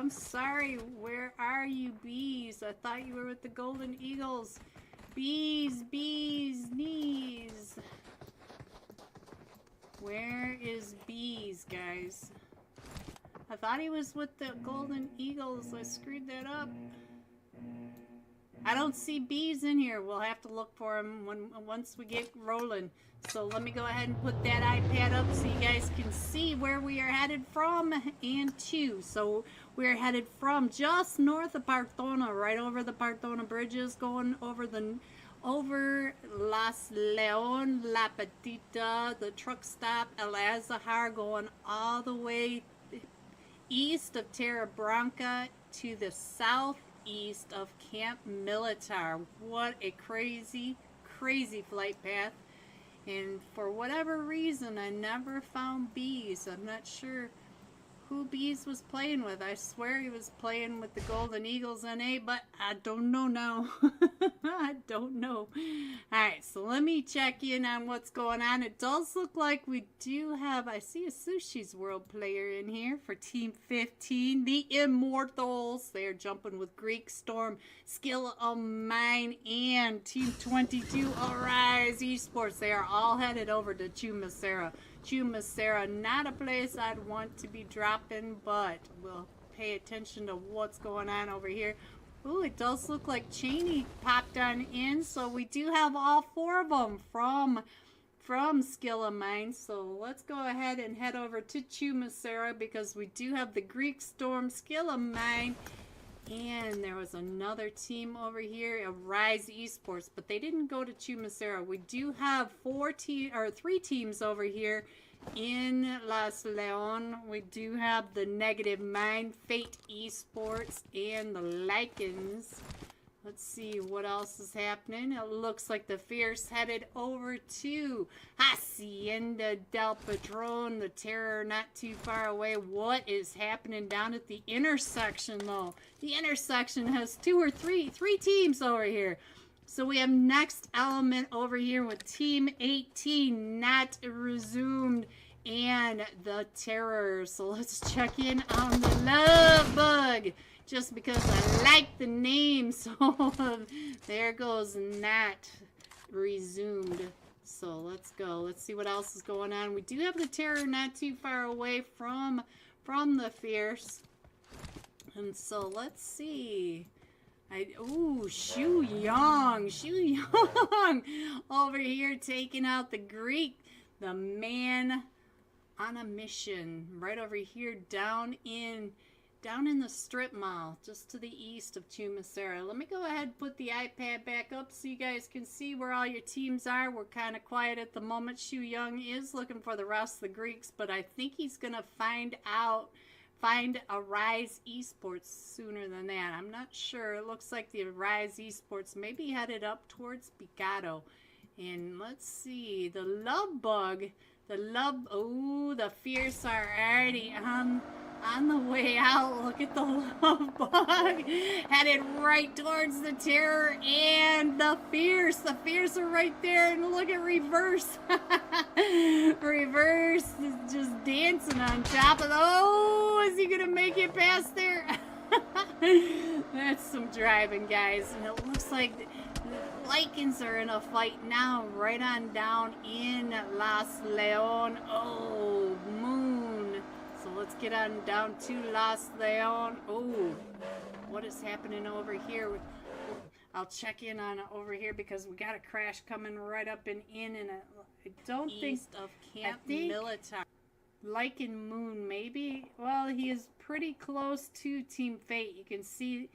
I'm sorry. Where are you, bees? I thought you were with the Golden Eagles. Bees, bees, knees. Where is bees, guys? I thought he was with the Golden Eagles. I screwed that up. I don't see bees in here. We'll have to look for them once we get rolling. So let me go ahead and put that iPad up so you guys can see where we are headed from and to. So we're headed from just north of Partona, right over the Partona bridges, going over Las Leon, La Petita, the truck stop, El Azahar, going all the way east of Terra Branca to the southeast of Camp Militar. What a crazy, crazy flight path. And for whatever reason, I never found bees. I'm not sure who bees was playing with. I swear he was playing with the Golden Eagles NA, but I don't know now. I don't know. Alright, so let me check in on what's going on. It does look like we do have, I see a Sushi's World player in here for Team 15. The Immortals. They are jumping with Greek Storm, Skill of Mine, and Team 22 Arise Esports. They are all headed over to Chumacera. Chumacera, not a place I'd want to be dropping, but we'll pay attention to what's going on over here. Ooh, it does look like Cheney popped on in, so we do have all four of them from Skill of Mine. So let's go ahead and head over to Chumacera because we do have the Greek Storm, Skill of Mine, and there was another team over here, Rise Esports, but they didn't go to Chumacera. We do have three teams over here in Las Leon. We do have the Negative Mind, Fate Esports, and the Lycans. Let's see what else is happening. It looks like the Fierce headed over to Hacienda del Patron, the Terror not too far away. What is happening down at the intersection, though? The intersection has three teams over here. So we have Next Element over here with Team 18, Not Resumed, and the Terror. So let's check in on the Love Bug, just because I like the name. So there goes Not Resumed. So let's go. Let's see what else is going on. We do have the Terror not too far away from the Fierce. And so let's see. Ooh, Shu Yang over here taking out the Greek, the man on a mission, right over here down in the strip mall, just to the east of Chumacera. Let me go ahead and put the iPad back up so you guys can see where all your teams are. We're kind of quiet at the moment. Shu Yang is looking for the rest of the Greeks, but I think he's gonna find a Rise Esports sooner than that. I'm not sure. It looks like the Rise Esports maybe headed up towards Picado. And let's see, the Love Bug, the Fierce are already on the way out. Look at the Love Bug headed right towards the Terror and the Fierce. The Fierce are right there, and look at Reverse. Reverse is just dancing on top of is he gonna make it past there? That's some driving, guys. And it looks like the Lycans are in a fight now, right on down in Las Leon. Oh, Moon. So let's get on down to Las Leon. Oh, what is happening over here? I'll check in on over here because we got a crash coming right up and I don't think of Camp Militar. Lycan Moon, maybe? Well, he is pretty close to Team Fate. You can see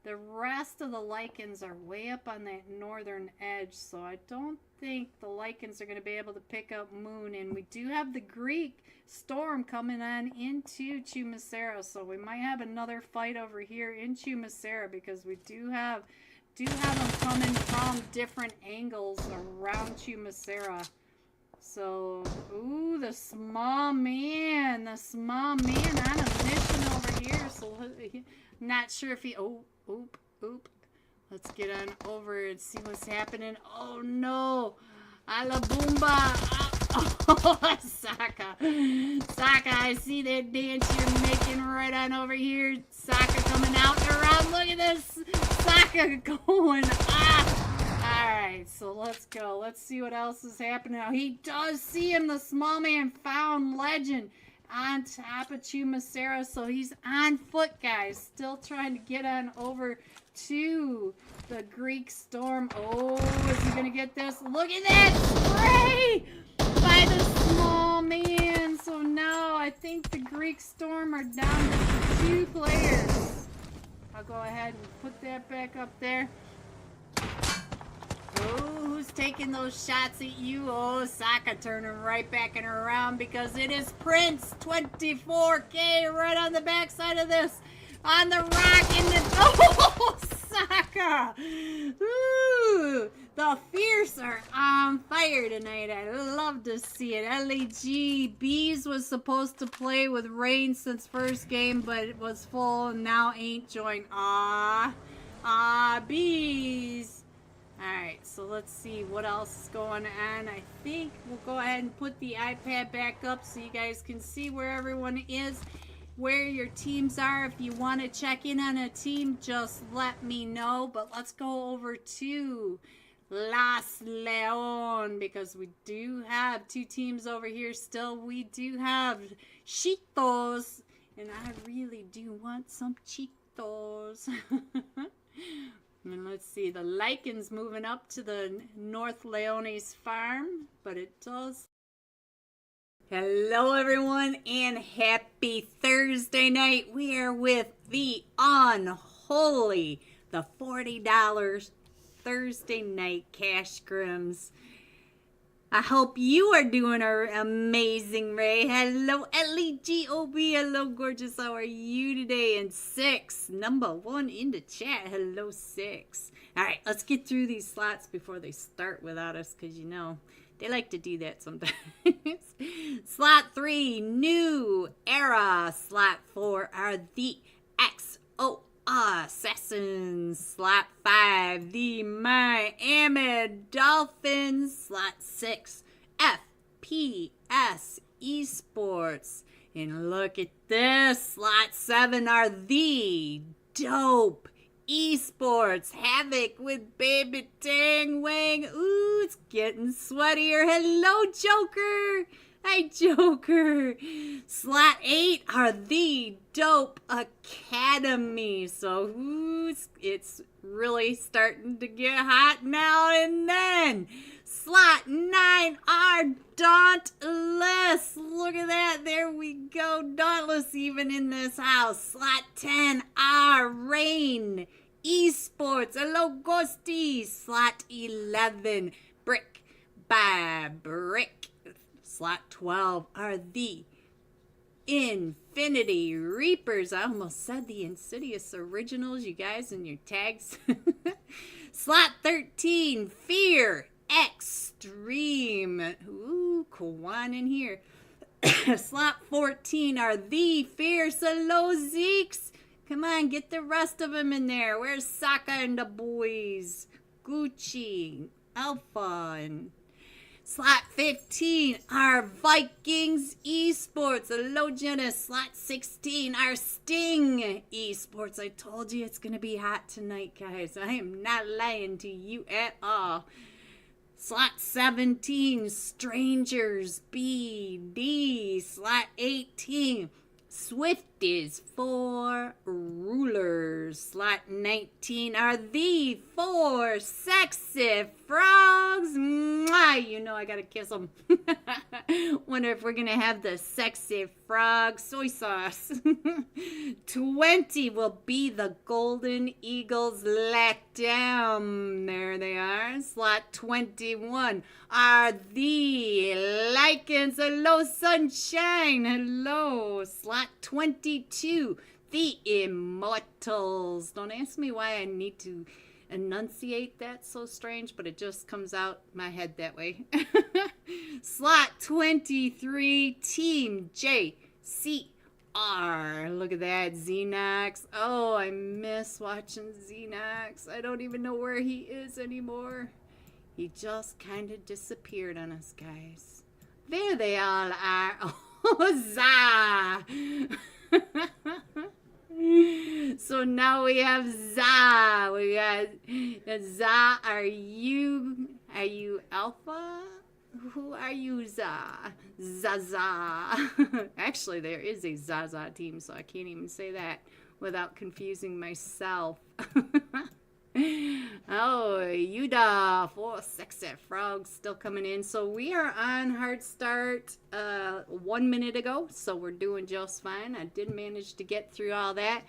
the rest of the Lycans are way up on that northern edge, so I don't think the Lycans are going to be able to pick up Moon. And we do have the Greek Storm coming on into Chumacera, so we might have another fight over here in Chumacera because we do have them coming from different angles around Chumacera. So, ooh, the small man on a mission over here. So, not sure if he, oop. Let's get on over and see what's happening. Oh no, Alabumba. Oh, Saka. Saka, I see that dance you're making right on over here. Saka coming out and around. Look at this. Saka going off. Alright, so let's go. Let's see what else is happening now. He does see him, the small man found legend on top of Chumasera. So he's on foot, guys. Still trying to get on over to the Greek Storm. Oh, is he going to get this? Look at that spray by the small man. So now I think the Greek Storm are down to 2 players. I'll go ahead and put that back up there. Oh, who's taking those shots at you? Oh, Saka turning right back and around because it is Prince 24K right on the backside of this. On the rock in the... Oh, Saka! Ooh, the Fierce are on fire tonight. I love to see it. LEG Bees was supposed to play with Rain since first game, but it was full and now ain't joined. Bees. Alright, so let's see what else is going on. I think we'll go ahead and put the iPad back up so you guys can see where everyone is, where your teams are. If you want to check in on a team, just let me know. But let's go over to Las Leon because we do have 2 teams over here still. We do have Cheetos, and I really do want some Cheetos. And let's see, the Lycan's moving up to the North Leones farm, but it does. Hello everyone and happy Thursday night. We are with the Unholy, the $40 Thursday night cash scrims. I hope you are doing amazing, Ray. Hello, LEGOB. Hello, gorgeous. How are you today? And 6, number 1 in the chat. Hello, 6. All right, let's get through these slots before they start without us, because, you know, they like to do that sometimes. Slot 3, New Era. Slot 4 are the XO Assassins. Slot 5, the Miami Dolphins. Slot 6, FPS Esports. And look at this. Slot 7 are the Dope Esports. Havoc with Baby Tang Wang. Ooh, it's getting sweatier. Hello, Joker. Hi, Joker. Slot 8 are the Dope Academy. So, ooh, it's really starting to get hot now. And then, slot 9 are Dauntless. Look at that. There we go. Dauntless even in this house. Slot 10 are Rain Esports. Hello, Ghosties. Slot 11, Brick by Brick. Slot 12 are the Infinity Reapers. I almost said the Insidious Originals, you guys, in your tags. Slot 13, Fear Extreme. Ooh, Kwan in here. Slot 14 are the Fierce. Hello, Zeeks. Come on, get the rest of them in there. Where's Saka and the boys? Gucci, Alpha, and slot 15 are Vikings Esports. Hello, Jenna. Slot 16 are Sting Esports. I told you it's going to be hot tonight, guys. I am not lying to you at all. Slot 17, Strangers BD. Slot 18, Swifties for Rulers. Slot 19 are the 4 Sexy Frogs. Mwah! You know I gotta kiss them. Wonder if we're gonna have the Sexy Frog soy sauce. 20 will be the Golden Eagles Letdown. There they are. Slot 21 are the Lycans. Hello, Sunshine. Hello. Slot 22, the Immortals. Don't ask me why I need to enunciate that so strange, but it just comes out my head that way. Slot 23, Team JCR. Look at that, Xenox. Oh, I miss watching Xenox. I don't even know where he is anymore. He just kind of disappeared on us, guys. There they all are. Oh, Za! So now we have Za. We got Za. Are you Alpha? Who are you, Za? Zaza. Actually, there is a Zaza team, so I can't even say that without confusing myself. Oh, Yuda, 4 sexy frogs still coming in. So we are on hard start 1 minute ago, so we're doing just fine. I did manage to get through all that.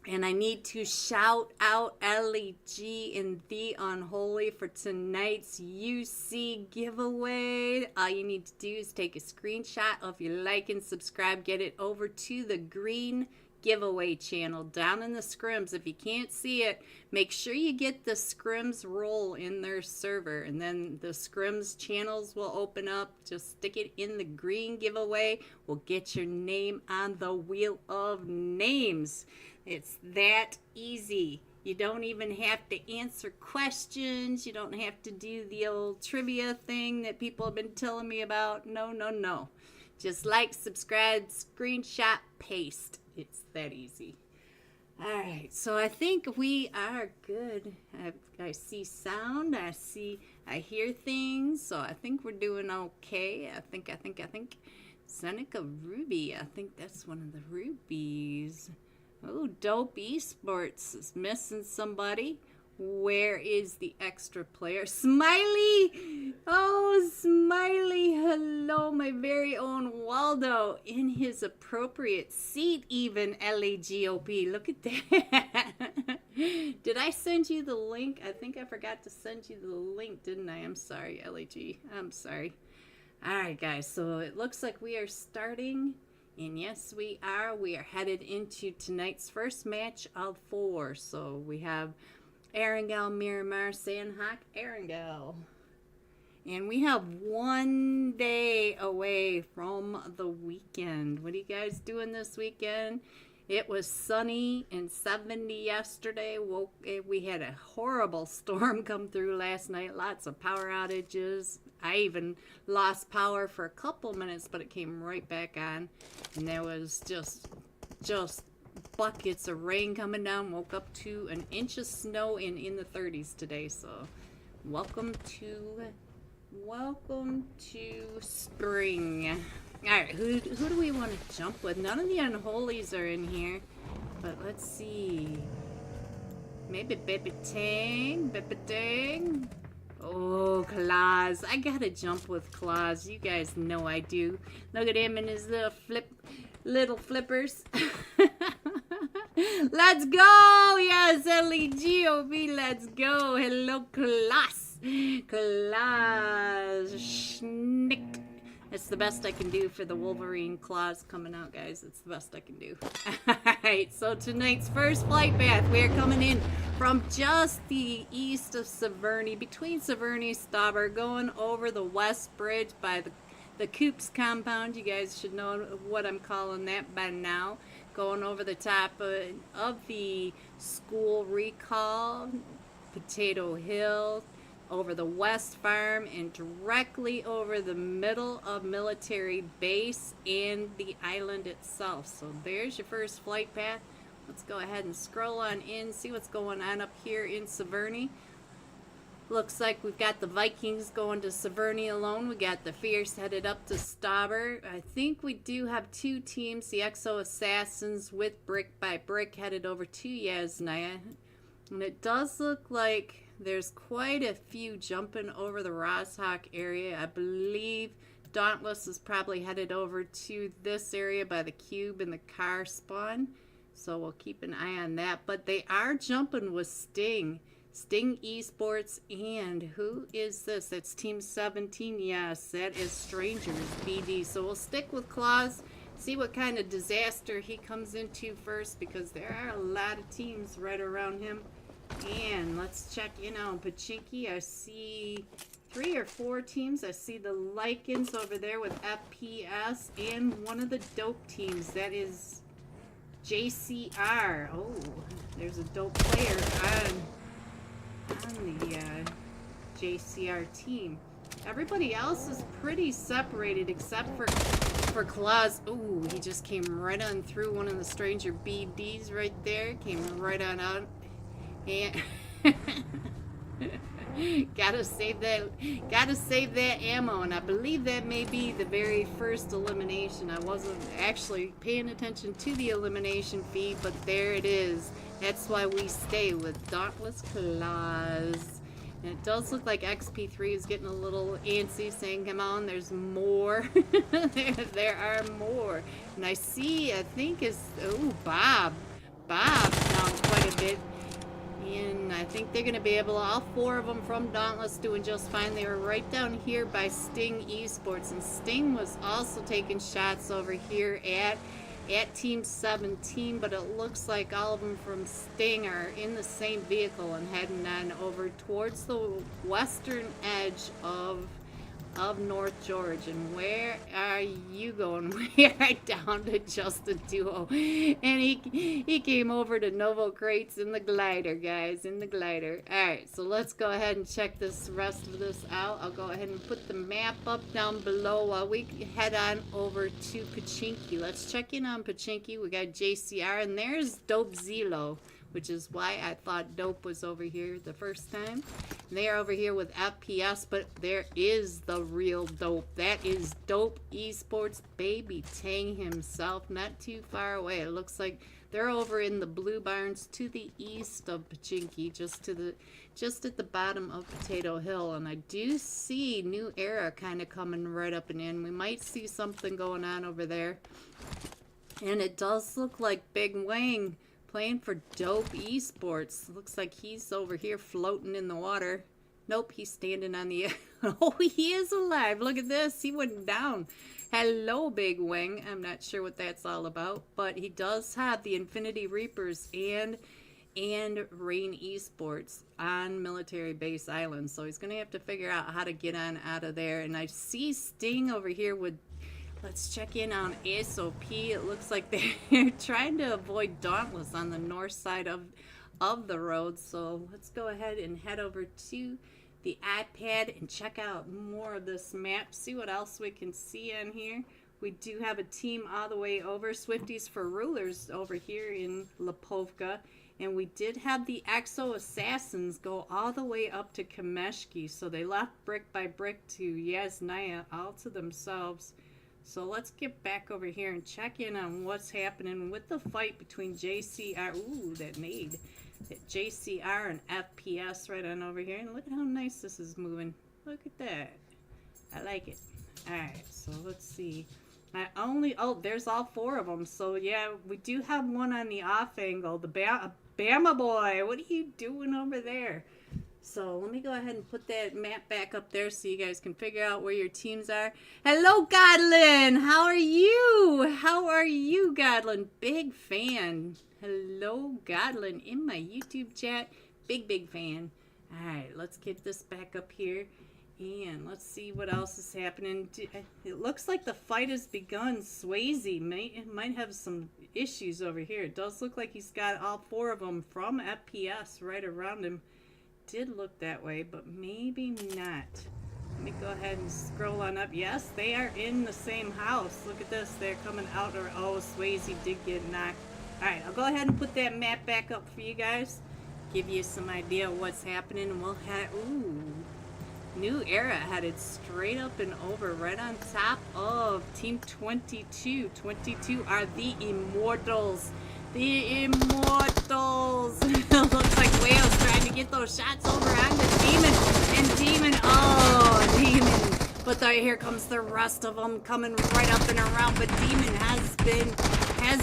And I need to shout out LEG and the Unholy for tonight's UC giveaway. All you need to do is take a screenshot of your like and subscribe. Get it over to the green giveaway channel down in the Scrims. If you can't see it, make sure you get the Scrims role in their server, and then the Scrims channels will open up. Just stick it in the green giveaway. We'll get your name on the wheel of names. It's that easy. You don't even have to answer questions. You don't have to do the old trivia thing that people have been telling me about. No, no, no. Just like, subscribe, screenshot, paste. It's that easy. All right, so I think we are good. I see sound. I hear things. So I think we're doing okay. I think. Seneca Ruby. I think that's one of the rubies. Oh, Dope Esports is missing somebody. Where is the extra player? Smiley! Oh, Smiley. Hello, my very own Waldo. In his appropriate seat, even, LAGOP. Look at that. Did I send you the link? I think I forgot to send you the link, didn't I? I'm sorry, LAG. I'm sorry. All right, guys. So it looks like we are starting. And yes, we are. We are headed into tonight's first match of 4. So we have Erangel, Miramar, Sandhawk, Erangel. And we have 1 day away from the weekend. What are you guys doing this weekend? It was sunny and 70 yesterday. We had a horrible storm come through last night. Lots of power outages. I even lost power for a couple minutes, but it came right back on. And there was just buckets of rain coming down. Woke up to an inch of snow in the 30s today. So welcome to spring. All right, who do we want to jump with? None of the Unholies are in here, but let's see. Maybe Baby Tang. Oh, Claus. I gotta jump with Claus. You guys know I do. Look at him and his little flippers. Let's go! Yes, LEGOB, let's go. Hello, Claus. Claus. Schnick. It's the best I can do for the Wolverine claws coming out, guys. It's the best I can do. Alright, so tonight's first flight path, we are coming in from just the east of Severny, between Severny and Stauber, going over the West Bridge by the Coops compound. You guys should know what I'm calling that by now. Going over the top of the school recall, Potato Hill, over the West Farm, and directly over the middle of military base and the island itself. So there's your first flight path. Let's go ahead and scroll on in, see what's going on up here in Severny. Looks like we've got the Vikings going to Severny alone. We got the Fierce headed up to Stauber. I think we do have 2 teams, the Exo Assassins with Brick by Brick headed over to Yasnaya. And it does look like there's quite a few jumping over the Roshawk area. I believe Dauntless is probably headed over to this area by the cube and the car spawn. So we'll keep an eye on that. But they are jumping with Sting. Sting Esports, and who is this? That's Team 17. Yes, that is Strangers BD. So we'll stick with Claus, see what kind of disaster he comes into first, because there are a lot of teams right around him. And let's check in on Pachinki. I see 3 or 4 teams. I see the Lycans over there with FPS and one of the dope teams. That is JCR. Oh, there's a dope player on the JCR team. Everybody else is pretty separated except for Claus. Ooh, he just came right on through one of the stranger BDs right there. Came right on out. And gotta save that ammo, and I believe that may be the very first elimination. I wasn't actually paying attention to the elimination feed, but there it is. That's why we stay with Dauntless Claus. And it does look like XP3 is getting a little antsy, saying, come on, there's more. there are more. And I see, I think it's, oh, Bob down quite a bit. And I think they're going to be able, all 4 of them from Dauntless doing just fine. They were right down here by Sting Esports. And Sting was also taking shots over here at Team 17. But it looks like all of them from Sting are in the same vehicle and heading on over towards the western edge of North George. And where are you going? We are down to just a duo, and he came over to Novo Crates in the glider, guys, in the glider. All right, so let's go ahead and check this rest of this out. I'll go ahead and put the map up down below while we head on over to Pachinki. Let's check in on Pachinki. We got JCR, and there's Dope Zelo, which is why I thought Dope was over here the first time. They are over here with FPS, but there is the real Dope. That is Dope Esports, baby Tang himself, not too far away. It looks like they're over in the Blue Barns to the east of Pachinki, just at the bottom of Potato Hill. And I do see New Era kind of coming right up and in. We might see something going on over there. And it does look like Big Wang playing for Dope Esports. Looks like he's over here floating in the water. Nope, he's standing on the... Oh, he is alive. Look at this. He went down. Hello, Big Wang. I'm not sure what that's all about, but he does have the Infinity Reapers and Rain Esports on Military Base Island. So he's going to have to figure out how to get on out of there. And I see Sting over here with... Let's check in on SOP. It looks like they're trying to avoid Dauntless on the north side of the road. So let's go ahead and head over to the iPad and check out more of this map. See what else we can see on here. We do have a team all the way over. Swifties for Rulers over here in Lipovka. And we did have the Exo Assassins go all the way up to Kameshki. So they left brick by brick to Yasnaya all to themselves. So let's get back over here and check in on what's happening with the fight between JCR. Ooh, that nade. JCR and FPS right on over here. And look at how nice this is moving. Look at that. I like it. Alright, so let's see. Oh, there's all 4 of them. So yeah, we do have one on the off angle. The Bama boy. What are you doing over there? So let me go ahead and put that map back up there so you guys can figure out where your teams are. Hello, Godlin. How are you? How are you, Godlin? Big fan. Hello, Godlin, in my YouTube chat. Big fan. All right, let's get this back up here. And let's see what else is happening. It looks like the fight has begun. Swayze might have some issues over here. It does look like he's got all 4 of them from FPS right around him. Did look that way, but maybe not. Let me go ahead and scroll on up. Yes, they are in the same house. Look at this. They're coming out. Oh, Swayze did get knocked. Alright, I'll go ahead and put that map back up for you guys. Give you some idea of what's happening. And we'll head... Ooh. New Era headed straight up and over right on top of Team 22. 22 are the Immortals. The Immortals. Looks like Whale's trying to get those shots over on the Demon. And Demon, oh, Demon. But here comes the rest of them coming right up and around. But Demon has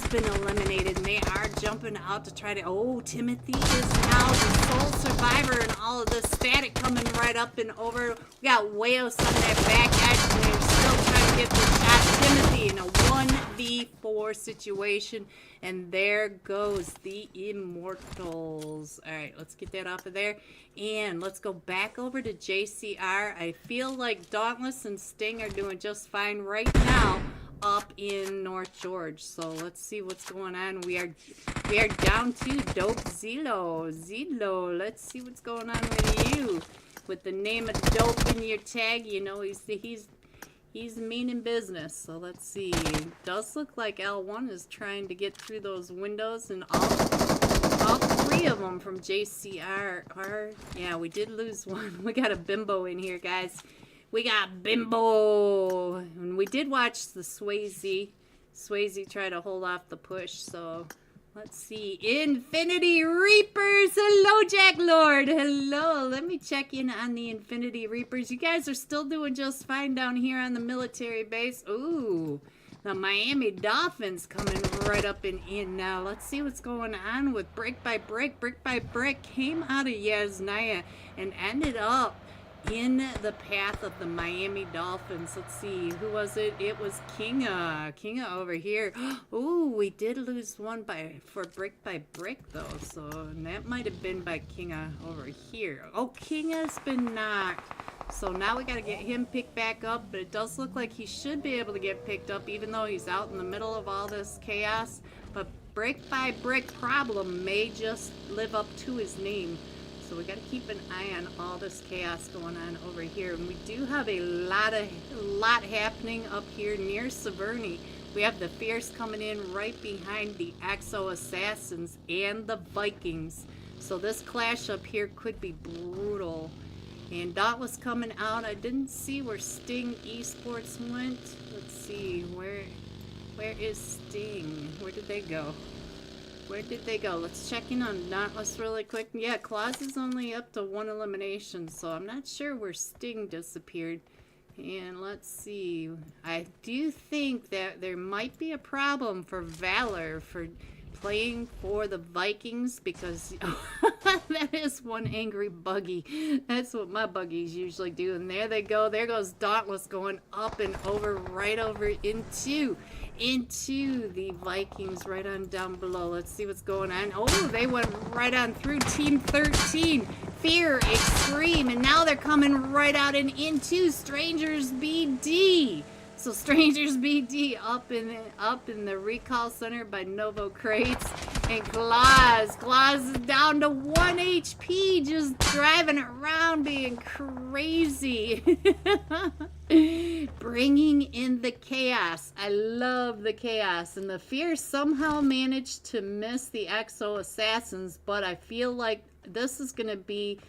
been eliminated. And they are jumping out to try to... Oh, Timothy is now the sole survivor. And all of the static coming right up and over. We got Wales on that back edge. And they're still trying to get the shot. Timothy in a 1v4 situation. And there goes the Immortals. Alright, let's get that off of there. And let's go back over to JCR. I feel like Dauntless and Sting are doing just fine right now up in North George. So let's see what's going on. We are down to Dope Zelo. Let's see what's going on with you. with the name of dope in your tag, you know he's meaning business. So let's see. It does look like L1 is trying to get through those windows, and all three of them from JCR are, yeah, we did lose one. We got a bimbo in here, guys. We got bimbo. And we did watch the Swayze try to hold off the push, so let's see. Infinity Reapers. Hello, Jack Lord. Hello. Let me check in on the Infinity Reapers. You guys are still doing just fine down here on the military base. Ooh, the Miami Dolphins coming right up and in now. Let's see what's going on with Brick by Brick. Brick by Brick came out of Yasnaya and ended up in the path of the Miami Dolphins. Let's see, who was it? It was Kinga. Kinga over here. Ooh, we did lose one for Brick by Brick though, so that might have been by Kinga over here. Oh, Kinga's been knocked. So now we got to get him picked back up, but it does look like he should be able to get picked up even though he's out in the middle of all this chaos. But Brick by Brick Problem may just live up to his name. So we got to keep an eye on all this chaos going on over here. And we do have a lot happening up here near Severny. We have the Fierce coming in right behind the Exo Assassins and the Vikings. So this clash up here could be brutal. And Dauntless coming out. I didn't see where Sting Esports went. Let's see, where is Sting? Where did they go? Where did they go? Let's check in on Dauntless really quick. Yeah, Claus is only up to 1 elimination, so I'm not sure where Sting disappeared. And let's see. I do think that there might be a problem for Valor for playing for the Vikings, because that is one angry buggy. That's what my buggies usually do. And there they go. There goes Dauntless going up and over, right over into the Vikings, right on down below. Let's see what's going on. Oh, they went right on through Team 13. Fear Extreme, and now they're coming right out and into Strangers BD. So Strangers BD up in the recall center by Novo Crates, and Claus is down to 1 HP, just driving around being crazy. Bringing in the chaos. I love the chaos. And the Fear somehow managed to miss the Exo Assassins, but I feel like this is going to be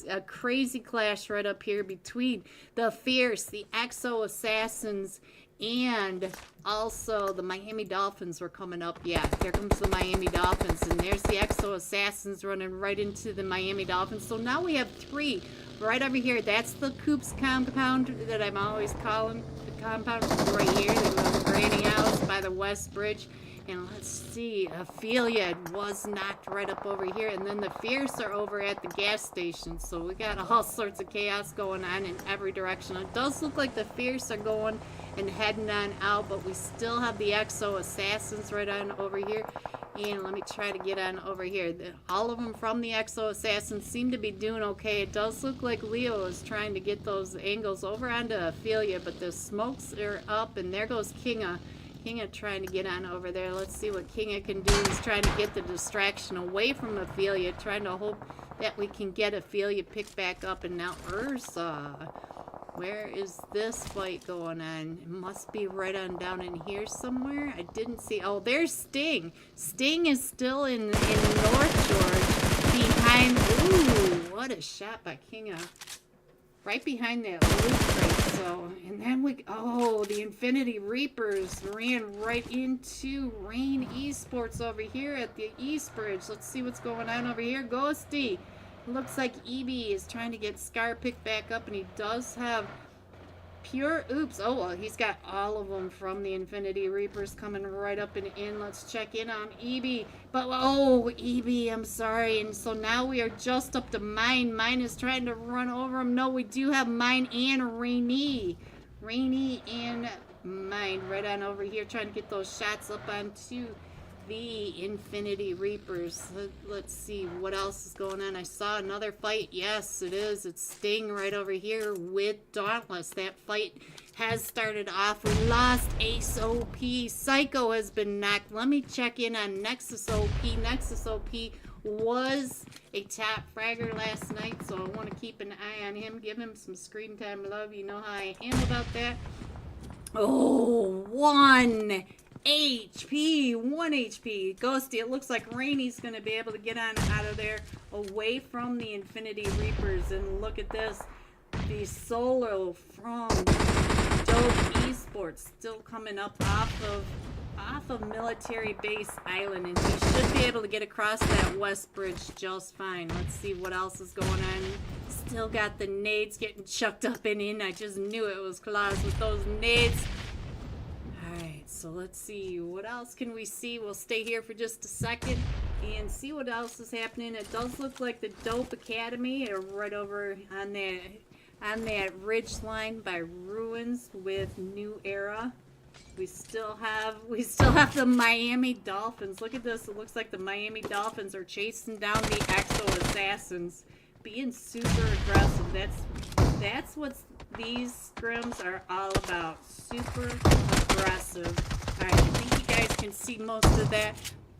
a crazy clash right up here between the Fierce, the Exo Assassins, and also the Miami Dolphins were coming up. Yeah, here comes the Miami Dolphins, and there's the Exo Assassins running right into the Miami Dolphins. So now we have 3 right over here. That's the Coops compound that I'm always calling the compound right here. They live in Granny House by the West Bridge. And let's see, Ophelia was knocked right up over here, and then the Fierce are over at the gas station. So we got all sorts of chaos going on in every direction. It does look like the Fierce are going and heading on out, but we still have the Exo Assassins right on over here. And let me try to get on over here. All of them from the Exo Assassins seem to be doing okay. It does look like Leo is trying to get those angles over onto Ophelia, but the smokes are up, and there goes Kinga. Kinga trying to get on over there. Let's see what Kinga can do. He's trying to get the distraction away from Ophelia, trying to hope that we can get Ophelia picked back up. And now Ursa. Where is this fight going on? It must be right on down in here somewhere. I didn't see. Oh, there's Sting. Sting is still in North George behind. Ooh, what a shot by Kinga. Right behind that loot crate. So, and then the Infinity Reapers ran right into Rain Esports over here at the East Bridge. Let's see what's going on over here. Ghosty. Looks like EB is trying to get Scar picked back up, and he does have pure oops. Oh, well, he's got all of them from the Infinity Reapers coming right up and in. Let's check in on EB. But, oh, EB, I'm sorry. And so now we are just up to Mine. Mine is trying to run over him. No, we do have Mine and Rainy. Rainy and Mine right on over here trying to get those shots up onto the Infinity Reapers. Let's see what else is going on. I saw another fight. Yes, it is. It's Sting right over here with Dauntless. That fight has started off. We lost Ace OP. Psycho has been knocked. Let me check in on Nexus OP. Nexus OP was a top fragger last night, so I want to keep an eye on him. Give him some screen time love. You know how I am about that. Oh, 1 HP. 1 HP. Ghosty, it looks like Rainy's going to be able to get on out of there away from the Infinity Reapers. And look at this. The solo from Dope Esports still coming up off of Military Base Island, and he should be able to get across that west bridge just fine. Let's see what else is going on. Still got the nades getting chucked up and in. I just knew it was Claus with those nades. Alright, so let's see. What else can we see? We'll stay here for just a second and see what else is happening. It does look like the Dope Academy are right over on that ridge line by Ruins with New Era. We still have the Miami Dolphins. Look at this. It looks like the Miami Dolphins are chasing down the Exo Assassins, being super aggressive. That's what these scrims are all about. Super aggressive. Alright, I think you guys can see most of that.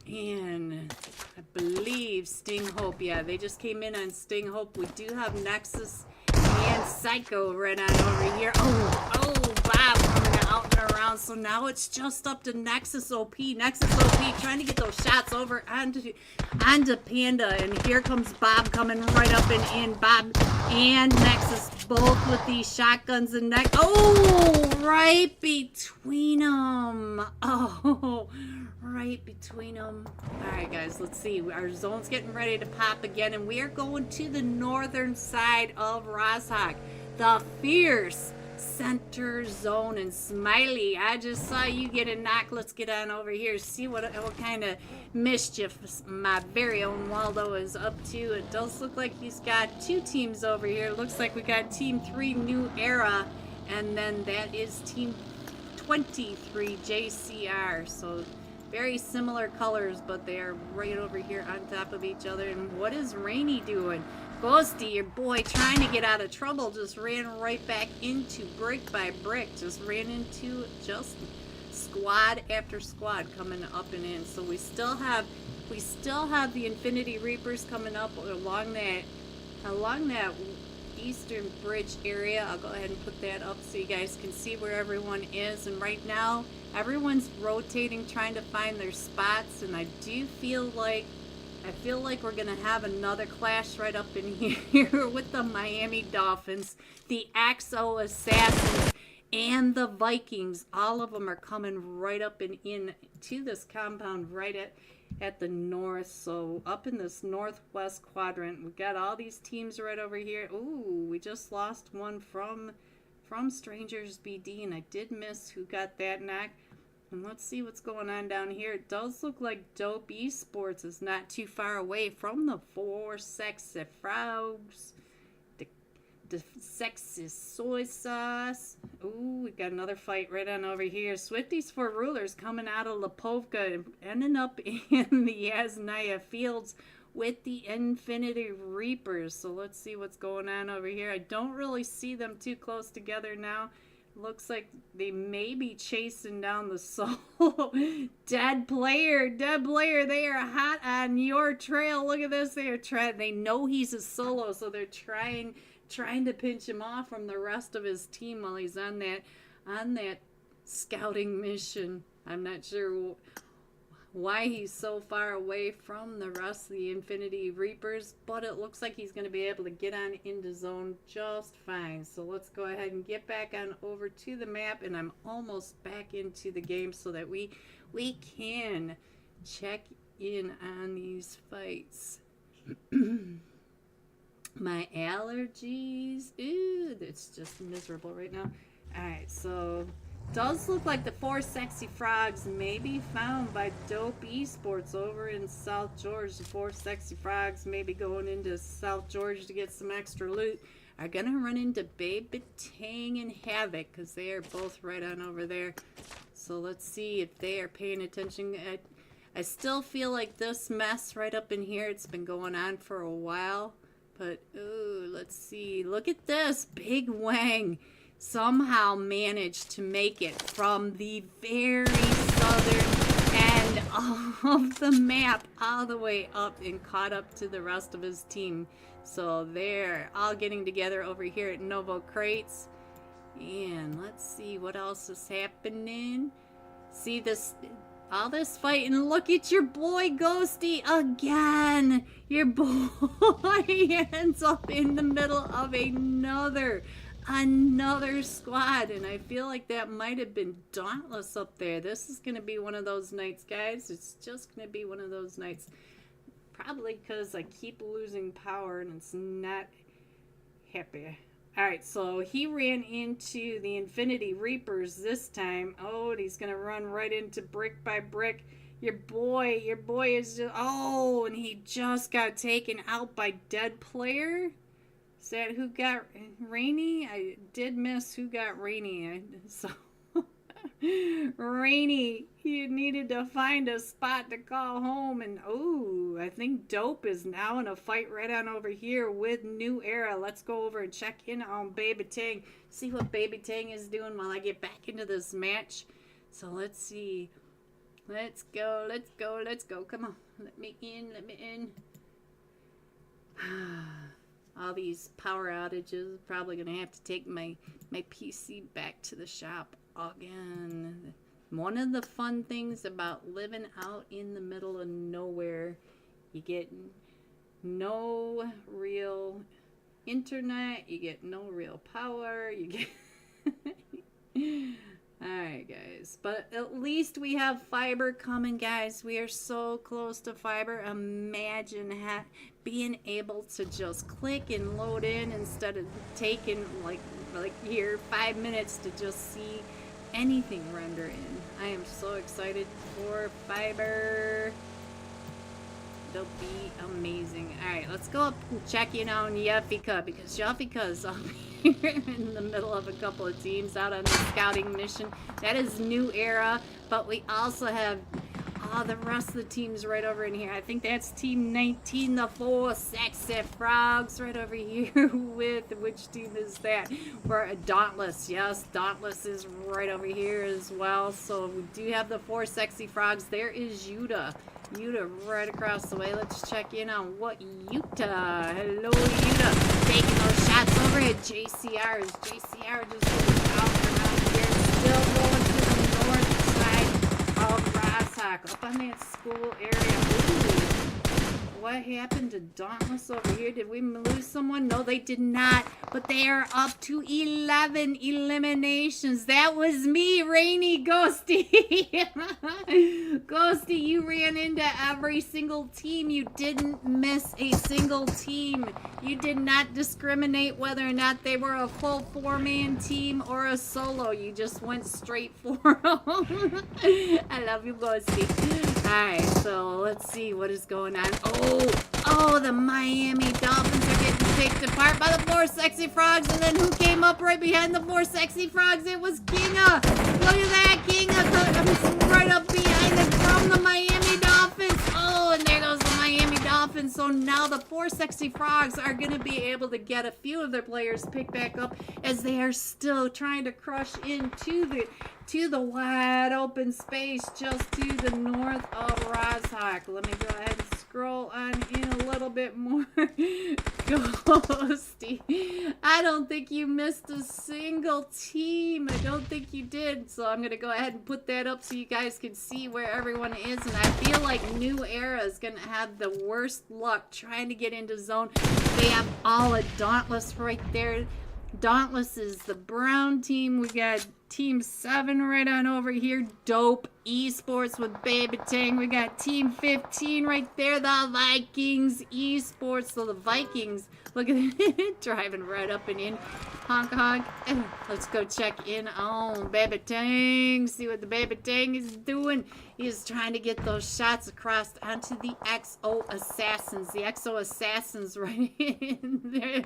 And I believe Sting Hope. Yeah, they just came in on Sting Hope. We do have Nexus and Psycho right on over here. Oh, Bob coming out and around. So now it's just up to Nexus OP. Nexus OP trying to get those shots over onto Panda. And here comes Bob coming right up and in. Bob and Nexus both with these shotguns and oh, right between them. Oh, right between them. Alright guys, let's see. Our zone's getting ready to pop again, and we are going to the northern side of Rosshawk. The fierce center zone. And Smiley, I just saw you get a knock. Let's get on over here, see what kind of mischief my very own Waldo is up to. It does look like he's got two teams over here. Looks like we got Team 3 New Era, and then that is Team 23 JCR. So very similar colors, but they are right over here on top of each other. And what is Rainy doing? Ghosty, your boy, trying to get out of trouble, just ran right back into brick by brick. Just ran into just squad after squad coming up and in. So we still have the Infinity Reapers coming up along that eastern bridge area. I'll go ahead and put that up so you guys can see where everyone is. And right now everyone's rotating, trying to find their spots, and I feel like we're gonna have another clash right up in here with the Miami Dolphins, the Exo Assassins, and the Vikings. All of them are coming right up and in to this compound right at the north. So up in this northwest quadrant, we got all these teams right over here. Ooh, we just lost one from Strangers BD, and I did miss who got that knock. And let's see what's going on down here. It does look like Dope Esports is not too far away from the 4 sexy frogs. The sexy soy sauce. Ooh, we got another fight right on over here. Swifties for Rulers coming out of Lipovka and ending up in the Yasnaya Fields with the Infinity Reapers. So let's see what's going on over here. I don't really see them too close together now. Looks like they may be chasing down the solo. Dead player, they are hot on your trail. Look at this. They know he's a solo, so they're trying to pinch him off from the rest of his team while he's on that scouting mission. I'm not sure why he's so far away from the rest of the Infinity Reapers, but it looks like he's going to be able to get on into zone just fine. So let's go ahead and get back on over to the map, and I'm almost back into the game so that we can check in on these fights. My allergies, ooh, it's just miserable right now. Alright, so does look like the 4 sexy frogs may be found by Dope Esports over in South Georgia. The 4 sexy frogs may be going into South Georgia to get some extra loot. Are gonna run into Baby Tang and Havoc because they are both right on over there. So let's see if they are paying attention. I still feel like this mess right up in here, it's been going on for a while. But ooh, let's see. Look at this. Big Wang somehow managed to make it from the very southern end of the map all the way up and caught up to the rest of his team. So they're all getting together over here at Novo Crates. And let's see what else is happening. See this, all this fighting. Look at your boy Ghosty again. Your boy ends up in the middle of another squad, and I feel like that might have been Dauntless up there. This is gonna be one of those nights, guys. It's just gonna be one of those nights. Probably because I keep losing power and it's not happy. Alright, so he ran into the Infinity Reapers this time. Oh, and he's gonna run right into brick by brick. Your boy is just, oh, and he just got taken out by Dead Player. Is that who got Rainy? I did miss who got Rainy. So Rainy, he needed to find a spot to call home, and oh, I think Dope is now in a fight right on over here with New Era. Let's go over and check in on Baby Tang. See what Baby Tang is doing while I get back into this match. So let's see. Let's go, let's go, let's go. Come on, let me in, let me in. All these power outages, probably gonna have to take my PC back to the shop again. One of the fun things about living out in the middle of nowhere, you get no real internet, you get no real power, you get alright guys, but at least we have fiber coming, guys. We are so close to fiber. Imagine being able to just click and load in instead of taking like here 5 minutes to just see anything render in. I am so excited for fiber. It'll be amazing. Alright, let's go up and check in on Yuffika, because Yuffika's up here in the middle of a couple of teams out on the scouting mission. That is New Era, but we also have the rest of the teams right over in here. I think that's Team 19, the 4 Sexy Frogs right over here with, which team is that? We're Dauntless. Yes, Dauntless is right over here as well. So we do have the 4 Sexy Frogs. There is Yuta. Yuta right across the way. Let's check in on what Yuta. Hello, Yuta. Taking those shots over at JCR. Is JCR just going out around here? Still going to the north side of Rostock. Up on that school area. Ooh. What happened to Dauntless over here? Did we lose someone? No, they did not. But they are up to 11 eliminations. That was me, Rainy Ghosty. Ghosty, you ran into every single team. You didn't miss a single team. You did not discriminate whether or not they were a full 4-man team or a solo. You just went straight for them. I love you, Ghosty. Alright, so let's see what is going on. Oh, the Miami Dolphins are getting picked apart by the 4 Sexy Frogs. And then who came up right behind the 4 Sexy Frogs? It was Kinga. Look at that, Kinga right up behind it from the Miami Dolphins. Oh, and there goes the Miami Dolphins. So now the 4 Sexy Frogs are going to be able to get a few of their players picked back up, as they are still trying to crush into the wide open space just to the north of Rostock. Let me go ahead and scroll on in a little bit more. Ghosty, I don't think you missed a single team. I don't think you did. So I'm going to go ahead and put that up so you guys can see where everyone is. And I feel like New Era is going to have the worst luck trying to get into zone. They have all a Dauntless right there. Dauntless is the brown team. We got Team 7 right on over here. Dope Esports with Baby Tang. We got Team 15 right there. The Vikings Esports. So the Vikings, look at it, driving right up and in. Honk, honk. Let's go check in on Baby Tang. See what the Baby Tang is doing. He's trying to get those shots across onto the XO Assassins. The XO Assassins right in there.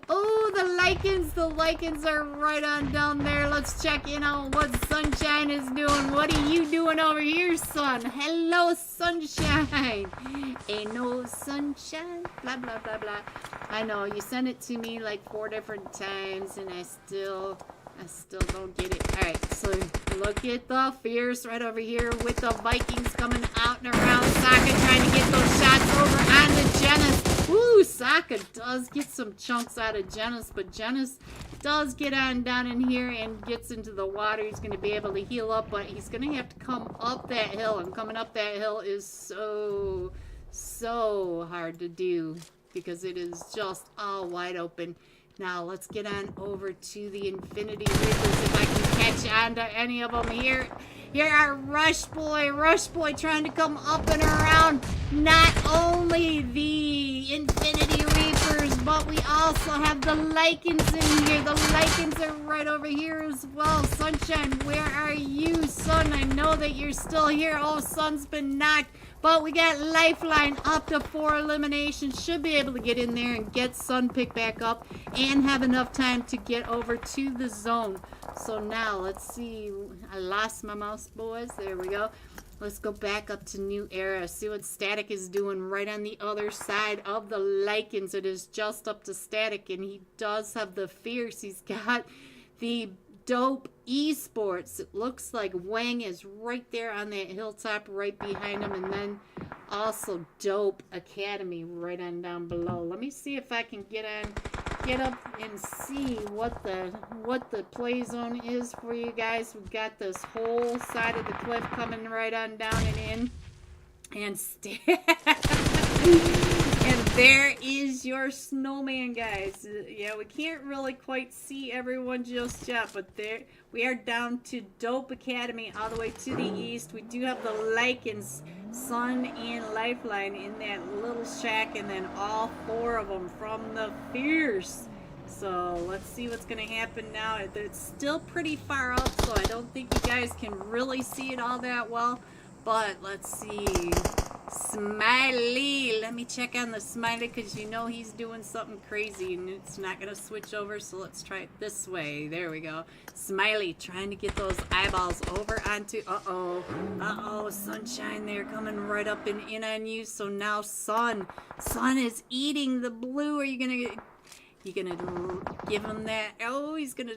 Oh, the Lycans are right on down there. Let's check in on what Sunshine is doing. What are you doing over here, son? Hello, Sunshine. Ain't no sunshine. Blah, blah, blah, blah. I know, you sent it to me like 4 different times, and I I still don't get it. Alright, so look at the Fierce right over here with the Vikings coming out and around. Sokka trying to get those shots over onto Genis. Ooh, Sokka does get some chunks out of Genis, but Genis does get on down in here and gets into the water. He's going to be able to heal up, but he's going to have to come up that hill, and coming up that hill is so hard to do because it is just all wide open. Now let's get on over to the Infinity Reapers if I can catch on to any of them here. Here are Rush Boy trying to come up and around. Not only the Infinity Reapers, but we also have the Lycans in here. The Lycans are right over here as well. Sunshine, where are you, Sun? I know that you're still here. Oh, Sun's been knocked. But we got Lifeline up to 4 eliminations. Should be able to get in there and get Sun picked back up and have enough time to get over to the zone. So now, let's see. I lost my mouse, boys. There we go. Let's go back up to New Era. See what Static is doing right on the other side of the Lycans. It is just up to Static, and he does have the Fierce. He's got the Dope Esports. It looks like Wang is right there on that hilltop right behind him, and then also Dope Academy right on down below. Let me see if I can get up and see what the play zone is for you guys. We've got this whole side of the cliff coming right on down and in, and and there is your snowman, guys. Yeah, we can't really quite see everyone just yet, but there we are down to Dope Academy all the way to the east. We do have the Lycans, Sun, and Lifeline in that little shack, and then all 4 of them from the Fierce. So let's see what's going to happen now. It's still pretty far up, so I don't think you guys can really see it all that well. But let's see. Smiley. Let me check on the Smiley because you know he's doing something crazy and it's not going to switch over. So let's try it this way. There we go. Smiley trying to get those eyeballs over onto. Uh-oh. Sunshine there coming right up and in on you. So now Sun is eating the blue. Are you going to... You gonna give him that? Oh, he's gonna...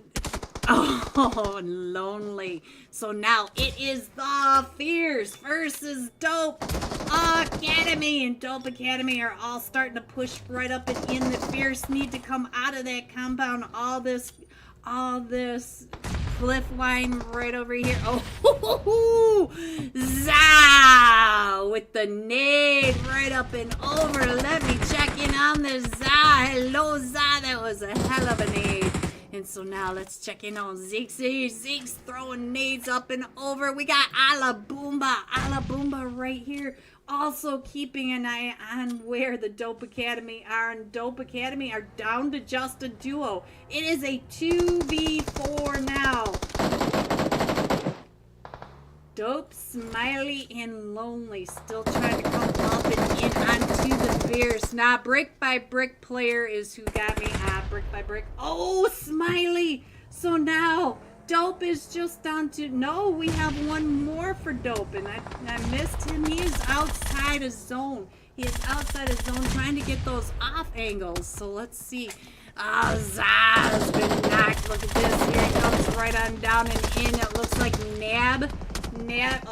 Oh, Lonely. So now it is the Fierce versus Dope Academy. And Dope Academy are all starting to push right up and in. The Fierce need to come out of that compound. All this cliff line right over here. Oh, Za with the nade right up and over. Let me check in on the Za. Hello, Za. That was a hell of a nade. And so now let's check in on Zeke. Zeke's throwing nades up and over. We got Alaboomba right here. Also keeping an eye on where the Dope Academy are. And Dope Academy are down to just a duo. It is a 2v4 now. Dope, Smiley, and Lonely still trying to come up and in onto the Fierce. Now, Brick by Brick player is who got me. Brick by Brick. Oh, Smiley! So now, Dope is just down to... No, we have one more for Dope, and I missed him. He is outside his zone. He is outside his zone trying to get those off angles. So let's see. Zaz been knocked. Look at this. Here he comes right on down and in. It looks like Nab.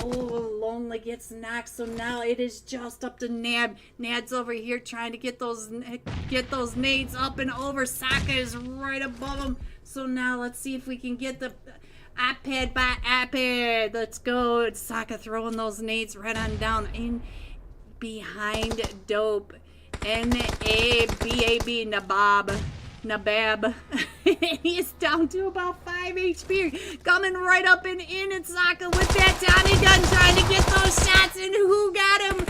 Lonely gets knocked, so now it is just up to Nab. Nad's over here trying to get those nades up and over. Sokka is right above him. So now let's see if we can get the iPad by iPad. Let's go. It's Sokka throwing those nades right on down in behind Dope. N-A-B-A-B, Nabab. He is down to about 5 HP. Coming right up and in at Sokka with that Tommy gun trying to get those shots. And who got him?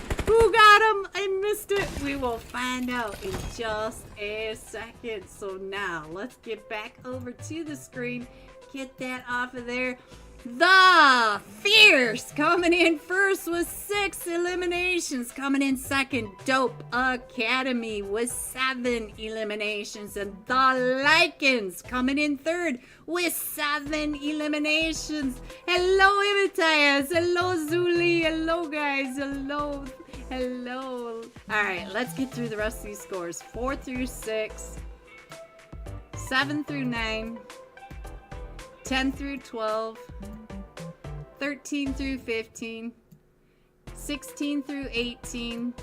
I missed it. We will find out in just a second. So now let's get back over to the screen. Get that off of there. The Fierce coming in first with 6 eliminations. Coming in second, Dope Academy with 7 eliminations. And the Lycans coming in third with 7 eliminations. Hello, Imitias. Hello, Zuli. Hello, guys. Hello. Alright, let's get through the rest of these scores. 4 through 6. 7 through 9. 10 through 12, 13 through 15, 16 through 18,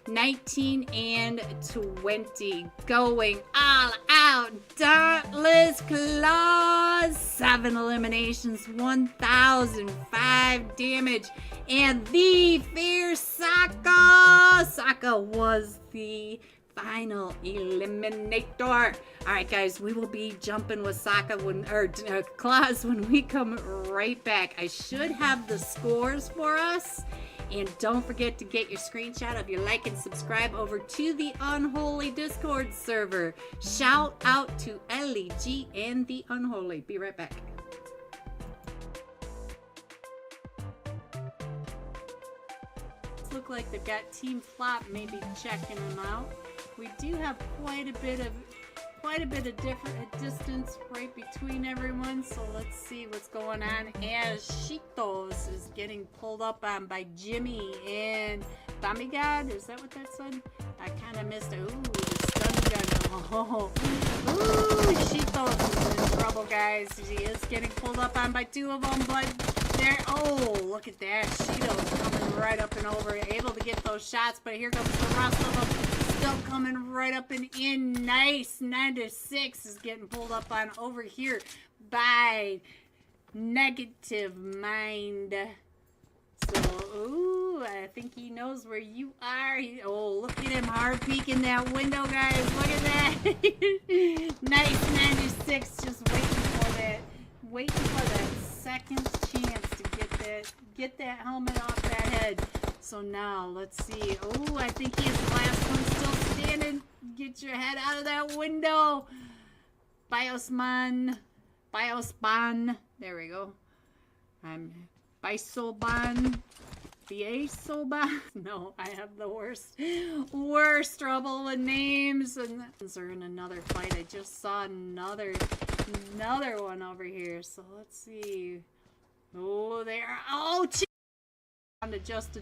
19 and 20. Going all out. Dauntless Claws. 7 eliminations, 1005 damage. And the fierce Sokka. Sokka was the final eliminator. Alright guys, we will be jumping with Sokka Claws when we come right back. I should have the scores for us. And don't forget to get your screenshot of your like and subscribe over to the Unholy Discord server. Shout out to LEG and the Unholy. Be right back. Look like they've got Team Flop maybe checking them out. We do have quite a bit of different distance right between everyone, so let's see what's going on as Cheetos is getting pulled up on by Jimmy and Bamigad. Is that what that said? I kind of missed it. Ooh, the stun gun. Oh. Ooh, Cheetos is in trouble, guys. She is getting pulled up on by 2 of them, but there. Oh, look at that. Cheetos coming right up and over, able to get those shots, but here comes the rest of them. Still coming right up and in. Nice. 9-6 is getting pulled up on over here by Negative Mind. So, ooh, I think he knows where you are. Oh, look at him hard peeking that window, guys. Look at that. Nice 96, just waiting for that second chance to get that helmet off that head. So now, let's see. Oh, I think he is the last one still standing. Get your head out of that window. Biosban. There we go. Bisoban. Biasoban. No, I have the worst trouble with names. And they're in another fight. I just saw another one over here. So let's see. Oh, they are. Oh, on to just a.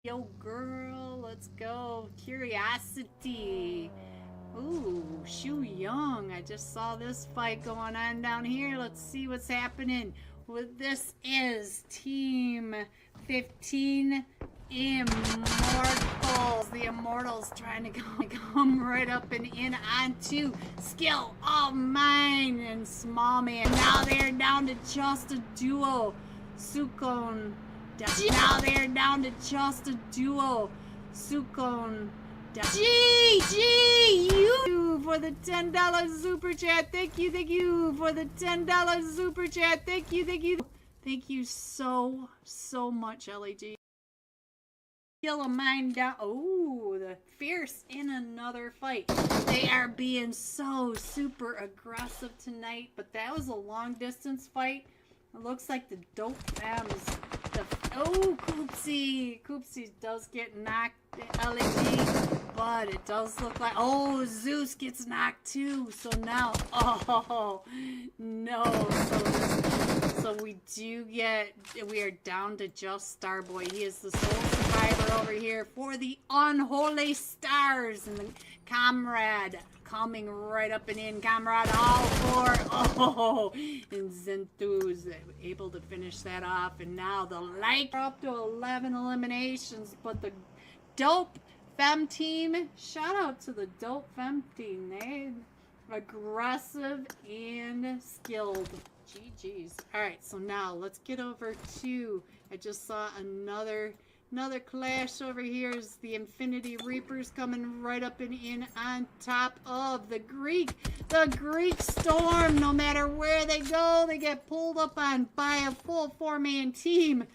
Yo, girl, let's go. Curiosity. Ooh, Shu Young. I just saw this fight going on down here. Let's see what's happening. Well, this is Team 15 Immortals. The Immortals trying to come right up and in onto Skill of Mine and Small Man. Now they're down to just a duo. Sukon. Now they're down to just a duo. Sukon. GG for the $10 super chat. Thank you for the $10 super chat. Thank you so much, LEG. Kill a mine down. Oh, the Fierce in another fight. They are being so super aggressive tonight, but that was a long distance fight. It looks like the dope fams. Oh, Koopsie does get knocked, LEG, but it does look like, oh, Zeus gets knocked too. So now, oh, no. So we are down to just Starboy. He is the sole survivor over here for the Unholy Stars. And the Comrade coming right up and in. Comrade all for, oh, and Zentu's able to finish that off. And now the Light are up to 11 eliminations. But the Dope Fem team, shout out to the Dope Fem team. They aggressive and skilled. GG's. Alright, so now let's get over to, I just saw another clash over here. Is the Infinity Reapers coming right up and in on top of the Greek Storm. No matter where they go, they get pulled up on by a full 4-man team.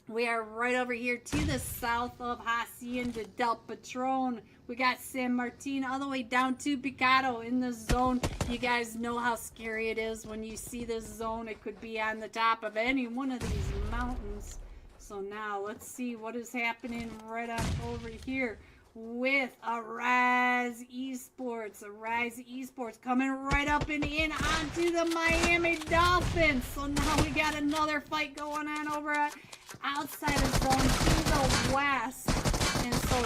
We are right over here to the south of Hacienda del Patron. We got San Martin all the way down to Picado in the zone. You guys know how scary it is when you see this zone. It could be on the top of any one of these mountains. So now let's see what is happening right on over here with Arise Esports. Arise Esports coming right up and in onto the Miami Dolphins. So now we got another fight going on over outside of zone to the west. And so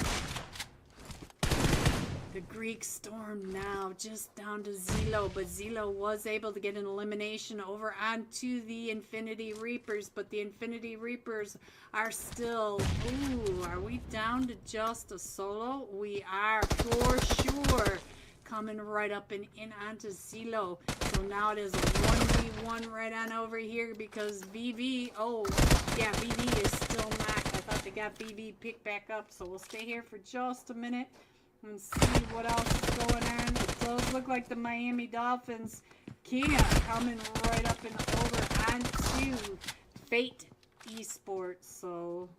The Greek storm now just down to Zelo, but Zelo was able to get an elimination over onto the Infinity Reapers, but the Infinity Reapers are still, ooh, are we down to just a solo? We are for sure. Coming right up and in onto Zelo. So now it is a 1v1 right on over here because VV, oh, yeah, VV is still knocked. I thought they got VV picked back up, so we'll stay here for just a minute and see what else is going on. It does look like the Miami Dolphins coming right up and over onto Fate Esports. So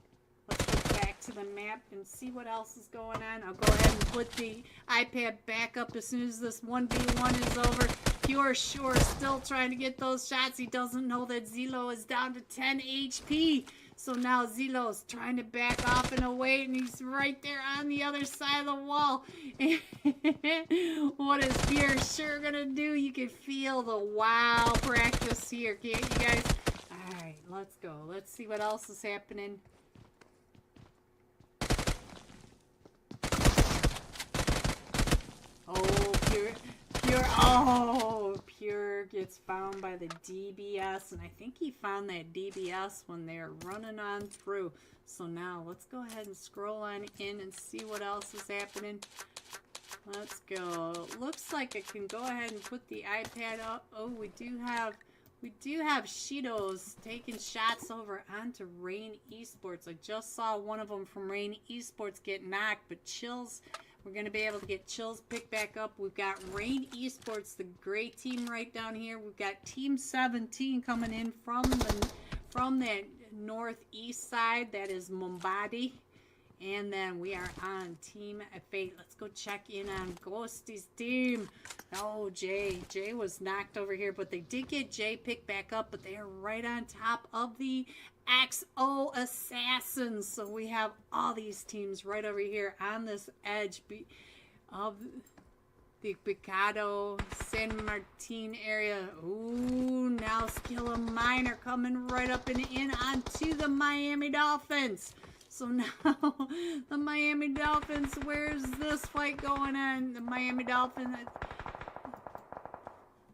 let's get back to the map and see what else is going on. I'll go ahead and put the iPad back up as soon as this 1v1 is over. Pure Sure still trying to get those shots. He doesn't know that Zelo is down to 10 HP. So now Zelo's trying to back off and away, and he's right there on the other side of the wall. What is Pure Sure gonna do? You can feel the wow practice here, can't you guys? Alright, let's go. Let's see what else is happening. Oh, Pure gets found by the DBS, and I think he found that DBS when they were running on through. So now let's go ahead and scroll on in and see what else is happening. Let's go. Looks like I can go ahead and put the iPad up. Oh, we do have Shido's taking shots over onto Rain Esports. I just saw one of them from Rain Esports get knocked, but Chills, we're going to be able to get Chills picked back up. We've got Rain Esports, the gray team right down here. We've got Team 17 coming in from that northeast side. That is Mombadi. And then we are on Team Fate. Let's go check in on Ghosty's team. Oh, Jay was knocked over here, but they did get Jay picked back up, but they are right on top of the XO Assassins. So we have all these teams right over here on this edge of the Picado, San Martin area. Ooh, now Skill of Mine are coming right up and in onto the Miami Dolphins. So now the Miami Dolphins, where's this fight going on? The Miami Dolphins.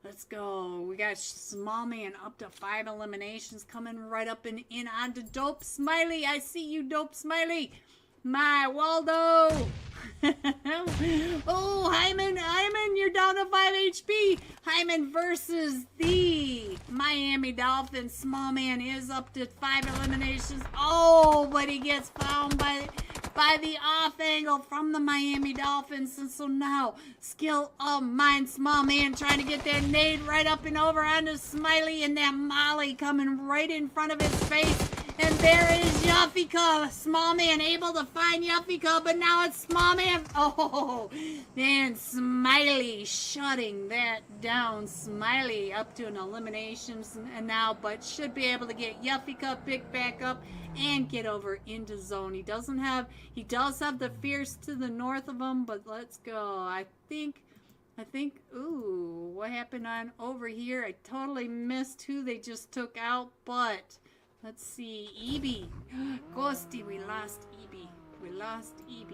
Let's go. We got Small Man up to 5 eliminations coming right up and in onto Dope Smiley. I see you, Dope Smiley. My Waldo. Oh, Hyman, you're down to 5 HP. Hyman versus the Miami Dolphins. Small Man is up to 5 eliminations. Oh, but he gets found by the off angle from the Miami Dolphins. And so now, Skill of Mine, Small Man trying to get that nade right up and over onto Smiley, and that Molly coming right in front of his face. And there is Yuffika. Small Man able to find Yuffika, but now it's Small Man. Oh, man, Smiley shutting that down. Smiley up to an elimination and now, but should be able to get Yuffika picked back up and get over into zone. He does have the Fierce to the north of him, but let's go. I think, ooh, what happened on over here? I totally missed who they just took out, but let's see, EB. Ghosty, we lost EB.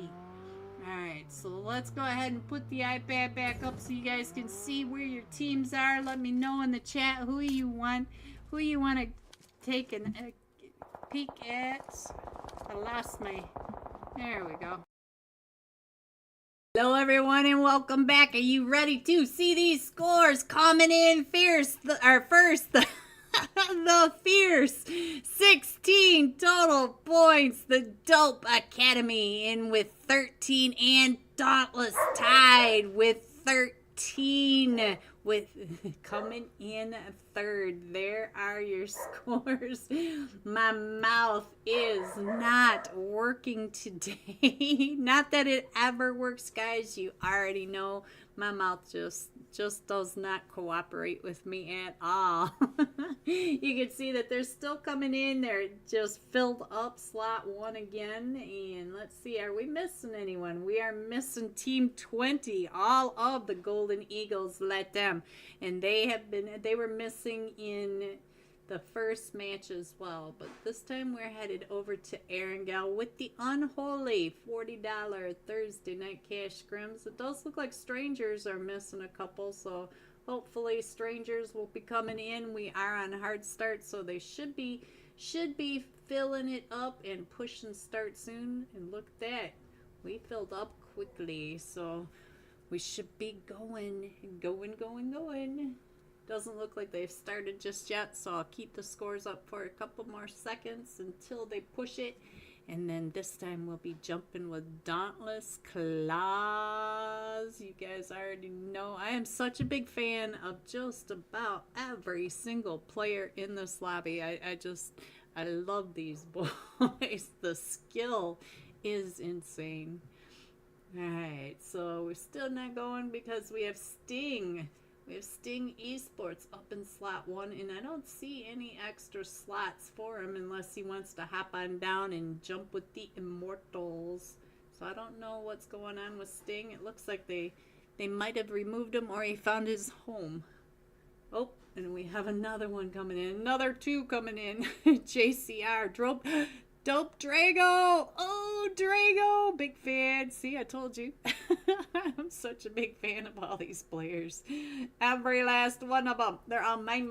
Alright, so let's go ahead and put the iPad back up so you guys can see where your teams are. Let me know in the chat who you want to take a peek at. I lost my, there we go. Hello everyone and welcome back. Are you ready to see these scores coming in fierce? The Fierce, 16 total points. The Dope Academy in with 13, and Dauntless tied with 13. With coming in third. There are your scores. My mouth is not working today. Not that it ever works, guys. You already know my mouth just does not cooperate with me at all. You can see that they're still coming in. They're just filled up slot 1 again. And let's see, are we missing anyone? We are missing Team 20. All of the Golden Eagles let them. And they were missing in the first match as well. But this time we're headed over to Erangel with the Unholy $40 Thursday night cash scrims. It does look like strangers are missing a couple, so hopefully strangers will be coming in. We are on hard start, so they should be filling it up and pushing start soon. And look at that, we filled up quickly, so we should be going. Doesn't look like they've started just yet, so I'll keep the scores up for a couple more seconds until they push it. And then this time we'll be jumping with Dauntless Claws. You guys already know I am such a big fan of just about every single player in this lobby. I love these boys. The skill is insane. Alright, so we're still not going because we have Sting. We have Sting Esports up in slot 1, and I don't see any extra slots for him unless he wants to hop on down and jump with the Immortals. So I don't know what's going on with Sting. It looks like they might have removed him or he found his home. Oh, and we have another one coming in. Another 2 coming in. JCR. Dope Drago! Oh, Drago! Big fan. See, I told you. I'm such a big fan of all these players. Every last one of them. They're all mine.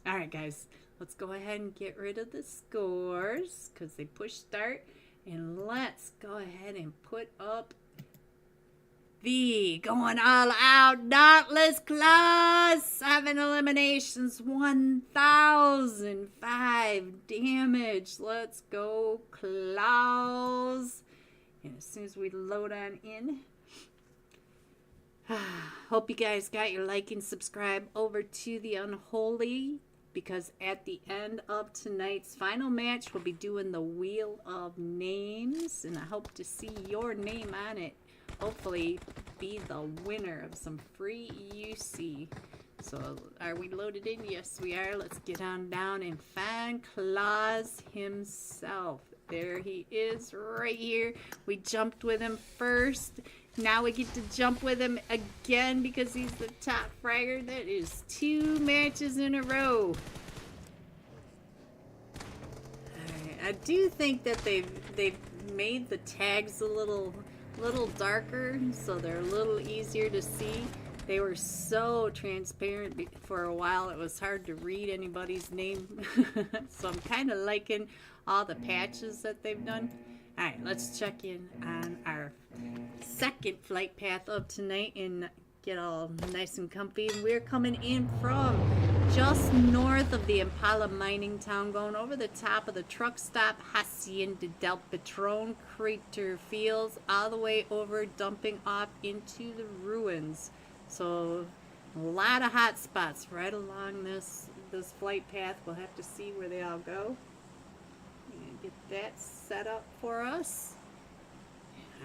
Alright, guys. Let's go ahead and get rid of the scores because they push start. And let's go ahead and put up the going all out Dauntless Claws. 7 eliminations, 1005 damage. Let's go, Claws. And as soon as we load on in, hope you guys got your like and subscribe over to the Unholy, because at the end of tonight's final match, we'll be doing the Wheel of Names, and I hope to see your name on it. Hopefully be the winner of some free UC. So are we loaded in? Yes, we are. Let's get on down and find Claus himself. There he is right here. We jumped with him first. Now we get to jump with him again because he's the top fragger. That is 2 matches in a row. Alright, I do think that they've made the tags a little darker, so they're a little easier to see. They were so transparent for a while it was hard to read anybody's name. So I'm kind of liking all the patches that they've done. Alright, let's check in on our second flight path of tonight and get all nice and comfy. We're coming in from just north of the Impala mining town, going over the top of the truck stop Hacienda del Patron, Crater Fields, all the way over, dumping off into the ruins. So a lot of hot spots right along this flight path. We'll have to see where they all go. Get that set up for us.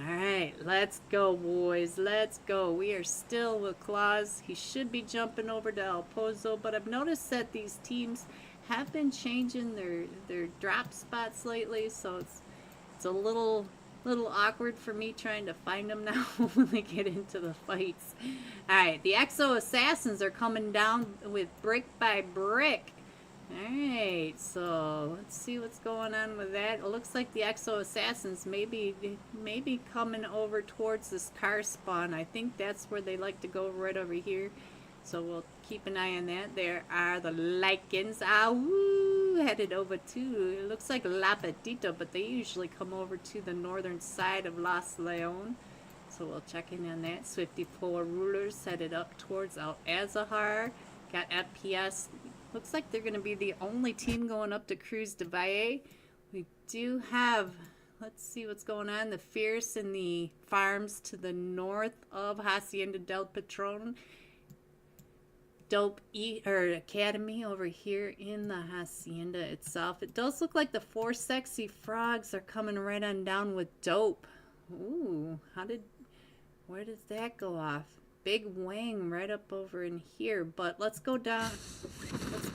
Alright, let's go, boys. Let's go. We are still with Claus. He should be jumping over to El Pozo, but I've noticed that these teams have been changing their drop spots lately, so it's a little awkward for me trying to find them now when they get into the fights. Alright, the Exo Assassins are coming down with brick by brick. Alright, so let's see what's going on with that. It looks like the Exo Assassins may be coming over towards this car spawn. I think that's where they like to go, right over here. So we'll keep an eye on that. There are the Lycans. Headed over to, it looks like La Petita, but they usually come over to the northern side of Los Leon. So we'll check in on that. Swifty 4 Rulers headed up towards Al Azahar. Got FPS. Looks like they're going to be the only team going up to Cruz de Valle. We do have, let's see what's going on, the Fierce and the farms to the north of Hacienda del Patron. Dope Academy over here in the Hacienda itself. It does look like the 4 Sexy Frogs are coming right on down with Dope. Ooh, where does that go off? Big Wang right up over in here, but let's go down. Let's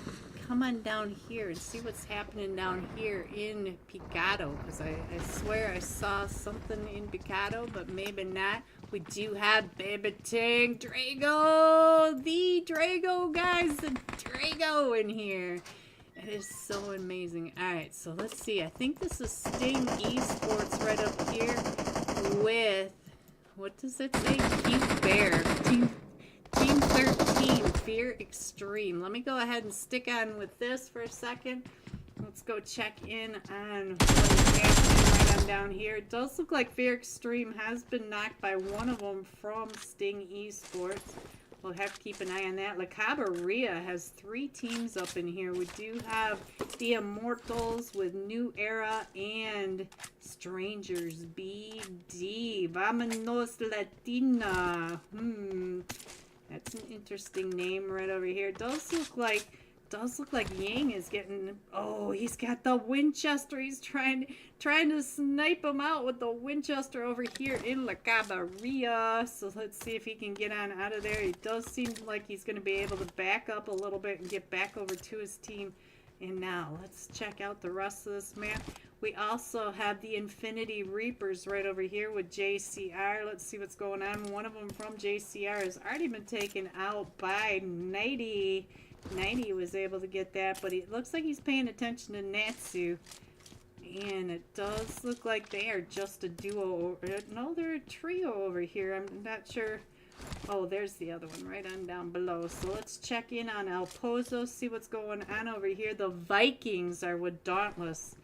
come on down here and see what's happening down here in Picado, because I swear I saw something in Picado, but maybe not. We do have Baby Tank Drago, the Drago, guys, the Drago in here. It is so amazing. Alright, so let's see. I think this is Sting Esports right up here with, what does it say? Cute Bear. Team 13, Fear Extreme. Let me go ahead and stick on with this for a second. Let's go check in on what is happening right on down here. It does look like Fear Extreme has been knocked by one of them from Sting Esports. We'll have to keep an eye on that. La Cabarilla has 3 teams up in here. We do have the Immortals with New Era and Strangers BD. Vámonos Latina. That's an interesting name right over here. It does look like Yang is getting, oh, he's got the Winchester. He's trying to snipe him out with the Winchester over here in La Cabarilla. So let's see if he can get on out of there. He does seem like he's going to be able to back up a little bit and get back over to his team. And now let's check out the rest of this map. We also have the Infinity Reapers right over here with JCR. Let's see what's going on. One of them from JCR has already been taken out by 90. 90 was able to get that, but it looks like he's paying attention to Natsu. And it does look like they are just a duo. No, they're a trio over here. I'm not sure. Oh, there's the other one right on down below. So let's check in on El Pozo, see what's going on over here. The Vikings are with Dauntless.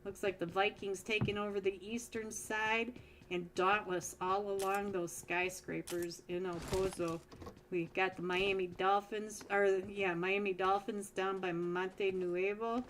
Looks like the Vikings taking over the eastern side, and Dauntless all along those skyscrapers in El Pozo. We got the Miami Dolphins, Miami Dolphins down by Monte Nuevo.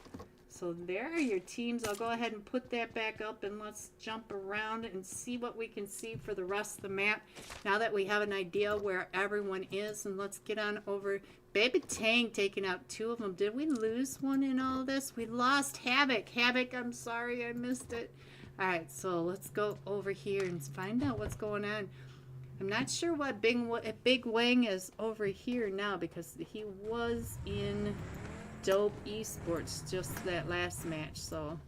So there are your teams. I'll go ahead and put that back up, and let's jump around and see what we can see for the rest of the map. Now that we have an idea where everyone is, and let's get on over. Baby Tang taking out 2 of them. Did we lose one in all this? We lost Havoc. Havoc, I'm sorry, I missed it. Alright, so let's go over here and find out what's going on. I'm not sure what Big Wang is over here now, because he was in Dope Esports just that last match. So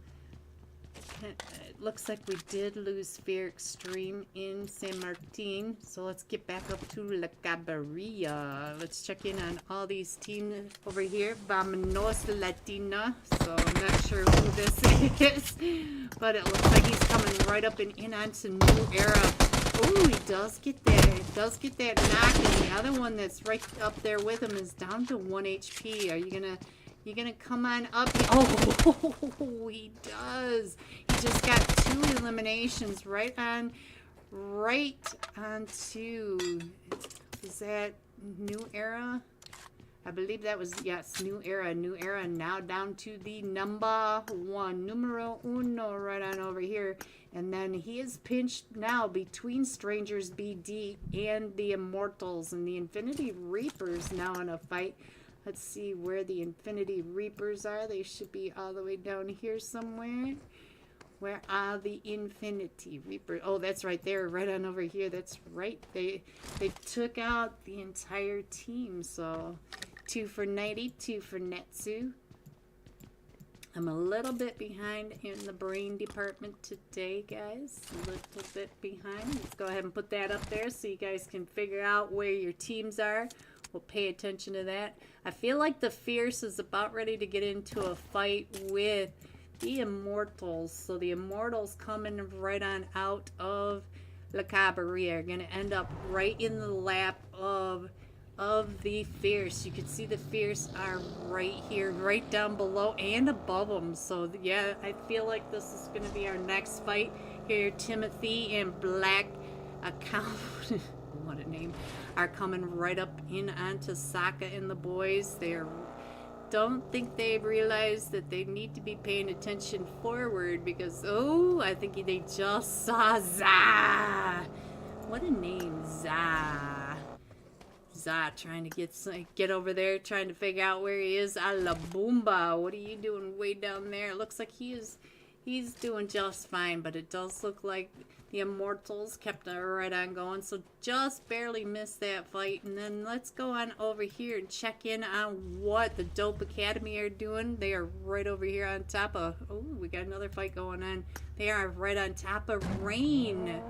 it looks like we did lose Fear Extreme in San Martin. So let's get back up to La Cabarilla. Let's check in on all these teams over here. Vámonos Latina. So I'm not sure who this is, but it looks like he's coming right up and in onto New Era. Oh, he does get that. It does get that knock, and the other one that's right up there with him is down to 1 HP. Are you gonna come on up? Oh, he does. He just got 2 eliminations right onto. Is that New Era? I believe that was, yes, New Era. New Era now down to the number 1, numero uno, right on over here. And then he is pinched now between Strangers BD and the Immortals. And the Infinity Reapers now in a fight. Let's see where the Infinity Reapers are. They should be all the way down here somewhere. Where are the Infinity Reapers? Oh, that's right there, right on over here. That's right. They took out the entire team. So 2 for 90, 2 for Netsu. I'm a little bit behind in the brain department today, guys. A little bit behind. Let's go ahead and put that up there so you guys can figure out where your teams are. We'll pay attention to that. I feel like the Fierce is about ready to get into a fight with the Immortals. So the Immortals coming right on out of La Cabarilla are going to end up right in the lap of the Fierce. You can see the Fierce are right here, right down below and above them. So yeah, I feel like this is going to be our next fight here. Timothy and Black Account, what a name, are coming right up in onto Sokka and the boys. Don't think they've realized that they need to be paying attention forward, because oh, I think they just saw Za. What a name, Za. Za trying to get over there, trying to figure out where he is. A la Boomba, what are you doing way down there? It looks like he's doing just fine, but it does look like the Immortals kept right on going, so just barely missed that fight. And then let's go on over here and check in on what the Dope Academy are doing. They are right over here on top of, oh, we got another fight going on. They are right on top of Rain.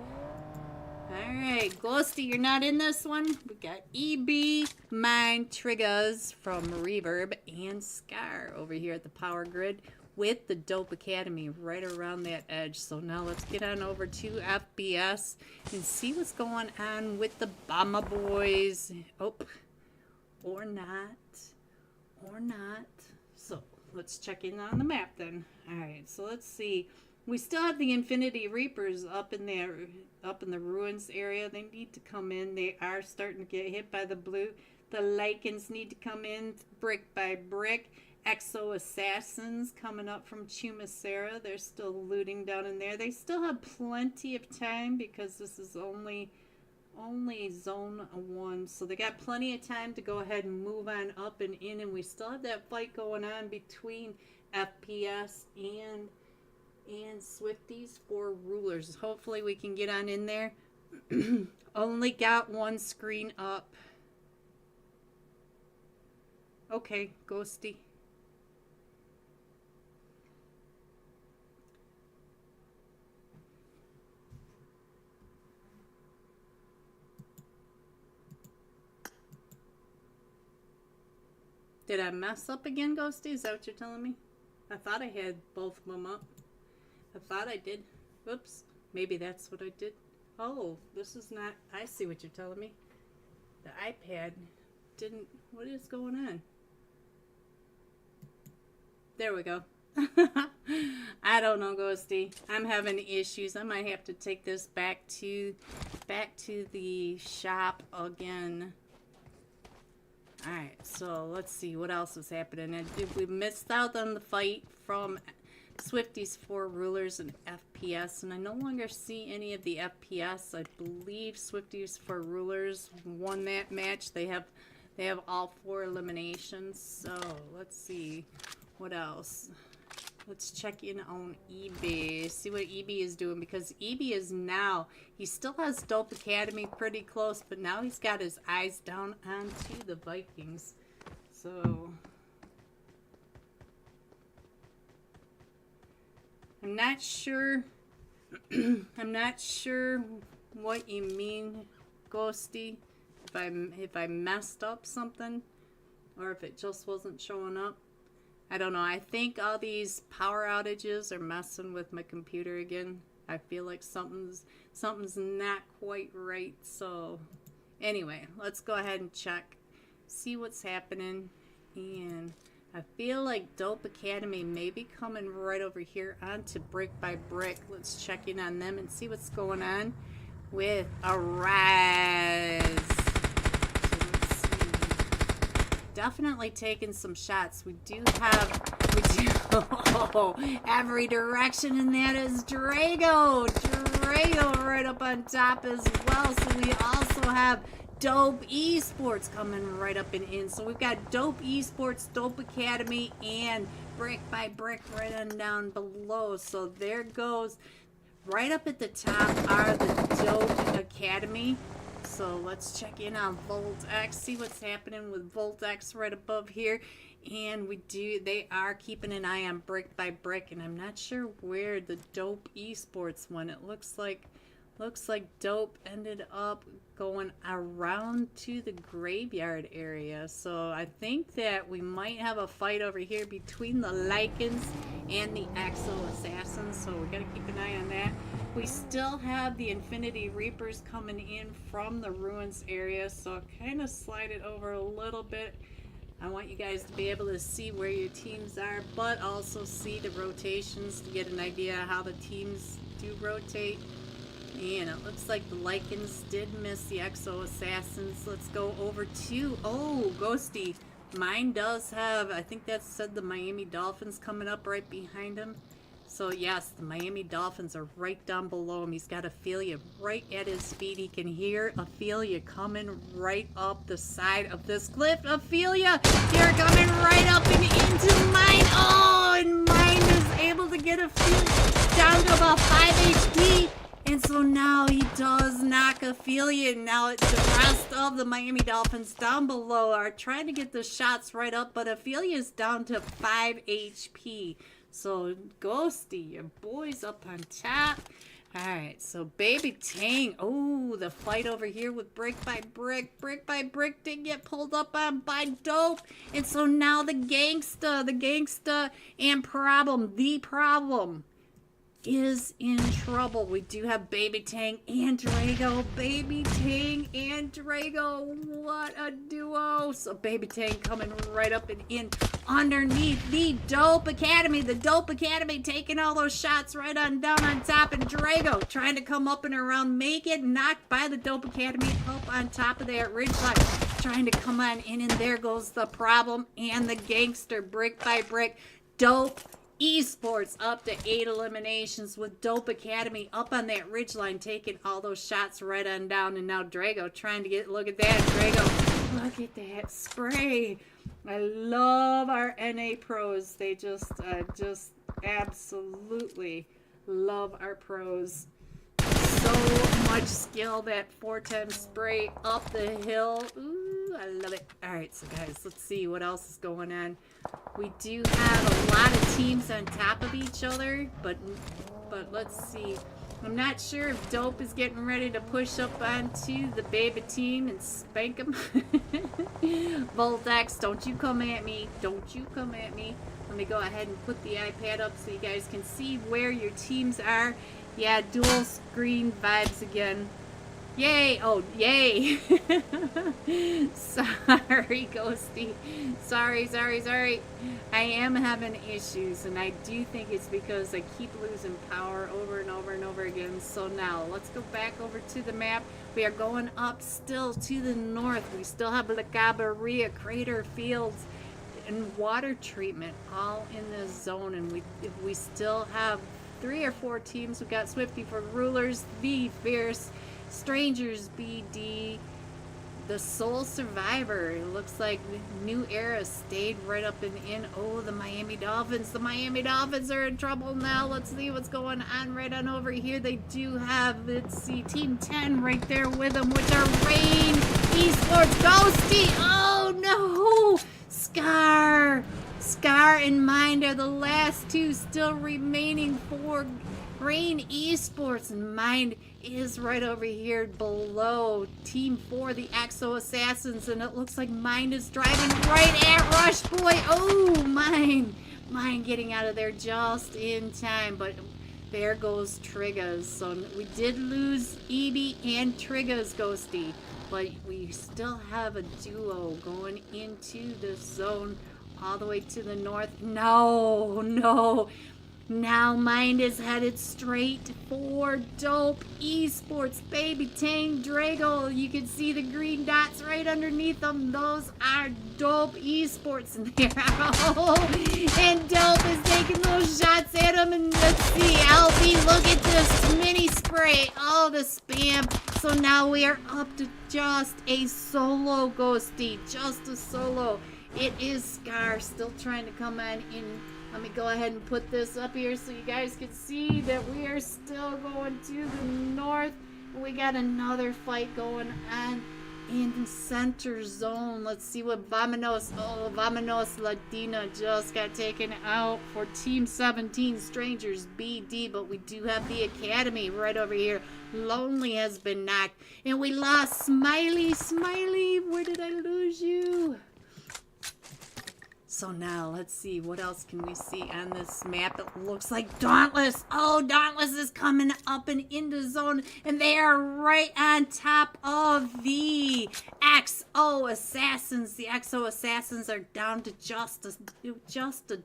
Alright, Ghosty, you're not in this one. We got EB, Mine, Triggers from Reverb, and Scar over here at the power grid with the Dope Academy right around that edge. So now let's get on over to FBS and see what's going on with the Bomber Boys. Oh, or not. Or not. So let's check in on the map then. Alright, so let's see. We still have the Infinity Reapers up in there, up in the ruins area. They need to come in. They are starting to get hit by the blue. The Lycans need to come in brick by brick. Exo Assassins coming up from Chumacera. They're still looting down in there. They still have plenty of time because this is only zone 1. So they got plenty of time to go ahead and move on up and in. And we still have that fight going on between FPS and Swifties for rulers. Hopefully we can get on in there. Only got one screen up. Okay, Ghosty. Did I mess up again, Ghosty? Is that what you're telling me? I thought I had both of them up. I thought I did. Whoops. Maybe that's what I did. Oh, this is not... I see what you're telling me. The iPad didn't... What is going on? There we go. I don't know, Ghosty. I'm having issues. I might have to take this back to the shop again. Alright, so let's see what else is happening. We missed out on the fight from Swifties for rulers and FPS, and I no longer see any of the FPS. I believe Swifties for rulers won that match. They have all 4 eliminations. So let's see what else. Let's check in on EB, see what EB is doing, because EB is now, he still has Dope Academy pretty close, but now he's got his eyes down onto the Vikings. So I'm not sure. I'm not sure what you mean, Ghosty. If I messed up something, or if it just wasn't showing up. I don't know. I think all these power outages are messing with my computer again. I feel like something's not quite right. So anyway, let's go ahead and check, see what's happening. And I feel like Dope Academy may be coming right over here onto Brick by Brick. Let's check in on them and see what's going on with Arise. So let's see. Definitely taking some shots. We do oh, every direction, and that is Drago. Drago right up on top as well. So we also have Dope Esports coming right up and in. So we've got Dope Esports, Dope Academy, and Brick by Brick right on down below. So there goes. Right up at the top are the Dope Academy. So let's check in on VoltX, see what's happening with VoltX right above here. And they are keeping an eye on Brick by Brick, and I'm not sure where the Dope Esports went. It looks like Dope ended up going around to the graveyard area. So I think that we might have a fight over here between the Lycans and the Exo Assassins. So we're going to keep an eye on that. We still have the Infinity Reapers coming in from the ruins area. So kind of slide it over a little bit. I want you guys to be able to see where your teams are, but also see the rotations to get an idea how the teams do rotate. And it looks like the Lycans did miss the Exo Assassins. Let's go over to, oh, Ghosty. Mine does have, I think that said the Miami Dolphins coming up right behind him. So yes, the Miami Dolphins are right down below him. He's got Ophelia right at his feet. He can hear Ophelia coming right up the side of this cliff. Ophelia, you're coming right up and into Mine. Oh, and Mine is able to get Ophelia down to about 5 HP. And so now he does knock Ophelia, and now the rest of the Miami Dolphins down below are trying to get the shots right up, but Ophelia's down to 5 HP. So, Ghosty, your boy's up on top. Alright, so Baby Tang. Oh, the fight over here with Brick by Brick. Brick by Brick didn't get pulled up on by Dope. And so now the gangsta and the problem is in trouble. We do have Baby Tang and Drago. Baby Tang and Drago. What a duo. So Baby Tang coming right up and in underneath the Dope Academy. The Dope Academy taking all those shots right on down on top. And Drago trying to come up and around. Make it knocked by the Dope Academy up on top of that ridgeline. Trying to come on in. And there goes the problem and the gangster. Brick by brick. Dope Esports up to 8 eliminations with Dope Academy up on that ridgeline taking all those shots right on down. And now Drago trying to get, look at that, Drago, look at that spray. I love our NA pros. They just absolutely love our pros. So much skill, that 4-time spray up the hill. Ooh, I love it. All right, so guys, let's see what else is going on. We do have a lot of teams on top of each other, but let's see. I'm not sure if Dope is getting ready to push up onto the Baby team and spank them. Voltex, don't you come at me. Don't you come at me. Let me go ahead and put the iPad up so you guys can see where your teams are. Yeah, dual screen vibes again. Yay! Oh, yay! Sorry, Ghosty. Sorry. I am having issues, and I do think it's because I keep losing power over and over again. So now, let's go back over to the map. We are going up still to the north. We still have La Cabarilla, Crater Fields, and water treatment all in this zone. And we still have 3 or 4 teams. We got Swifty for Rulers, The Fierce, Strangers BD, the Soul Survivor. It looks like New Era stayed right up and in. Oh, the Miami Dolphins. The Miami Dolphins are in trouble now. Let's see what's going on right on over here. They do have, let's see, Team 10 right there with them, which are Rain, Esports, Ghosty. Oh, no. Scar and Mind are the last 2 still remaining for Rain Esports, and Mind is right over here below Team 4, the Exo Assassins, and it looks like Mind is driving right at Rush Boy. Oh, Mind getting out of there just in time, but there goes Triggers. So we did lose Evie and Triggers, Ghosty, but we still have a duo going into the zone all the way to the north. No. Now Mind is headed straight for Dope Esports. Baby Tang, Drago. You can see the green dots right underneath them. Those are Dope Esports. And there, and Dope is taking those shots at him. And let's see, LB, look at this mini spray. Oh, the spam. So now we are up to just a solo, Ghosty. Just a solo. It is Scar still trying to come on in. Let me go ahead and put this up here so you guys can see that we are still going to the north. We got another fight going on in the center zone. Let's see what Vamanos. Oh, Vamanos Latina just got taken out for Team 17 Strangers BD. But we do have the Academy right over here. Lonely has been knocked. And we lost Smiley. Smiley, where did I lose you? So now, let's see, what else can we see on this map? It looks like Dauntless. Oh, Dauntless is coming up and into zone, and they are right on top of the XO Assassins. The XO Assassins are down to just a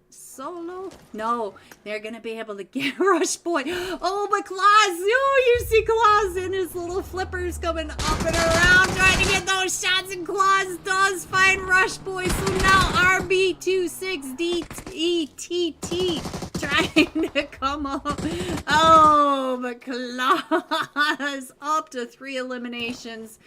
solo? No, they're going to be able to get Rush Boy. Oh, but Claus, oh, you see Claus and his little flippers coming up and around, trying to get those shots, and Claus does find Rush Boy. So now RB26DETT trying to come up. Oh, but Claus up to 3 eliminations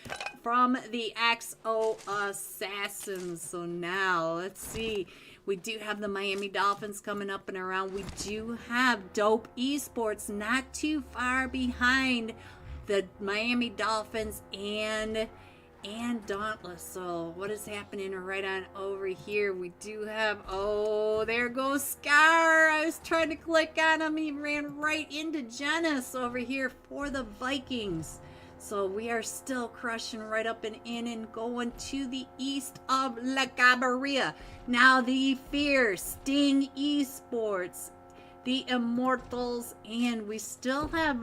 from the XO Assassins. So now, let's see. We do have the Miami Dolphins coming up and around. We do have Dope Esports not too far behind the Miami Dolphins and and Dauntless. So what is happening right on over here? We do have, oh, there goes Scar. I was trying to click on him. He ran right into Genis over here for the Vikings. So we are still crushing right up and in and going to the east of La Cabarilla. Now the Fierce, Sting Esports, the Immortals, and we still have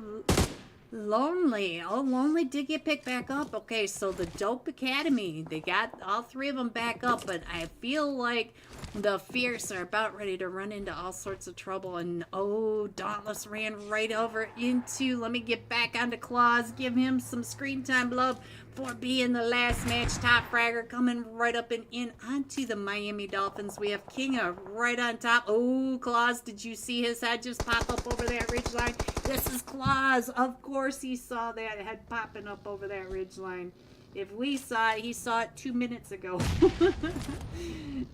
Lonely. Oh, Lonely did get picked back up. Okay, so the Dope Academy, they got all three of them back up, but I feel like the Fierce are about ready to run into all sorts of trouble. And oh, Dauntless ran right over into, let me get back onto Claus, give him some screen time love for being the last match top fragger, coming right up and in onto the Miami Dolphins. We have Kinga right on top. Oh, Claus, did you see his head just pop up over that ridge line? This is Claus. Of course he saw that head popping up over that ridge line. If we saw it, he saw it 2 minutes ago.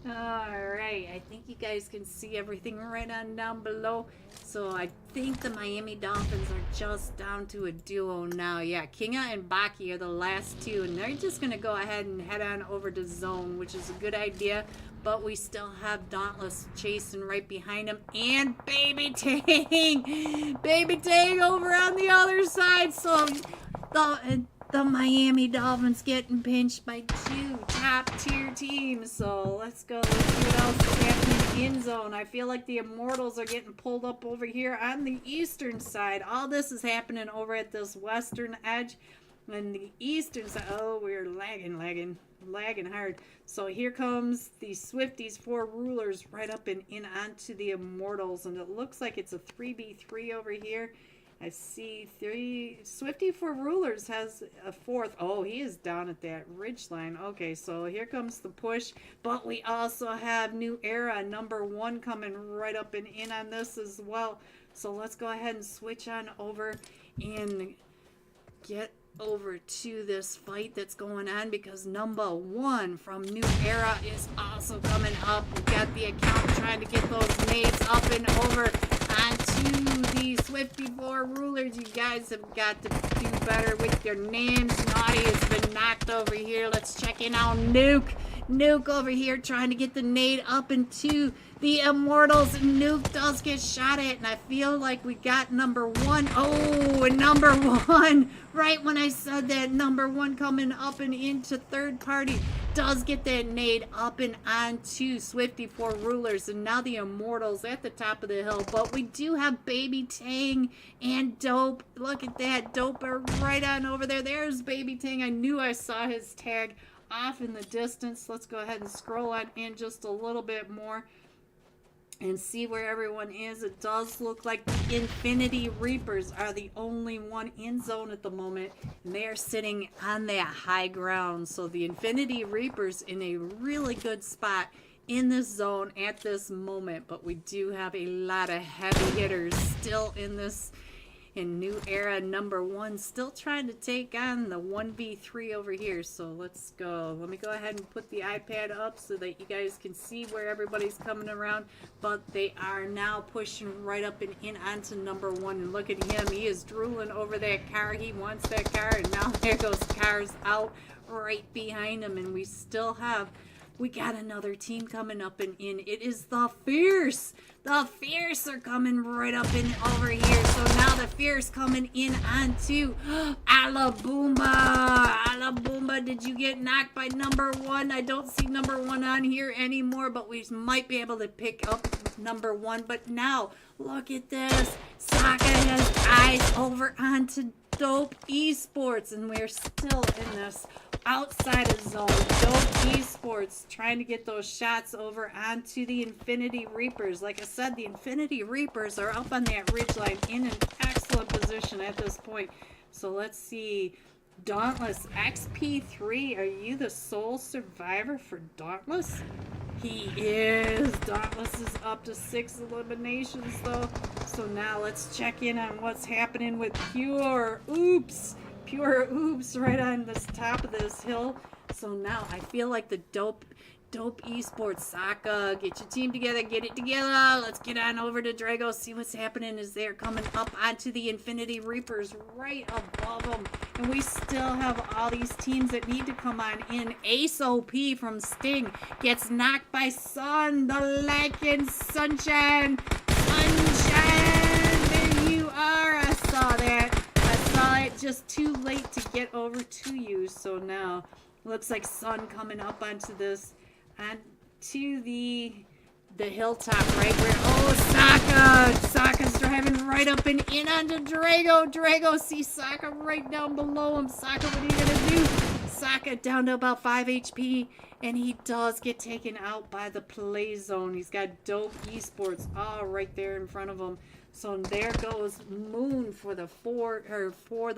Alright, I think you guys can see everything right on down below. So I think the Miami Dolphins are just down to a duo now. Yeah, Kinga and Baki are the last two, and they're just going to go ahead and head on over to zone, which is a good idea. But we still have Dauntless chasing right behind him. And Baby Tang! Baby Tang over on the other side. So the Miami Dolphins getting pinched by two top tier teams. So let's go. Let's see what else is happening in zone. I feel like the Immortals are getting pulled up over here on the eastern side. All this is happening over at this western edge. And the eastern side, oh, we're lagging hard. So here comes the Swifties, 4 rulers right up and in onto the Immortals. And it looks like it's a 3v3 over here. I see 3. Swifty 4 rulers has a 4th. Oh, he is down at that ridge line. Okay, so here comes the push. But we also have New Era number 1 coming right up and in on this as well. So let's go ahead and switch on over and get over to this fight that's going on, because number 1 from New Era is also coming up. We got the account trying to get those nades up and over onto the Swifty 4 rulers. You guys have got to do better with your names. Naughty has been knocked over here. Let's check in on Nuke. Nuke over here trying to get the nade up into the Immortals. Nuke does get shot at, and I feel like we got number 1. Oh, and number 1, right when I said that, number 1 coming up and into third party does get that nade up and onto Swifty 4 rulers. And now the Immortals at the top of the hill. But we do have Baby Tang and Dope. Look at that. Dope are right on over there. There's Baby Tang. I knew I saw his tag off in the distance. Let's go ahead and scroll on in just a little bit more and see where everyone is. It does look like the Infinity Reapers are the only one in zone at the moment, and they are sitting on that high ground. So the Infinity Reapers in a really good spot in this zone at this moment. But we do have a lot of heavy hitters still in this. In New Era number 1, still trying to take on the 1v3 over here. So let's go. Let me go ahead and put the iPad up so that you guys can see where everybody's coming around. But they are now pushing right up and in onto number 1. And look at him. He is drooling over that car. He wants that car. And now there goes cars out right behind him. And we still have... We got another team coming up and in. It is the Fierce. The Fierce are coming right up and over here. So now the Fierce coming in onto Alaboomba. Alaboomba, did you get knocked by number 1? I don't see number 1 on here anymore, but we might be able to pick up number 1. But now, look at this. Sokka has eyes over onto Dope Esports, and we're still in this outside of zone. Dope Esports trying to get those shots over onto the Infinity Reapers. Like I said, the Infinity Reapers are up on that ridgeline in an excellent position at this point. So let's see. Dauntless XP3, are you the sole survivor for Dauntless? He is. Dauntless is up to 6 eliminations though. So now let's check in on what's happening with Pure Oops. Pure Oops right on this top of this hill. So now I feel like the Dope Dope Esports. Saka, get your team together, get it together. Let's get on over to Drago, see what's happening as they're coming up onto the Infinity Reapers right above them. And we still have all these teams that need to come on in. Ace OP from Sting gets knocked by Sun, the Lycan, Sunshine. Sunshine! There you are. I saw that. I saw it just too late to get over to you. So now, looks like Sun coming up onto this. And to the hilltop right where, oh, Saka's driving right up and in onto Drago sees Saka right down below him. Saka, what are you gonna do? Saka down to about 5 HP, and he does get taken out by the play zone. He's got Dope Esports all right there in front of him. So there goes Moon for the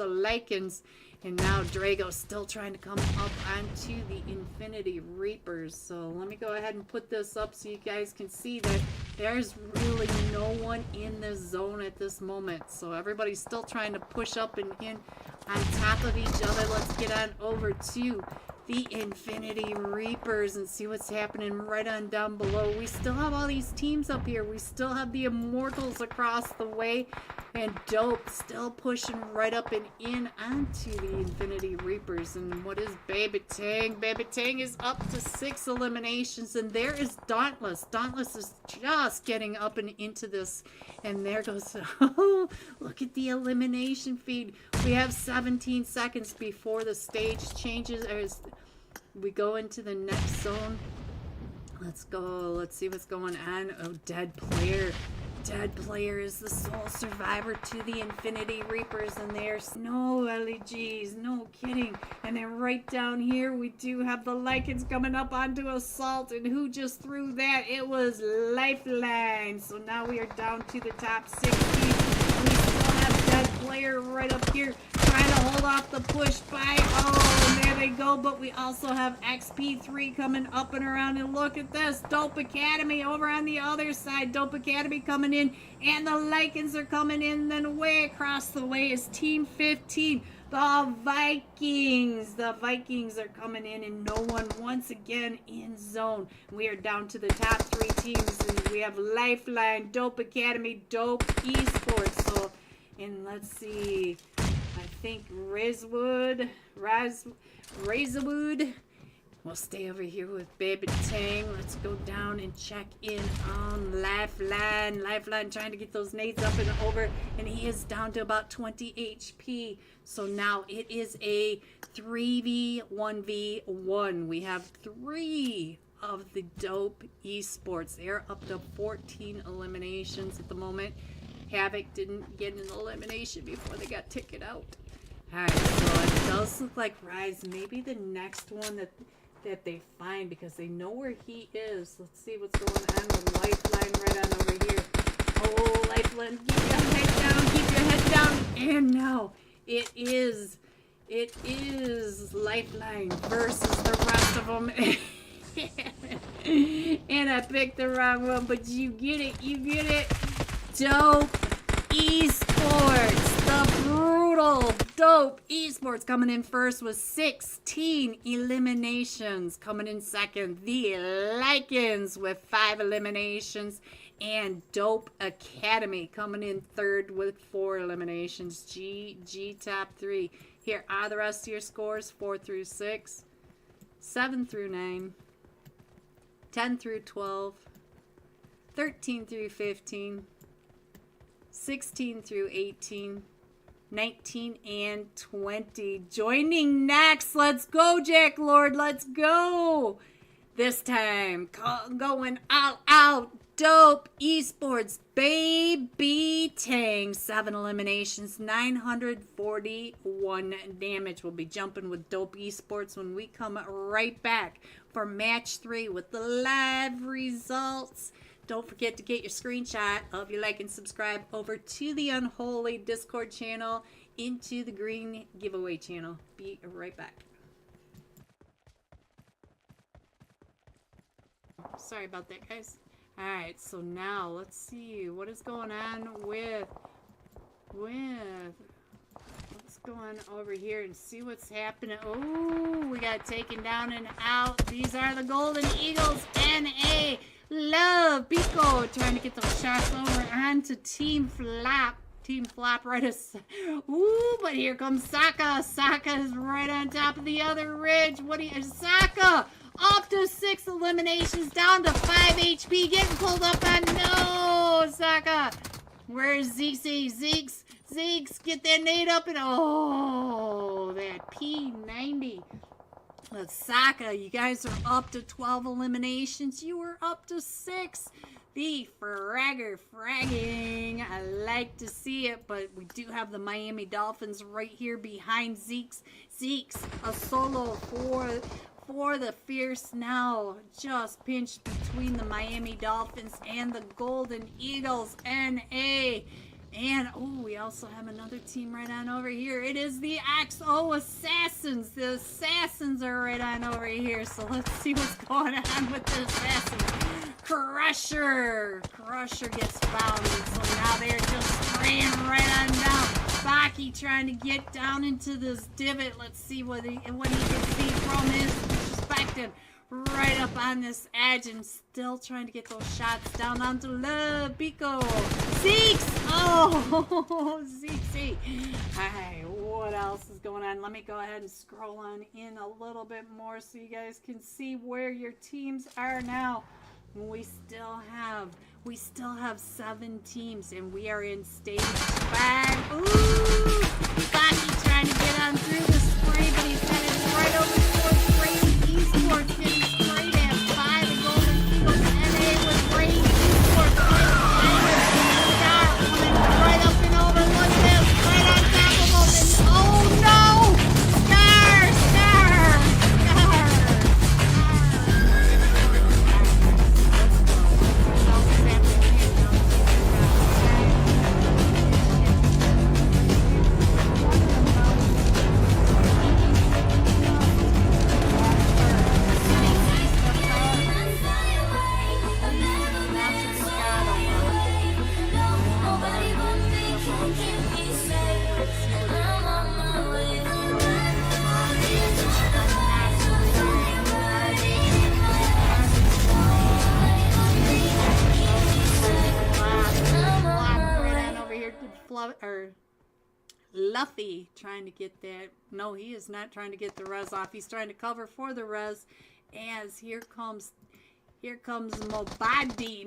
Lycans. And now Drago's still trying to come up onto the Infinity Reapers. So let me go ahead and put this up so you guys can see that there's really no one in this zone at this moment. So everybody's still trying to push up and in on top of each other. Let's get on over to the Infinity Reapers and see what's happening right on down below. We still have all these teams up here. We still have the Immortals across the way, and Dope still pushing right up and in onto the Infinity Reapers. And what is Baby Tang? Baby Tang is up to 6 eliminations, and there is Dauntless. Dauntless is just getting up and into this, and there goes, oh, look at the elimination feed. We have 17 seconds before the stage changes, or we go into the next zone. Let's go. Let's see what's going on. Oh, Dead Player. Dead Player is the sole survivor to the Infinity Reapers, and there's no LEGs, no kidding. And then right down here, we do have the Lycans coming up onto Assault, and who just threw that? It was Lifeline. So now we are down to the top 16. We still have Dead Player right up here, trying to hold off the push by, oh, and there they go. But we also have XP3 coming up and around, and look at this, Dope Academy over on the other side. Dope Academy coming in, and the Lycans are coming in. Then way across the way is Team 15, the Vikings. The Vikings are coming in, and no one once again in zone. We are down to the top 3 teams, and we have Lifeline, Dope Academy, Dope Esports. So, and let's see, I think Razorwood will stay over here with Baby Tang. Let's go down and check in on Lifeline. Lifeline trying to get those nades up and over, and he is down to about 20 HP. So now it is a 3v1v1. We have 3 of the Dope Esports. They're up to 14 eliminations at the moment. Havoc didn't get an elimination before they got ticked out. Alright, so it does look like Rise maybe the next one that they find, because they know where he is. Let's see what's going on with Lifeline right on over here. Oh, Lifeline, keep your head down, keep your head down. And now it is Lifeline versus the rest of them. And I picked the wrong one, but you get it, you get it. Dope Esports, the brutal Dope Esports coming in first with 16 eliminations. Coming in second, the Lycans with 5 eliminations, and Dope Academy coming in third with 4 eliminations. GG top 3. Here are the rest of your scores: 4 through 6, 7 through 9, 10 through 12, 13 through 15, 16 through 18, 19, and 20. Joining next, let's go, Jack Lord, let's go. This time, going all out, Dope Esports, Baby Tang, 7 eliminations, 941 damage. We'll be jumping with Dope Esports when we come right back for match 3 with the live results. Don't forget to get your screenshot of your like and subscribe over to the Unholy Discord channel, into the green giveaway channel. Be right back. Sorry about that, guys. Alright, so now let's see what is going on with what's go on over here and see what's happening. Oh, we got taken down and out. These are the Golden Eagles. NA Love Pico trying to get those shots over onto Team Flap. Team Flap right as... Ooh, but here comes Saka. Saka is right on top of the other ridge. What do you... Saka! Up to 6 eliminations, down to 5 HP, getting pulled up on... No, Saka! Where's Zeeks? Zeeks, get that nade up and... Oh, that P90. But Saka, you guys are up to 12 eliminations. You were up to 6. The fragger fragging. I like to see it, but we do have the Miami Dolphins right here behind Zeeks. Zeeks, a solo for the Fierce now. Just pinched between the Miami Dolphins and the Golden Eagles. NA. And, oh, we also have another team right on over here. It is the XO Assassins. The Assassins are right on over here. So let's see what's going on with the Assassins. Crusher gets found. So now they're just spraying right on down. Baki trying to get down into this divot. Let's see what he can see from his perspective. Right up on this edge and still trying to get those shots down onto Le Pico. Zeeks! Oh, Zeeks. Alright, what else is going on? Let me go ahead and scroll on in a little bit more so you guys can see where your teams are now. We still have 7 teams and we are in stage 5. Ooh! Baki trying to get on through the spray, but he's headed right over towards Brady Esports, getting sprayed at by the Golden Eagles. NA with Brady Esports. Right up and over. Look at this. Right on top of him. And oh no! Scar! Luffy trying to get that. No, he is not trying to get the res off. He's trying to cover for the res. As here comes Mobadi.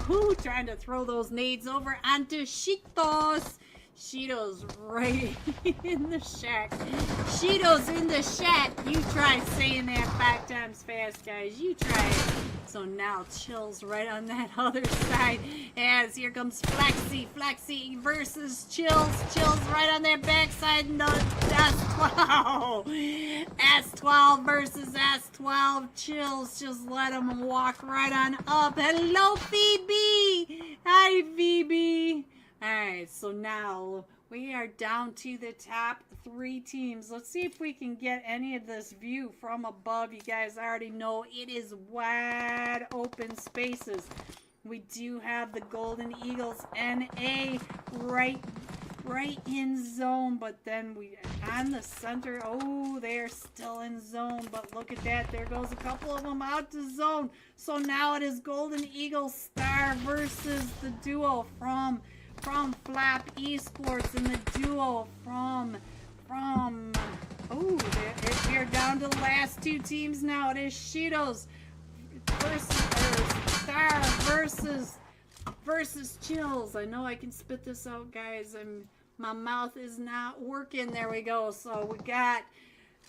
Who trying to throw those nades over onto Shitos. Shitos right in the shack. Shitos in the shack. You try saying that 5 times fast, guys. You try it. So now Chill's right on that other side. As here comes Flexi. Flexi versus Chills. Chills right on their backside. No, S12. S12 versus S12. Chills just let him walk right on up. Hello, Phoebe. Hi, Phoebe. Alright, so now we are down to the top 3 teams. Let's see if we can get any of this view from above. You guys already know it is wide open spaces. We do have the Golden Eagles NA right in zone, but then we on the center. Oh, they're still in zone, but look at that. There goes a couple of them out to zone. So now it is Golden Eagle Star versus the duo from Flap Esports and the duo from we're down to the last 2 teams now. It is Shitos Star versus Chills. I know I can spit this out, guys. My mouth is not working. There we go. So we got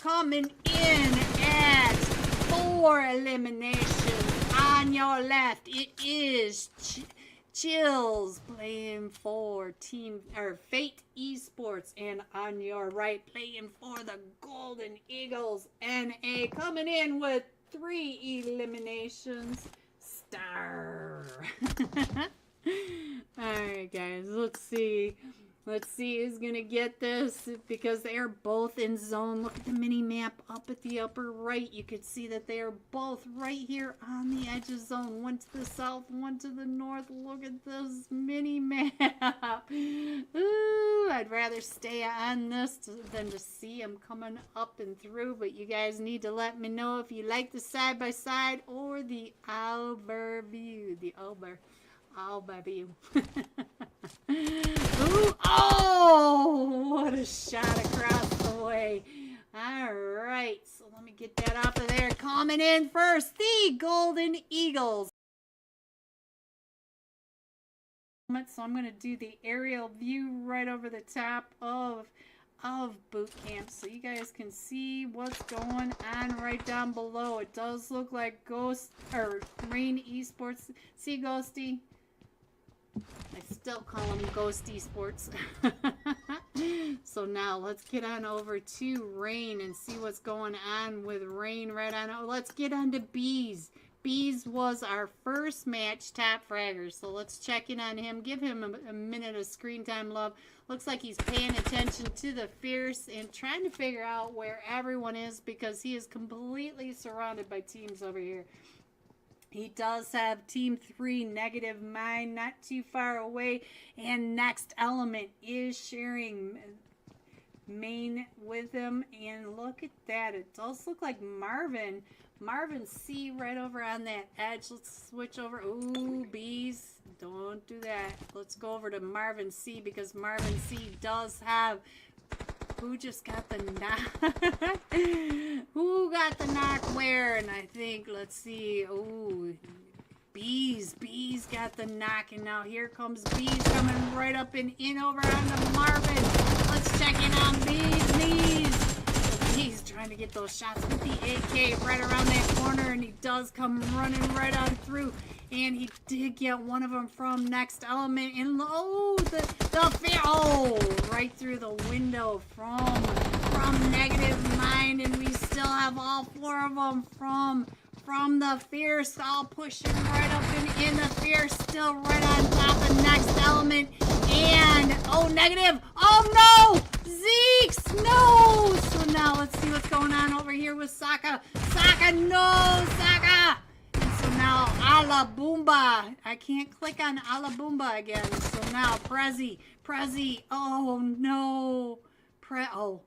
coming in at 4 eliminations on your left. It is Chills playing for Fate Esports, and on your right playing for the Golden Eagles NA, coming in with 3 eliminations. Star. Alright guys, let's see. Let's see who's going to get this because they are both in zone. Look at the mini map up at the upper right. You can see that they are both right here on the edge of zone. One to the south, one to the north. Look at this mini map. Ooh, I'd rather stay on this than to see them coming up and through. But you guys need to let me know if you like the side-by-side or the overview. The overview. Ooh, oh, what a shot across the way. All right, so let me get that off of there. Coming in first, the Golden Eagles. So I'm going to do the aerial view right over the top of boot camp so you guys can see what's going on right down below. It does look like Rain Esports. See, Ghosty? I still call them Ghost Esports. So now let's get on over to Rain and see what's going on with Rain right on. Oh, let's get on to Bees. Bees was our first match top fragger. So let's check in on him. Give him a minute of screen time love. Looks like he's paying attention to the Fierce and trying to figure out where everyone is because he is completely surrounded by teams over here. He does have Team 3 Negative Mind not too far away. And Next Element is sharing main with him. And look at that. It does look like Marvin C right over on that edge. Let's switch over. Ooh, Bees. Don't do that. Let's go over to Marvin C because Marvin C does have... Who just got the knock? Who got the knock where? And I think, let's see. Oh, Bees got the knock. And now here comes Bees coming right up and in over onto Marvin. Let's check in on Bees. Bees trying to get those shots with the AK right around that corner. And he does come running right on through. And he did get one of them from Next Element. And oh, right through the window from Negative Mind. And we still have all 4 of them from the Fierce, all pushing right up and in. The Fierce still right on top of Next Element. And, oh, Negative. Oh, no! Zeeks! No! So now let's see what's going on over here with Saka. No! Saka! So now, Alaboomba. I can't click on Alaboomba again. So now, Prezi. Oh, no. Oh.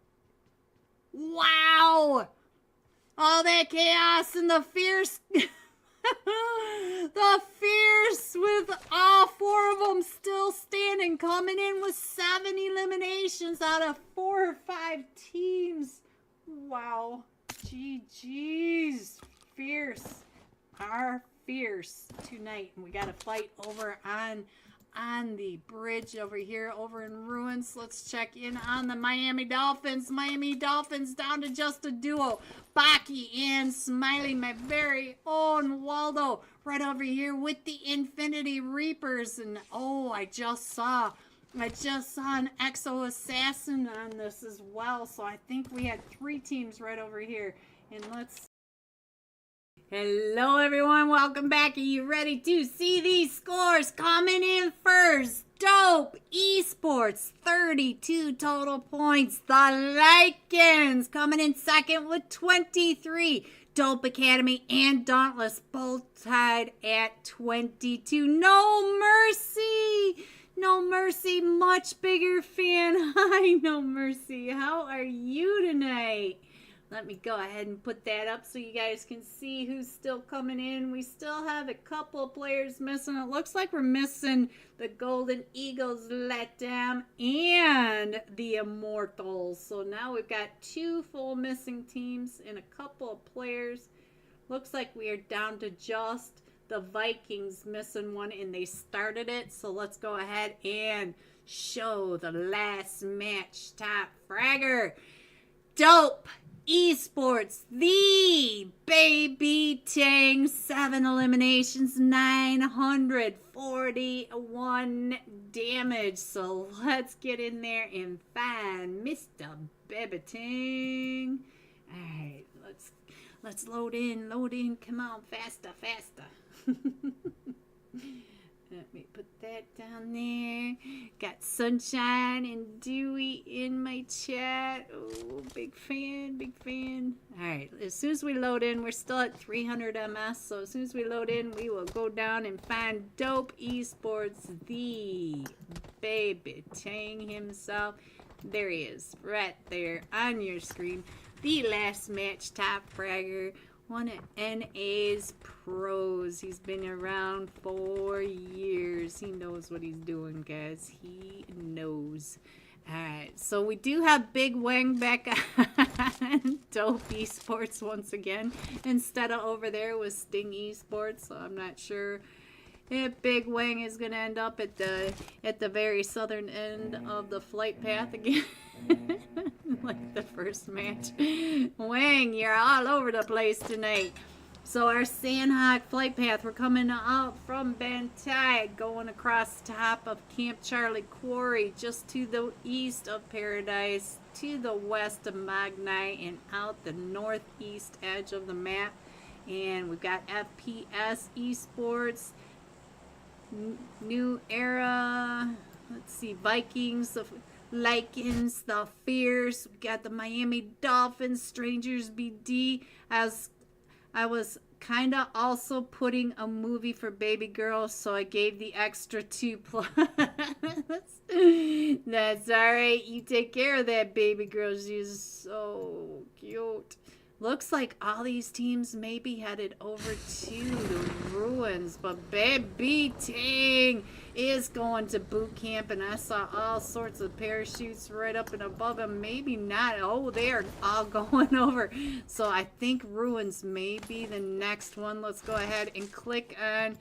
Wow. All that chaos and the Fierce. The Fierce with all 4 of them still standing. Coming in with 7 eliminations out of 4 or 5 teams. Wow. GG's. Fierce. Our Fierce tonight. And we got to fight over on the bridge over here, over in Ruins. Let's check in on the Miami Dolphins. Miami Dolphins down to just a duo. Baki and Smiley, my very own Waldo, right over here with the Infinity Reapers. And oh, I just saw an Exo Assassin on this as well. So I think we had 3 teams right over here. And let's... Hello everyone, welcome back. Are you ready to see these scores? Coming in first, Dope Esports, 32 total points. The Lycans coming in second with 23. Dope Academy and Dauntless both tied at 22. No Mercy, much bigger fan. Hi, No Mercy. How are you tonight? Let me go ahead and put that up so you guys can see who's still coming in. We still have a couple of players missing. It looks like we're missing the Golden Eagles Letdown and the Immortals. So now we've got 2 full missing teams and a couple of players. Looks like we are down to just the Vikings missing one, and they started it. So let's go ahead and show the last match top fragger. Dope Esports, the Baby Tang, 7 eliminations, 941 damage. So let's get in there and find Mr. Baby Tang. Alright, let's load in. Come on, faster. Let me put that down there. Got Sunshine and Dewey in my chat. Oh, big fan, big fan. All right, as soon as we load in, we're still at 300 MS. So as soon as we load in, we will go down and find Dope Esports, the baby Tang himself. There he is, right there on your screen. The last match top fragger. One of NA's pros. He's been around for years. He knows what he's doing, guys. He knows. Alright, so we do have Big Wang back on Dope Esports once again. Instead of over there with Sting Esports. So I'm not sure if Big Wang is gonna end up at the very southern end of the flight path again. Like the first match. Wang, you're all over the place tonight. So our Sandhawk flight path, we're coming up from Bantai, going across the top of Camp Charlie Quarry, just to the east of Paradise, to the west of Magnite, and out the northeast edge of the map. And we've got FPS Esports, New Era, let's see, Vikings, the Lycans, the Fierce. We got the Miami Dolphins, Strangers BD. As I was kind of also putting a movie for baby girl, so I gave the extra 2 plus. That's alright. You take care of that baby girl. She's so cute. Looks like all these teams may be headed over to the ruins, but Baby Ting is going to boot camp, and I saw all sorts of parachutes right up and above him. Maybe not. Oh, they are all going over. So I think ruins may be the next one. Let's go ahead and click on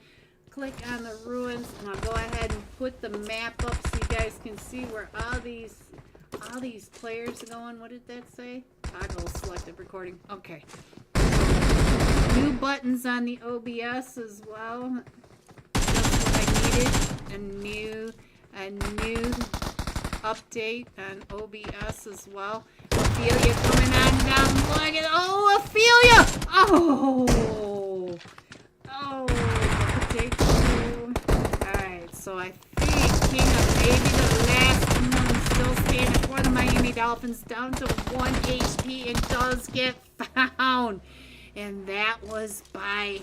the ruins, and I'll go ahead and put the map up so you guys can see where all these players are going. What did that say? Toggle selective recording. Okay. New buttons on the OBS as well. Just what I needed. A new update on OBS as well. Ophelia coming on down. Look at, oh, Ophelia! Oh! Oh, update 2. Alright, so I think King of maybe the last one still standing for the Miami Dolphins, down to 1 HP, and does get found. And that was by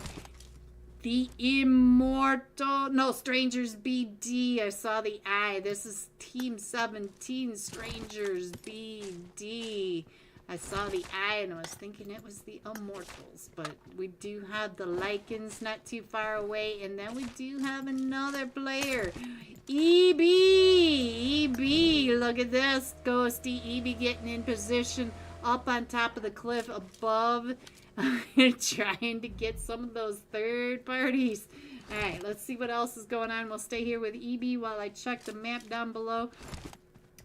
the Immortal, no, Strangers BD. I saw the eye. This is Team 17, Strangers BD. I saw the eye and I was thinking it was the Immortals, but we do have the Lycans not too far away, and then we do have another player, EB, look at this, Ghosty, EB getting in position up on top of the cliff above, trying to get some of those third parties. Alright, let's see what else is going on. We'll stay here with EB while I check the map down below.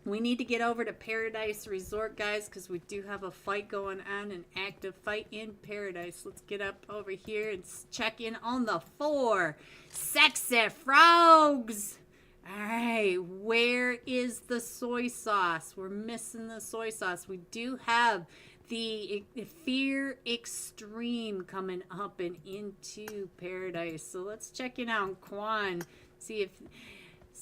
We need to get over to Paradise Resort, guys, because we do have a fight going on, an active fight in Paradise. Let's get up over here and check in on the 4 sexy frogs. All right, where is the soy sauce? We're missing the soy sauce. We do have the Fear Extreme coming up and into Paradise. So let's check in on Quan, see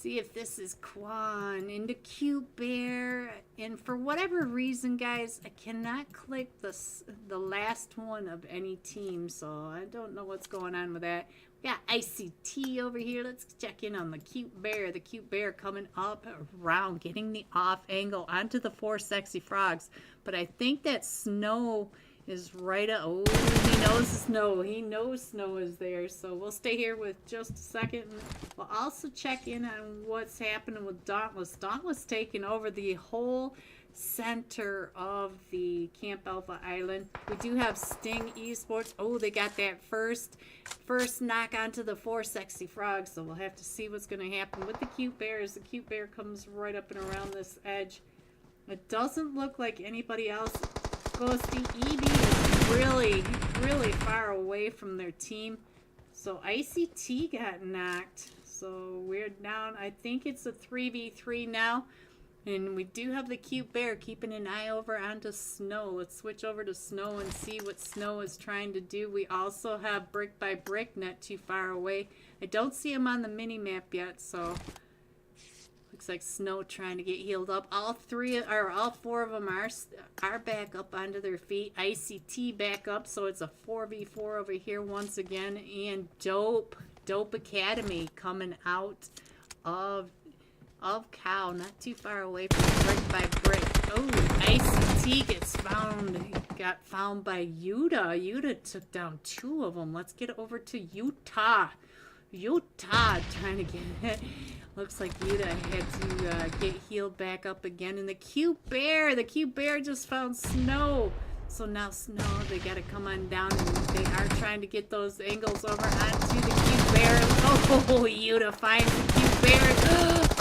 if this is Quan into Cute Bear. And for whatever reason, guys, I cannot click the last one of any team, so I don't know what's going on with that. We got ICT over here. Let's check in on the Cute Bear. The Cute Bear coming up around, getting the off angle onto the 4 sexy frogs. But I think that Snow is right up. Oh, he knows Snow. He knows Snow is there. So we'll stay here with just a second. We'll also check in on what's happening with Dauntless. Dauntless taking over the whole center of the Camp Alpha Island. We do have Sting Esports. Oh, they got that first knock onto the 4 sexy frogs. So we'll have to see what's going to happen with the Cute Bear as the Cute Bear comes right up and around this edge. It doesn't look like anybody else. Ghosty EB is really far away from their team. So ICT got knocked. So we're down. I think it's a 3v3 now. And we do have the cute bear keeping an eye over onto Snow. Let's switch over to Snow and see what Snow is trying to do. We also have Brick by Brick not too far away. I don't see him on the mini map yet, so looks like Snow trying to get healed up. All four of them are back up onto their feet. ICT back up, so it's a 4v4 over here once again. And Dope Academy coming out of Cow, not too far away from Brick by Brick. Oh, ICT got found by Utah. Utah took down 2 of them. Let's get over to Utah. Utah trying to get it. Looks like Utah had to get healed back up again. And the cute bear just found Snow. So now Snow, they got to come on down, and they are trying to get those angles over onto the cute bear. Oh, Utah finds the cute bear.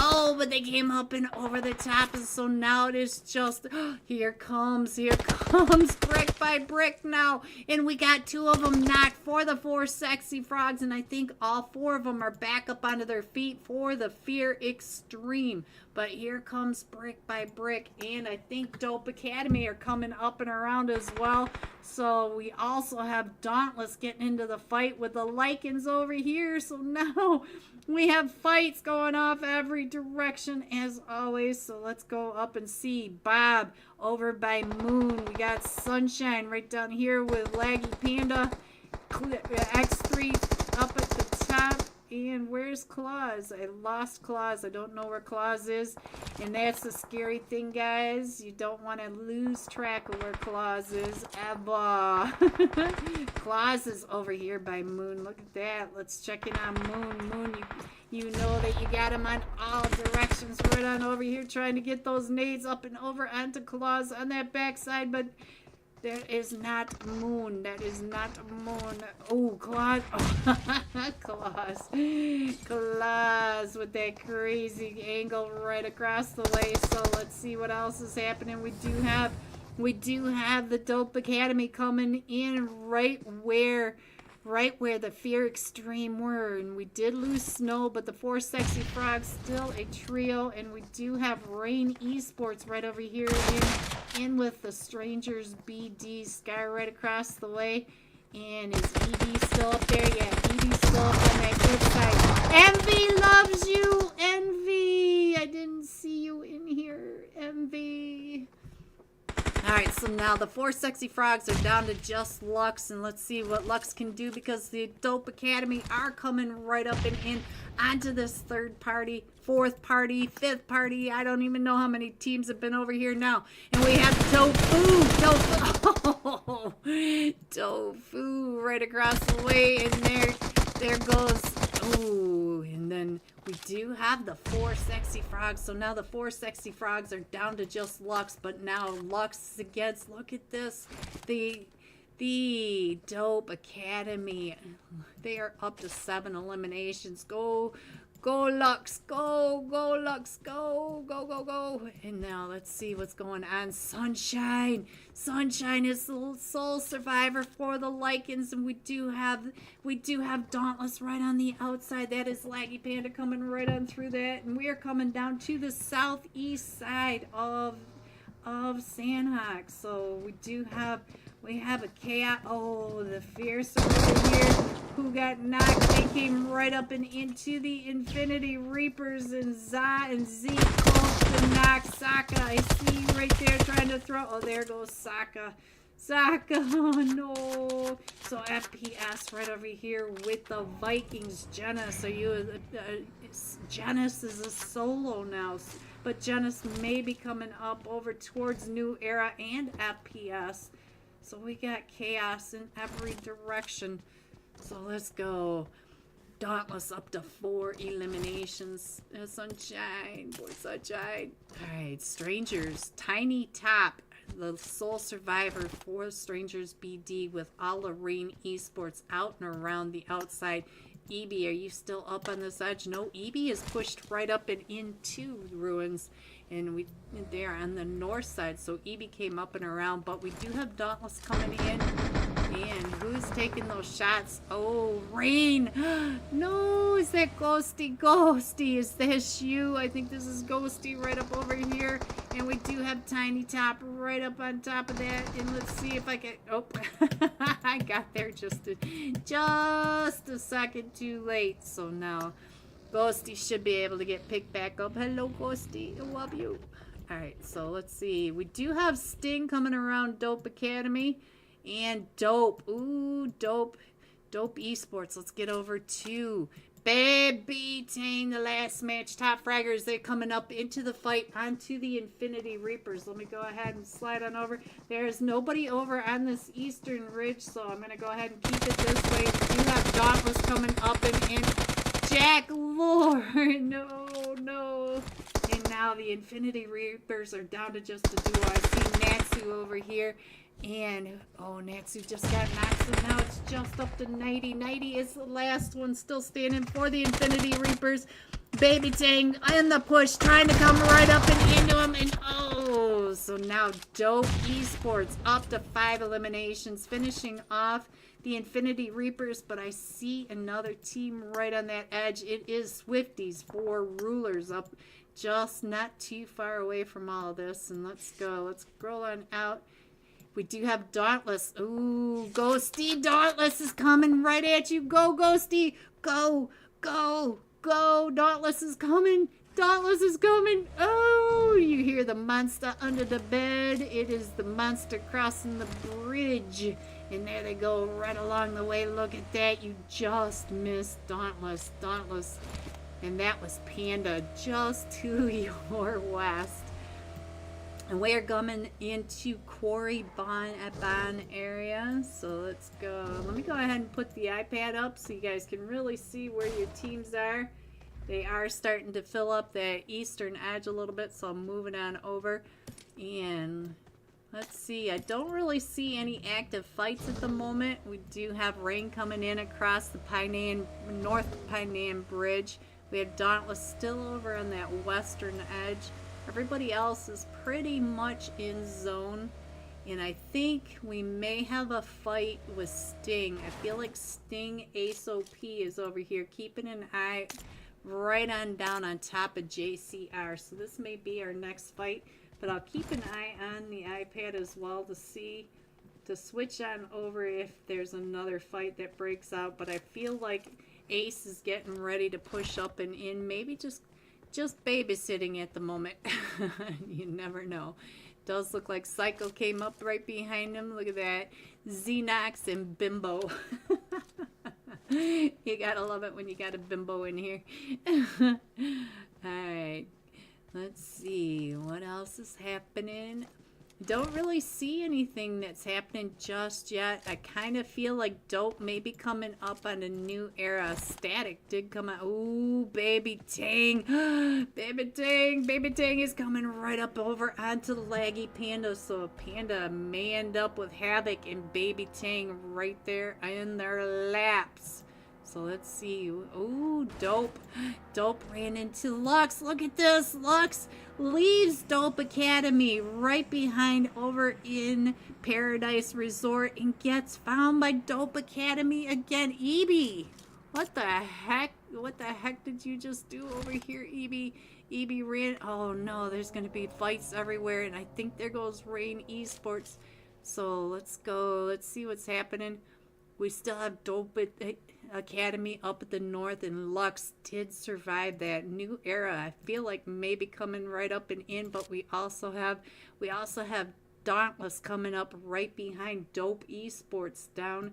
Oh, but they came up and over the top, and so now it is just, here comes Brick by Brick now. And we got 2 of them knocked for the 4 sexy frogs, and I think all 4 of them are back up onto their feet for the Fear Extreme. But here comes Brick by Brick, and I think Dope Academy are coming up and around as well. So we also have Dauntless getting into the fight with the Lycans over here. So now we have fights going off every direction as always. So let's go up and see Bob over by Moon. We got Sunshine right down here with Laggy Panda. X3 up at the top. And where's Claus? I lost Claus. I don't know where Claus is. And that's the scary thing, guys. You don't want to lose track of where Claus is. Abba. Claus is over here by Moon. Look at that. Let's check in on Moon. Moon, you know that you got him on all directions. Right on over here trying to get those nades up and over onto Claus on that backside. But that is not Moon. That is not Moon. Oh, Claus. Claus. Claus with that crazy angle right across the way. So let's see what else is happening. We do have the Dope Academy coming in right where the Fear Extreme were. And we did lose Snow, but the 4 sexy frogs still a trio. And we do have Rain Esports right over here in with the Strangers BD. Sky right across the way. And is ED still up there? Yeah, ED's still up on that good side. Envy loves you! Envy! I didn't see you in here. Envy. Alright, so now the 4 sexy frogs are down to just Lux, and let's see what Lux can do, because the Dope Academy are coming right up and in onto this 3rd party, 4th party, 5th party. I don't even know how many teams have been over here now. And we have Tofu right across the way, and there goes. Ooh, and then we do have the 4 sexy frogs. So now the 4 sexy frogs are down to just Lux, but now Lux is against, look at this, the Dope Academy. They are up to 7 eliminations. Go Lux, go Lux, go. And now let's see what's going on. Sunshine is the sole survivor for the Lycans, and we do have Dauntless right on the outside. That is Laggy Panda coming right on through that, and we are coming down to the southeast side of Sandhawk. So we have a chaos. Oh, the Fierce over here who got knocked. They came right up and into the Infinity Reapers, and Za and Z close to knock Sokka. I see right there trying to throw. Oh, there goes Sokka. Oh no. So FPS right over here with the Vikings. Genis, Genis is a solo now, but Genis may be coming up over towards New Era and FPS. So we got chaos in every direction. So let's go. Dauntless up to 4 eliminations. Sunshine. Boy, Sunshine. Alright, Strangers. Tiny Top. The sole survivor for Strangers BD with all the Rain Esports out and around the outside. EB, are you still up on this edge? No, EB is pushed right up and into Ruins. And they're on the north side, so EB came up and around, but we do have Dauntless coming in And who's taking those shots? Oh, Rain. No, is that Ghosty? Ghosty, is that you? I think this is Ghosty right up over here. And we do have Tiny Top right up on top of that. And let's see if I can... Oh, I got there just a second too late. So now Ghosty should be able to get picked back up. Hello, Ghosty. I love you. All right, so let's see. We do have Sting coming around Dope Academy. And Dope. Ooh, Dope. Dope Esports. Let's get over to Baby Tang, the last match. Top fraggers. They're coming up into the fight onto the Infinity Reapers. Let me go ahead and slide on over. There's nobody over on this eastern ridge, so I'm going to go ahead and keep it this way. We do have Dauntless coming up and in. Jack Lord. No, no. And now the Infinity Reapers are down to just a duo. I see Natsu over here. And, oh, Natsu just got knocked, so now it's just up to 90. 90 is the last one still standing for the Infinity Reapers. Baby Tang in the push, trying to come right up and into him. And, oh, so now Dope Esports up to 5 eliminations, finishing off the Infinity Reapers. But I see another team right on that edge. It is Swifties, 4 rulers up just not too far away from all of this. And let's go. Let's scroll on out. We do have Dauntless. Ooh, Ghosty. Dauntless is coming right at you. Go, Ghosty. Go, go, go. Dauntless is coming. Dauntless is coming. Oh, you hear the monster under the bed. It is the monster crossing the bridge. And there they go right along the way. Look at that. You just missed Dauntless. Dauntless. And that was Panda just to your west. And we are coming into Quarry Bon area. So let's go. Let me go ahead and put the iPad up so you guys can really see where your teams are. They are starting to fill up that eastern edge a little bit, so I'm moving on over. And let's see. I don't really see any active fights at the moment. We do have rain coming in across the North Painan Bridge. We have Dauntless still over on that western edge. Everybody else is pretty much in zone. And I think we may have a fight with Sting. I feel like Sting Ace OP is over here keeping an eye right on down on top of JCR. So this may be our next fight. But I'll keep an eye on the iPad as well to switch on over if there's another fight that breaks out. But I feel like Ace is getting ready to push up and in. Maybe just babysitting at the moment. You never know. Does look like Psycho came up right behind him. Look at that. Xenox and Bimbo. You gotta love it when you got a Bimbo in here. Alright. Let's see. What else is happening? Don't really see anything that's happening just yet. I kind of feel like Dope may be coming up on a new era. Static did come out. Ooh, Baby Tang. Baby Tang. Baby Tang is coming right up over onto the laggy Panda. So Panda may end up with Havoc and Baby Tang right there in their laps. So let's see. Ooh, Dope. Dope ran into Lux. Look at this. Lux leaves Dope Academy right behind over in Paradise Resort and gets found by Dope Academy again. Ebi, what the heck? What the heck did you just do over here, Ebi? Ebi ran. Oh no, there's going to be fights everywhere. And I think there goes Rain Esports. So let's go. Let's see what's happening. We still have Dope Academy up at the north, and Lux did survive that new era. I feel like maybe coming right up and in, but we also have Dauntless coming up right behind Dope Esports down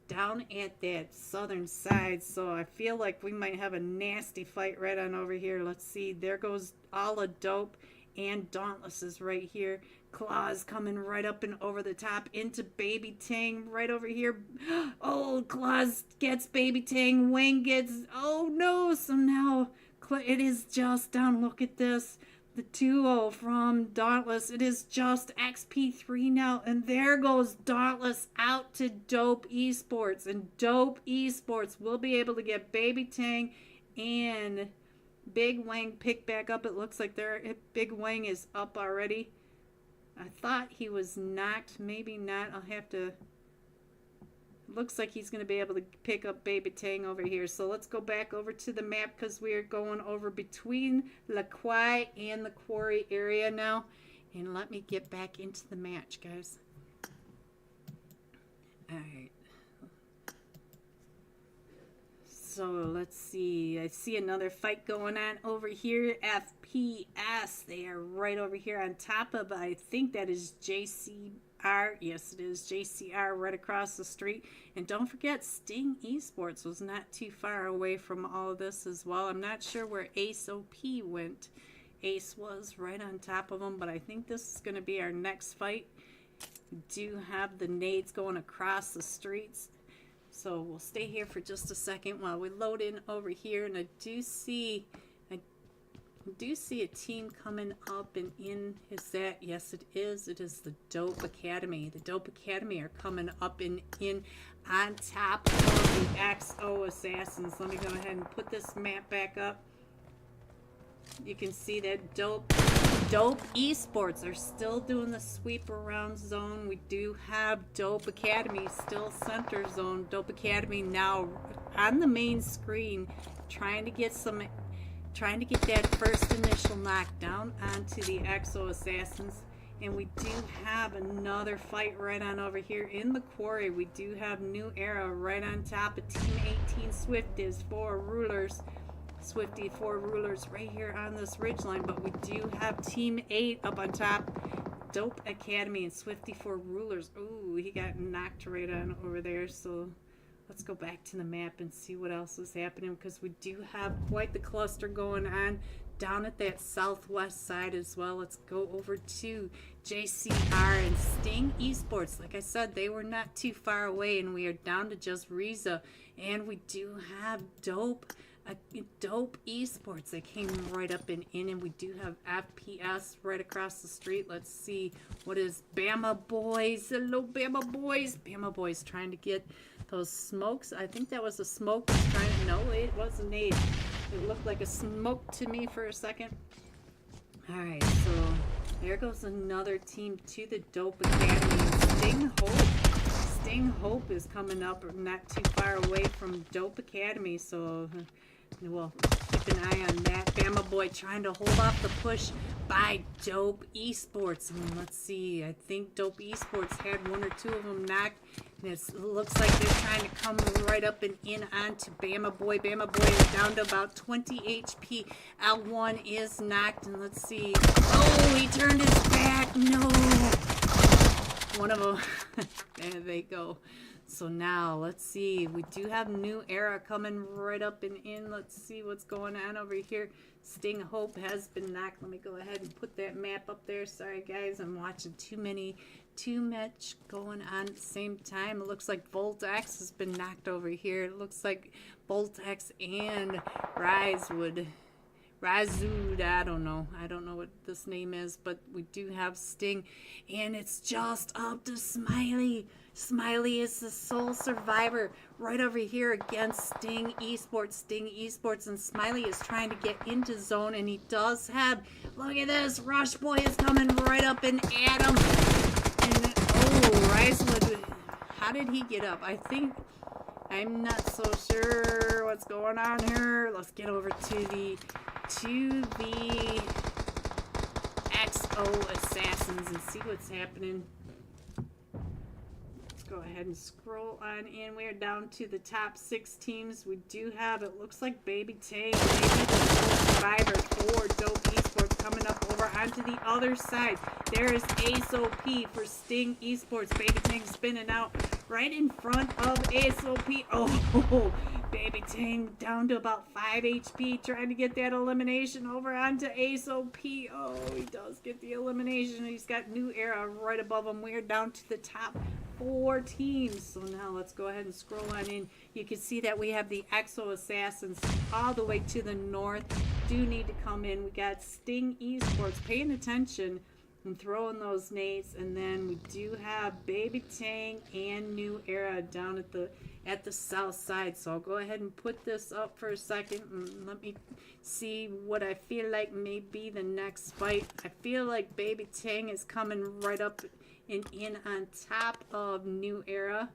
at that southern side. So I feel like we might have a nasty fight right on over here. Let's see. There goes all of Dope, and Dauntless is right here. Claws coming right up and over the top into Baby Tang right over here. Oh, Claws gets Baby Tang. Wang gets... Oh, no. So now it is just down. Look at this. The duo from Dauntless. It is just XP3 now. And there goes Dauntless out to Dope Esports. And Dope Esports will be able to get Baby Tang and Big Wang picked back up. It looks like Big Wang is up already. I thought he was knocked. Maybe not. I'll have to looks like he's going to be able to pick up Baby Tang over here. So let's go back over to the map because we are going over between La Quai and the quarry area now. And let me get back into the match, guys. Alright. So let's see. I see another fight going on over here. FPS. They are right over here on top of, I think that is JCR. Yes, it is JCR right across the street. And don't forget, Sting Esports was not too far away from all of this as well. I'm not sure where Ace OP went. Ace was right on top of him, but I think this is going to be our next fight. We do have the nades going across the streets. So we'll stay here for just a second while we load in over here. And I do see a team coming up and in. Is that? Yes, it is. It is the Dope Academy. The Dope Academy are coming up and in on top of the XO Assassins. Let me go ahead and put this map back up. You can see that Dope Esports are still doing the sweep around zone. We do have Dope Academy still center zone. Dope Academy now on the main screen, trying to get that first initial knockdown onto the XO Assassins. And we do have another fight right on over here in the quarry. We do have New Era right on top of Team 18 Swift is 4 rulers. Swifty 4 rulers right here on this ridgeline, but we do have Team 8 up on top. Dope Academy and Swifty 4 rulers. Ooh, he got knocked right on over there. So let's go back to the map and see what else is happening, because we do have quite the cluster going on down at that southwest side as well. Let's go over to JCR and Sting Esports. Like I said, they were not too far away, and we are down to just Riza. And we do have Dope Esports. They came right up and in, and we do have FPS right across the street. Let's see, what is Bama Boys? Hello, Bama Boys. Bama Boys trying to get those smokes. I think that was a smoke. No, it wasn't. It looked like a smoke to me for a second. All right, so there goes another team to the Dope Academy. Sting Hope is coming up not too far away from Dope Academy, so we'll keep an eye on that. Bama Boy trying to hold off the push by Dope Esports. And let's see, I think Dope Esports had 1 or 2 of them knocked. And it looks like they're trying to come right up and in onto Bama Boy. Bama Boy is down to about 20 HP. L1 is knocked, and let's see. Oh, he turned his back. No. One of them. There they go. So now, let's see. We do have New Era coming right up and in. Let's see what's going on over here. Sting Hope has been knocked. Let me go ahead and put that map up there. Sorry, guys. I'm watching too much going on at the same time. It looks like Voltax has been knocked over here. It looks like Voltax and Razud, I don't know what this name is, but we do have Sting, and it's just up to Smiley. Smiley is the sole survivor right over here against Sting Esports, and Smiley is trying to get into zone, and he does have, look at this, Rush Boy is coming right up and at him, and oh, Ricewood, how did he get up? I'm not so sure what's going on here. Let's get over to the XO Assassins and see what's happening. Let's go ahead and scroll on in. We're down to the top 6 teams. We do have, it looks like Baby Tang, maybe the survivor for Dope Esports, coming up over onto the other side. There is Ace OP for Sting Esports. Baby Tang spinning out right in front of Ace OP. Oh, Baby Tang down to about 5 HP, trying to get that elimination over onto Ace OP. Oh, he does get the elimination. He's got New Era right above him. We're down to the top 4 teams. So now let's go ahead and scroll on in. You can see that we have the XO Assassins all the way to the north. Do need to come in. We got Sting Esports paying attention and throwing those nades, and then we do have Baby Tang and New Era down at the south side. So I'll go ahead and put this up for a second and let me see what I feel like may be the next fight. I feel like Baby Tang is coming right up and in on top of New Era.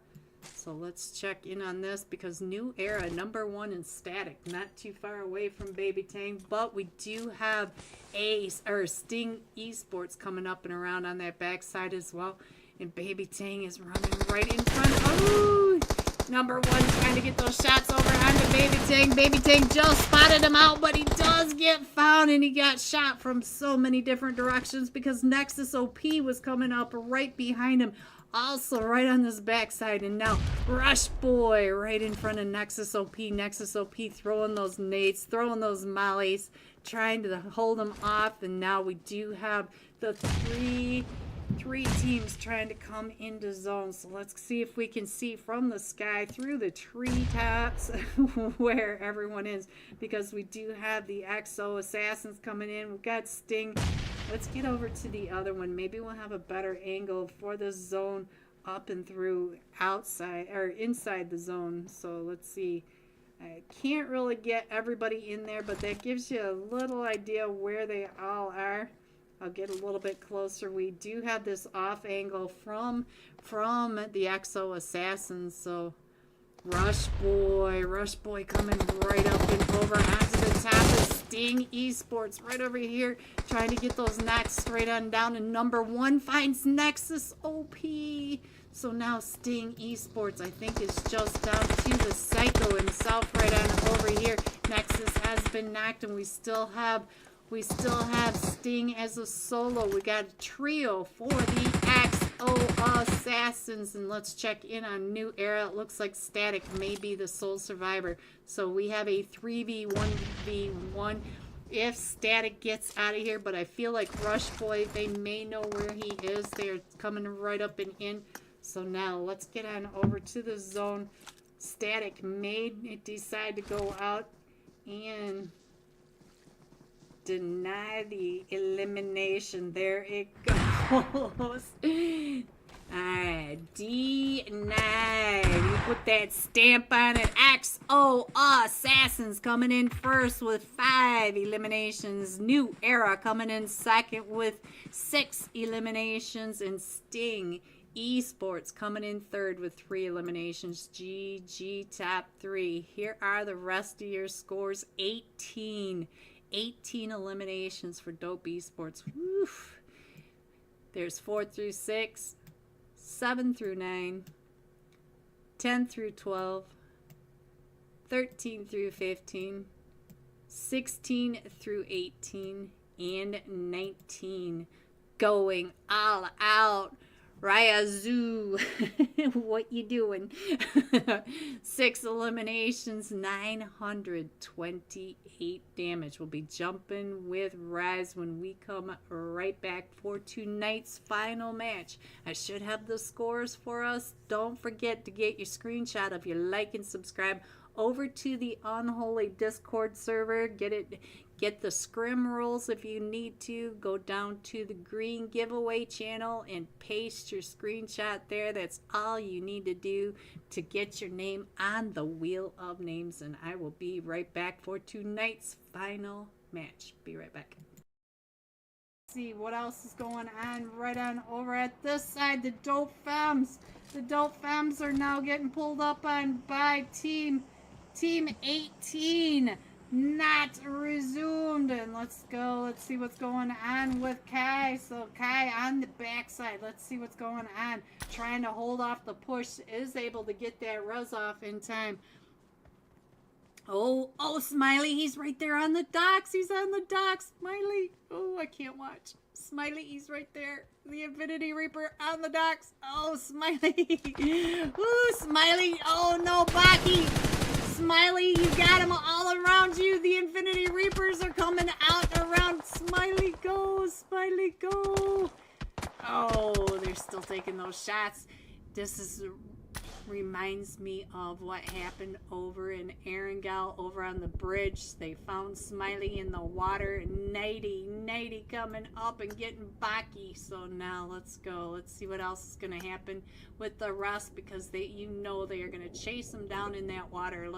So let's check in on this because New Era, #1 in static, not too far away from Baby Tang, but we do have Sting Esports coming up and around on that backside as well. And Baby Tang is running right in front. Oh, #1 trying to get those shots over onto Baby Tang. Baby Tang just spotted him out, but he does get found and he got shot from so many different directions because Nexus OP was coming up right behind him. Also right on this backside, and now Rush Boy right in front of Nexus OP. Nexus OP throwing those nades, throwing those mollies, trying to hold them off, and now we do have the three teams trying to come into zone. So let's see if we can see from the sky through the treetops where everyone is, because we do have the XO assassins coming in. We've got Sting. Let's get over to the other one. Maybe we'll have a better angle for the zone up and through outside or inside the zone. So let's see. I can't really get everybody in there, but that gives you a little idea where they all are. I'll get a little bit closer. We do have this off angle from the XO assassins. So Rush Boy coming right up and over onto the top of Sting Esports right over here, trying to get those knocks straight on down, and #1 finds Nexus OP. So now Sting Esports, I think, is just down to the Psycho himself right on over here. Nexus has been knocked, and we still have Sting as a solo. We got a trio for the XO assassins, and let's check in on New Era. It looks like Static may be the sole survivor. So we have a 3v1v1 if Static gets out of here, but I feel like Rush Boy, they may know where he is. They're coming right up and in. So now let's get on over to the zone. Static may decide to go out and deny the elimination. There it goes. Alright, denied. You put that stamp on it. XO assassins coming in first with 5 eliminations. New Era coming in second with 6 eliminations. And Sting Esports coming in third with 3 eliminations. GG top 3. Here are the rest of your scores. 18 eliminations for Dope Esports. Woof. There's 4 through 6, 7 through 9, 10 through 12, 13 through 15, 16 through 18, and 19. Going all out. Ryazu, what you doing? 6 eliminations, 928 damage. We'll be jumping with Rise when we come right back for tonight's final match. I should have the scores for us. Don't forget to get your screenshot of your like and subscribe over to the Unholy Discord server. Get the scrim rules if you need to. Go down to the green giveaway channel and paste your screenshot there. That's all you need to do to get your name on the Wheel of Names. And I will be right back for tonight's final match. Be right back. See what else is going on right on over at this side. The Dope Femmes. The Dope Femmes are now getting pulled up on by Team 18. Not resumed. And let's go. Let's see what's going on with Kai. So Kai on the backside. Let's see what's going on. Trying to hold off the push. Is able to get that res off in time. Oh, Smiley. He's right there on the docks. He's on the docks. Smiley. Oh, I can't watch. Smiley, he's right there. The Infinity Reaper on the docks. Oh, Smiley. Ooh, Smiley. Oh, no, Baki. Smiley, you got them all around you. The Infinity Reapers are coming out around. Smiley, go. Smiley, go. Oh, they're still taking those shots. This reminds me of what happened over in Erangel, over on the bridge. They found Smiley in the water. Nighty coming up and getting Baki. So now let's go. Let's see what else is going to happen with the rest, because they are going to chase them down in that water.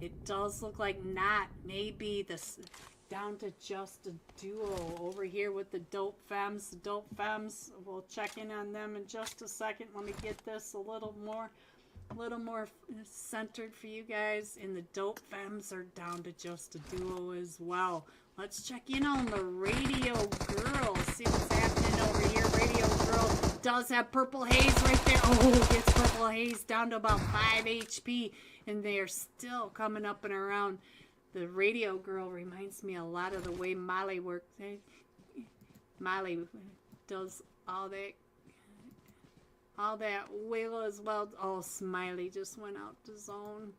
It does look like not. Maybe this down to just a duo over here with the Dope Femmes. The Dope Femmes, we'll check in on them in just a second. Let me get this a little more a little more centered for you guys. And the dope femmes are down to just a duo as well. Let's check in on the Radio Girl. See what's happening over here. Radio Girl does have Purple Haze right there. Oh, gets Purple Haze down to about 5 HP. And they are still coming up and around. The Radio Girl reminds me a lot of the way Molly works. Molly does all that wiggle as well. Oh, Smiley just went out to zone.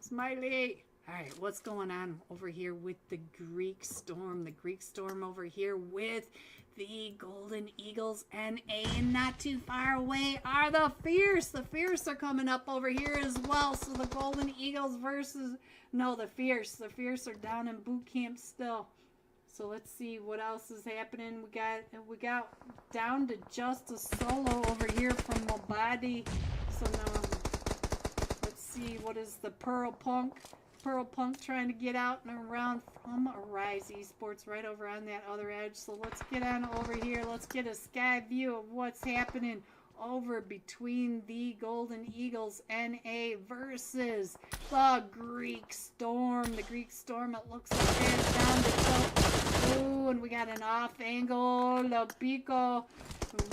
Smiley! Alright, what's going on over here with the Greek Storm? The Greek Storm over here with the Golden Eagles NA, and not too far away are the Fierce. The Fierce are coming up over here as well. So the Golden Eagles versus, no, the Fierce. The Fierce are down in boot camp still. So let's see what else is happening. We got down to just a solo over here from Mobadi. So now let's see, what is the Pearl Punk trying to get out and around from Arise Esports right over on that other edge. So let's get on over here. Let's get a sky view of what's happening over between the Golden Eagles NA versus the Greek Storm. The Greek Storm, it looks like they're down to go. Ooh, and we got an off angle. La Pico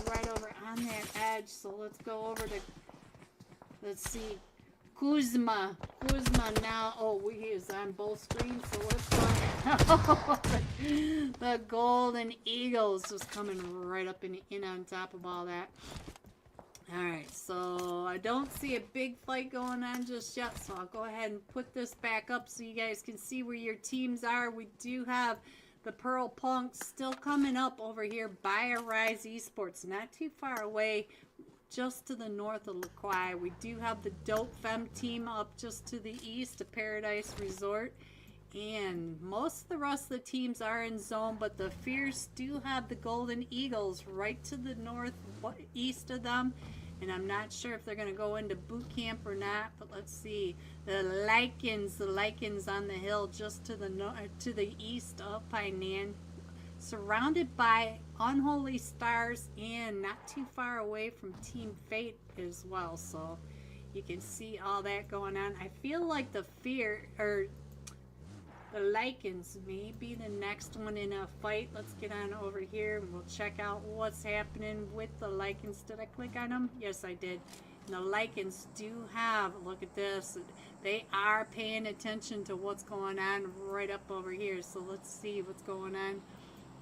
right over on that edge. So let's go over to, let's see, Kuzma now. Oh, he is on both screens, so let's go. The Golden Eagles just coming right up in on top of all that. Alright, so I don't see a big fight going on just yet, so I'll go ahead and put this back up so you guys can see where your teams are. We do have the Pearl Punks still coming up over here by Arise Esports, not too far away. Just to the north of Laquai. We do have the Dope Femme team up just to the east of Paradise Resort. And most of the rest of the teams are in zone, but the Fierce do have the Golden Eagles right to the northeast of them. And I'm not sure if they're going to go into boot camp or not, but let's see. The Lycans on the hill just to the east of Painan. Surrounded by Unholy Stars and not too far away from Team Fate as well, so you can see all that going on. I feel like the Lycans may be the next one in a fight. Let's get on over here and we'll check out what's happening with the Lycans. Did I click on them? Yes, I did. And the Lycans do have, look at this, they are paying attention to what's going on right up over here. So let's see what's going on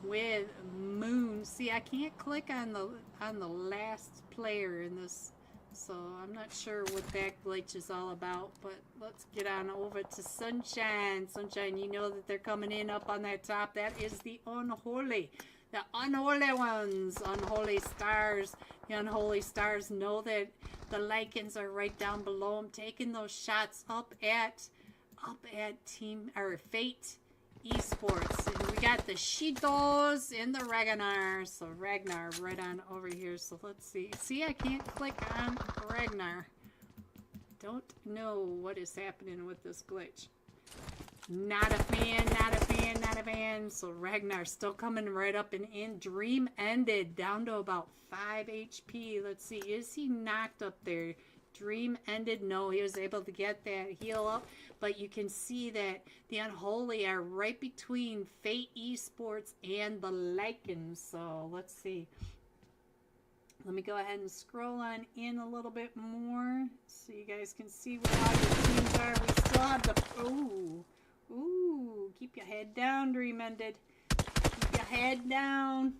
with Moon. See, I can't click on the last player in this, so I'm not sure what that glitch is all about, but let's get on over to Sunshine. Sunshine, you know that they're coming in up on that top. That is the Unholy. The Unholy ones, Unholy Stars. The Unholy Stars know that the Lycans are right down below them, taking those shots up at Team or Fate Esports. And we got the Shitos and the Ragnar. So Ragnar right on over here. So let's see. See, I can't click on Ragnar. Don't know what is happening with this glitch. Not a fan, not a fan, not a fan. So Ragnar still coming right up and in. Dream ended down to about 5 HP. Let's see. Is he knocked up there? Dream ended. No, he was able to get that heal up. But you can see that the Unholy are right between Fate Esports and the Lycans. So let's see. Let me go ahead and scroll on in a little bit more so you guys can see what all your teams are. We still have the... Ooh, keep your head down, Dream ended. Keep your head down.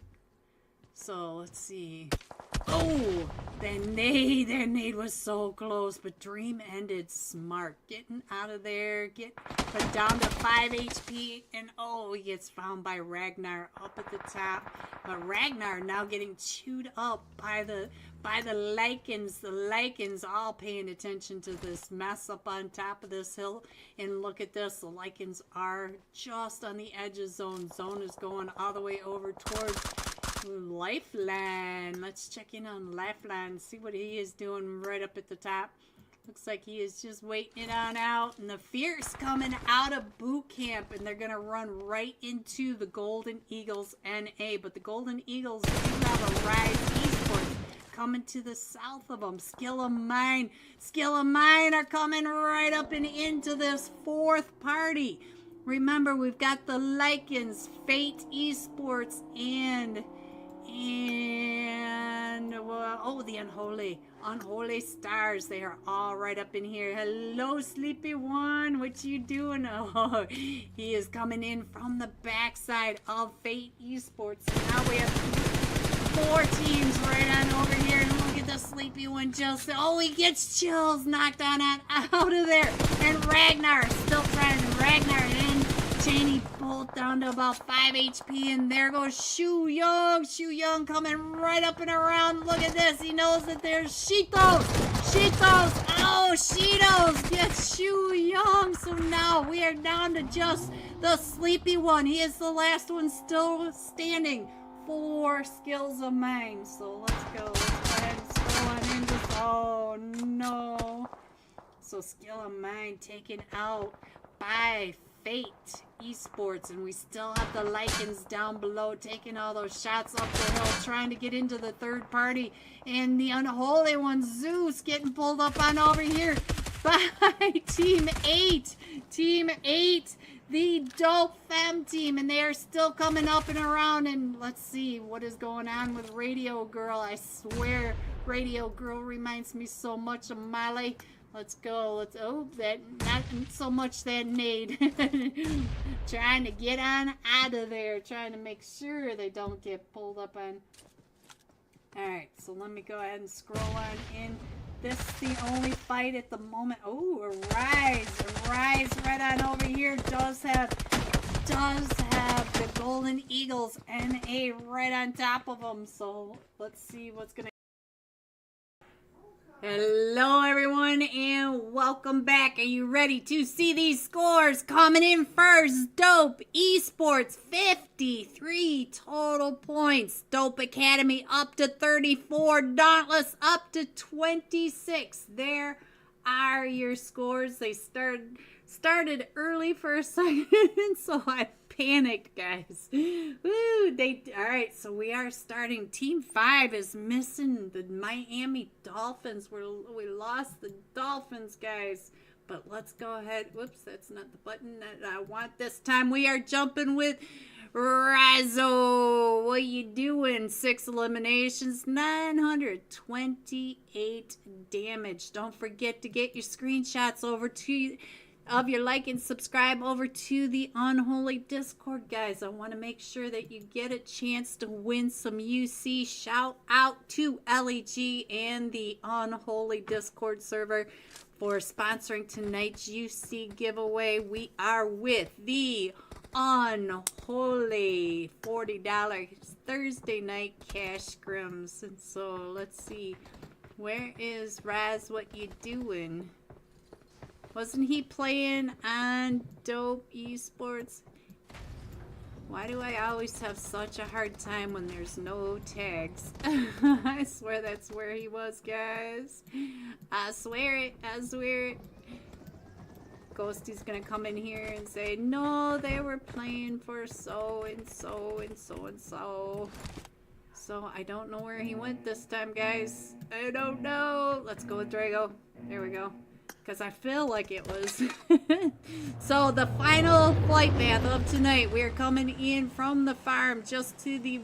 So, let's see. Oh, their nade was so close, but Dream ended smart. Getting out of there, but down to 5 HP, and oh, he gets found by Ragnar up at the top. But Ragnar now getting chewed up by the Lycans. The Lycans all paying attention to this mess up on top of this hill. And look at this, the Lycans are just on the edge of zone. Zone is going all the way over towards Lifeline. Let's check in on Lifeline, see what he is doing right up at the top. Looks like he is just waiting it on out. And the Fierce coming out of boot camp, and they're going to run right into the Golden Eagles NA. But the Golden Eagles do have a Rise Esports coming to the south of them. Skill of Mine are coming right up and into this fourth party. Remember, we've got the Lycans, Fate Esports, and well, the Unholy Stars. They are all right up in here. Hello, Sleepy One. What you doing? Oh, he is coming in from the backside of Fate Esports. And now we have 4 teams right on over here. And look at the Sleepy One just. Oh, he gets chills knocked on out of there. And Ragnar still trying. Ragnar and Cheney both down to about 5 HP, and there goes Shu Young. Shu Young coming right up and around. Look at this. He knows that there's Cheetos. Oh, Cheetos gets Shu Young. So now we are down to just the Sleepy One. He is the last one still standing. 4 skills of mine. So let's go. Let's go ahead and scroll on in. Oh, no. So skill of mine taken out by Fate Esports, and we still have the Lycans down below taking all those shots up the hill, trying to get into the third party, and the Unholy One, Zeus, getting pulled up on over here by Team 8, the Dope Fem team, and they are still coming up and around. And let's see what is going on with Radio Girl. I swear Radio Girl reminds me so much of Molly. Let's go. That not so much that nade. Trying to get on out of there. Trying to make sure they don't get pulled up on. Alright, so let me go ahead and scroll on in. This is the only fight at the moment. Oh, a Rise right on over here does have the Golden Eagles NA right on top of them. So let's see what's gonna. Hello everyone and welcome back. Are you ready to see these scores? Coming in first, Dope Esports, 53 total points. Dope Academy up to 34. Dauntless up to 26. There are your scores. They started early for a second, so I panicked, guys. Woo, alright, so we are starting. Team 5 is missing the Miami Dolphins. We lost the Dolphins, guys. But let's go ahead. Whoops, that's not the button that I want this time. We are jumping with Razzo. What you doing? 6 eliminations, 928 damage. Don't forget to get your screenshots over to of your like and subscribe over to the Unholy Discord, guys. I want to make sure that you get a chance to win some UC. Shout out to LEG and the Unholy Discord server for sponsoring tonight's UC giveaway. We are with the Unholy $40 Thursday night cash scrims. And so let's see, where is Raz? What you doing? Wasn't he playing on Dope Esports? Why do I always have such a hard time when there's no tags? I swear that's where he was, guys. I swear it. Ghosty's gonna come in here and say, no, they were playing for so and so and so and so. So I don't know where he went this time, guys. I don't know. Let's go with Drago. There we go. Because I feel like it was. So the final flight path of tonight, we are coming in from the farm just to the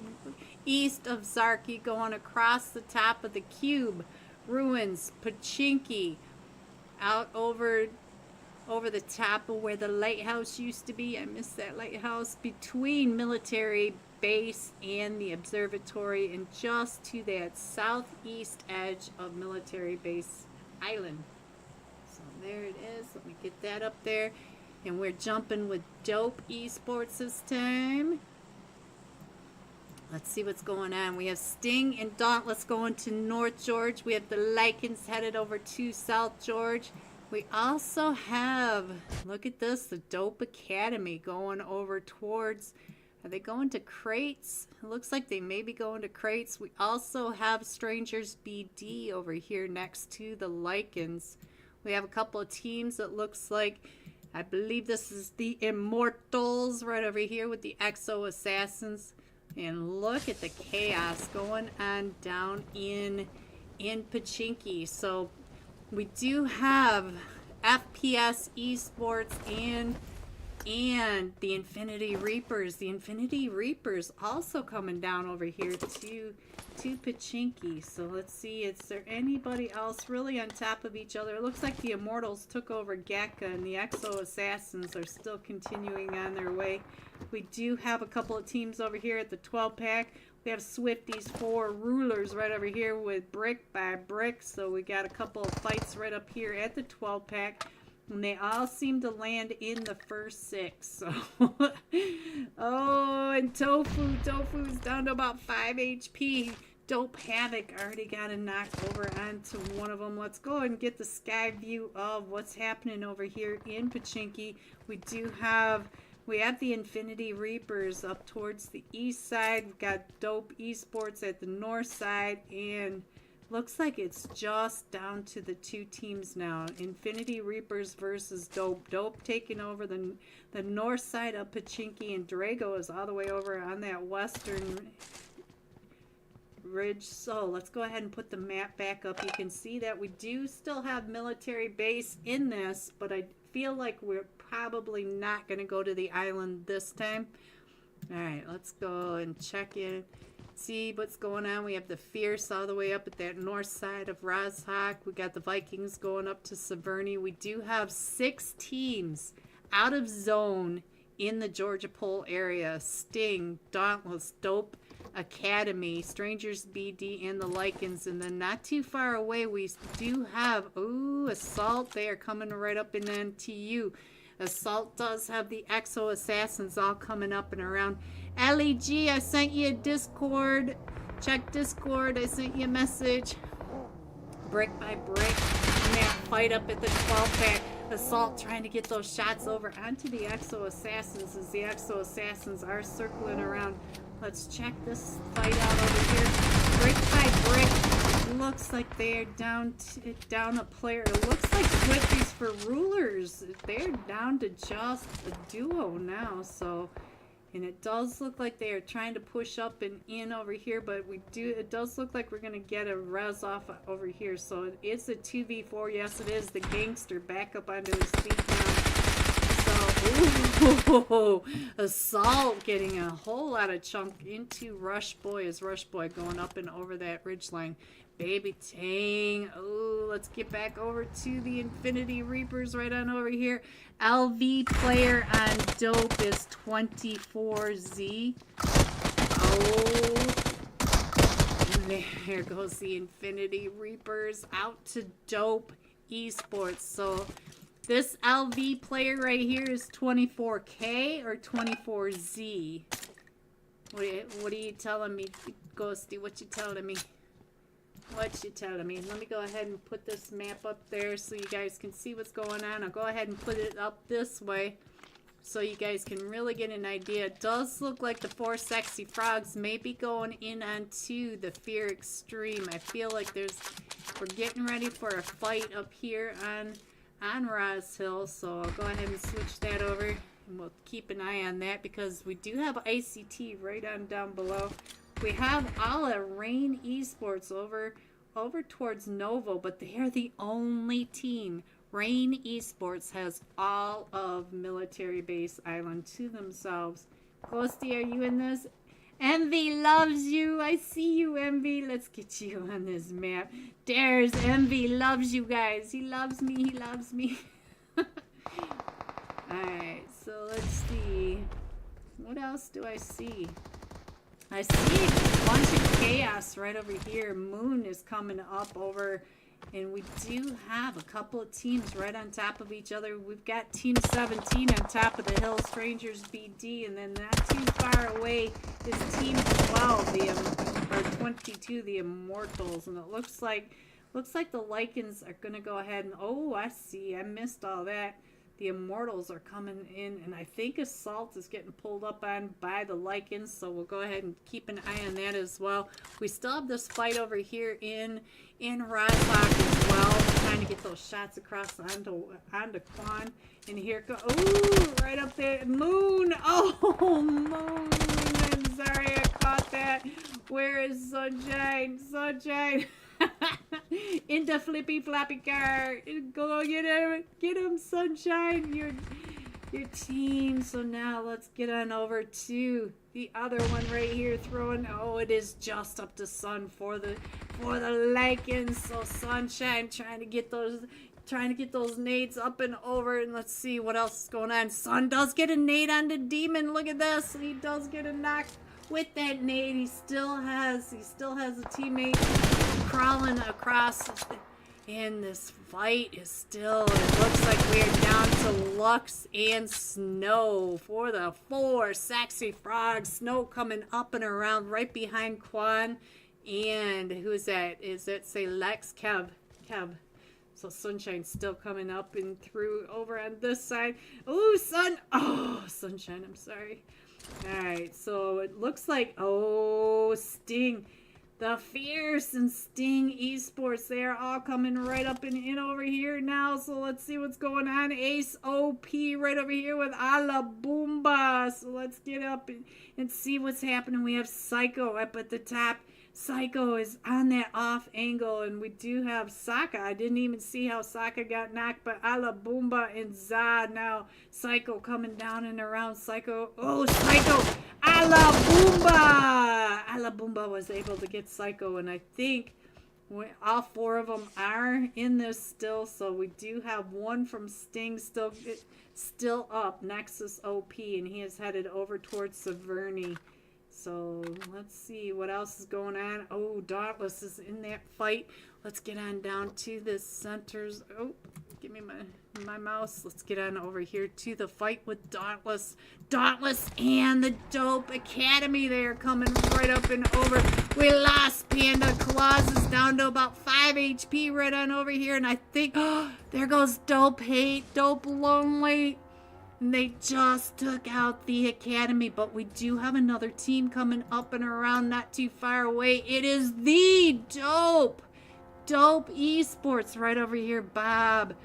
east of Zarki, going across the top of the cube, ruins, Pachinki, out over the top of where the lighthouse used to be. I miss that lighthouse. Between military base and the observatory, and just to that southeast edge of military base island. There it is. Let me get that up there. And we're jumping with Dope Esports this time. Let's see what's going on. We have Sting and Dauntless going to North George. We have the Lycans headed over to South George. We also have, look at this, the Dope Academy going over towards, are they going to Crates? It looks like they may be going to Crates. We also have Strangers BD over here next to the Lycans. We have a couple of teams that looks like, I believe this is the Immortals right over here with the Exo Assassins. And look at the chaos going on down in in Pachinki. So we do have FPS Esports and the Infinity Reapers. The Infinity Reapers also coming down over here to Pachinki. So let's see, is there anybody else really on top of each other? It looks like the Immortals took over Gekka and the Exo Assassins are still continuing on their way. We do have a couple of teams over here at the 12 pack. We have Swifties 4 Rulers right over here with brick by brick. So we got a couple of fights right up here at the 12 pack. And they all seem to land in the first 6. So oh, and Tofu's down to about 5 HP. Dope Havoc already got a knock over onto one of them. Let's go and get the sky view of what's happening over here in Pachinki. We have the Infinity Reapers up towards the east side. We've got Dope Esports at the north side, and looks like it's just down to the 2 teams now. Infinity Reapers versus Dope. Dope taking over the north side of Pachinki, and Drago is all the way over on that western ridge. So let's go ahead and put the map back up. You can see that we do still have military base in this, but I feel like we're probably not going to go to the island this time. Alright, let's go and check in, see what's going on. We have the Fierce all the way up at that north side of Rozhok. We got the Vikings going up to Severny. We do have 6 teams out of zone in the Georgia Pole area. Sting, Dauntless, Dope Academy, Strangers BD, and the Lycans. And then not too far away we do have, ooh, Assault. They are coming right up in NTU. Assault does have the Exo Assassins all coming up and around. LEG, I sent you a Discord. Check Discord. I sent you a message. Brick by brick. And that fight up at the 12 pack. Assault trying to get those shots over onto the Exo Assassins as the Exo Assassins are circling around. Let's check this fight out over here. Brick by brick. Looks like they're down a player. It looks like Swifties for Rulers. They're down to just a duo now. So, and it does look like they are trying to push up and in over here, but it does look like we're going to get a res off over here. So it's a 2v4. Yes, it is. The Gangster back up onto his feet now. Ooh, Assault getting a whole lot of chunk into Rush Boy. Is Rush Boy going up and over that ridgeline? Baby Tang. Oh, let's get back over to the Infinity Reapers right on over here. LV player on Dope is 24Z. Oh, and there goes the Infinity Reapers out to Dope Esports. So this LV player right here is 24K or 24Z? What are you telling me, Ghosty? What you telling me? What you telling me? Let me go ahead and put this map up there so you guys can see what's going on. I'll go ahead and put it up this way so you guys can really get an idea. It does look like the 4 Sexy Frogs may be going in onto the Fear Extreme. I feel like we're getting ready for a fight up here on Roz Hill, so I'll go ahead and switch that over, and we'll keep an eye on that because we do have ICT right on down below. We have Ala Rain Esports over towards Novo, but they are the only team. Rain Esports has all of Military Base Island to themselves. Ghosty, are you in this? Envy loves you. I see you, Envy. Let's get you on this map. There's Envy loves you guys. He loves me. He loves me. Alright, so let's see. What else do I see? I see a bunch of chaos right over here. Moon is coming up over, and we do have a couple of teams right on top of each other. We've got Team 17 on top of the hill, Strangers BD, and then not too far away is Team 12, or 22, the Immortals, and it looks like the Lycans are gonna go ahead and, oh, I see, I missed all that. The Immortals are coming in, and I think Assault is getting pulled up on by the Lycans, so we'll go ahead and keep an eye on that as well. We still have this fight over here in Rozhok as well, trying to get those shots across onto Quan. And here go, ooh, right up there, Moon. Oh, Moon. I'm sorry I caught that. Where is Sunshine? Sunshine. Into Flippy Floppy car. Go get him, Sunshine. Your team. So now let's get on over to the other one right here. Throwing. Oh, it is just up to Sun for the Lycans. So Sunshine trying to get those nades up and over, and let's see what else is going on. Sun does get a nade on the demon. Look at this. He does get a knock with that nade. He still has a teammate crawling across, and this fight is still, it looks like we're down to Lux and Snow for the 4 sexy frogs. Snow coming up and around right behind Quan. And who's that? Is that, say, Lex? Kev. So Sunshine's still coming up and through over on this side. Oh, Sunshine, I'm sorry. Alright, so it looks like, Sting. The Fierce and Sting Esports, they are all coming right up and in over here now. So let's see what's going on. Ace OP right over here with Ala Boomba. So let's get up and see what's happening. We have Psycho up at the top. Psycho is on that off angle, and we do have Sokka. I didn't even see how Sokka got knocked, but Ala Boomba and Zod now. Psycho coming down and around Psycho. Oh, Psycho! Ala Boomba! Ala Boomba was able to get Psycho, and I think all 4 of them are in this still, so we do have one from Sting still up. Nexus OP, and he is headed over towards Severny. So let's see what else is going on. Oh, Dauntless is in that fight. Let's get on down to the centers. Oh, give me my mouse. Let's get on over here to the fight with Dauntless. Dauntless and the Dope Academy. They are coming right up and over. We lost Panda. Claus is down to about 5 HP right on over here. And I think, there goes Dope Hate, Dope Lonely. And they just took out the Academy, but we do have another team coming up and around not too far away. It is the Dope Esports right over here. Bob,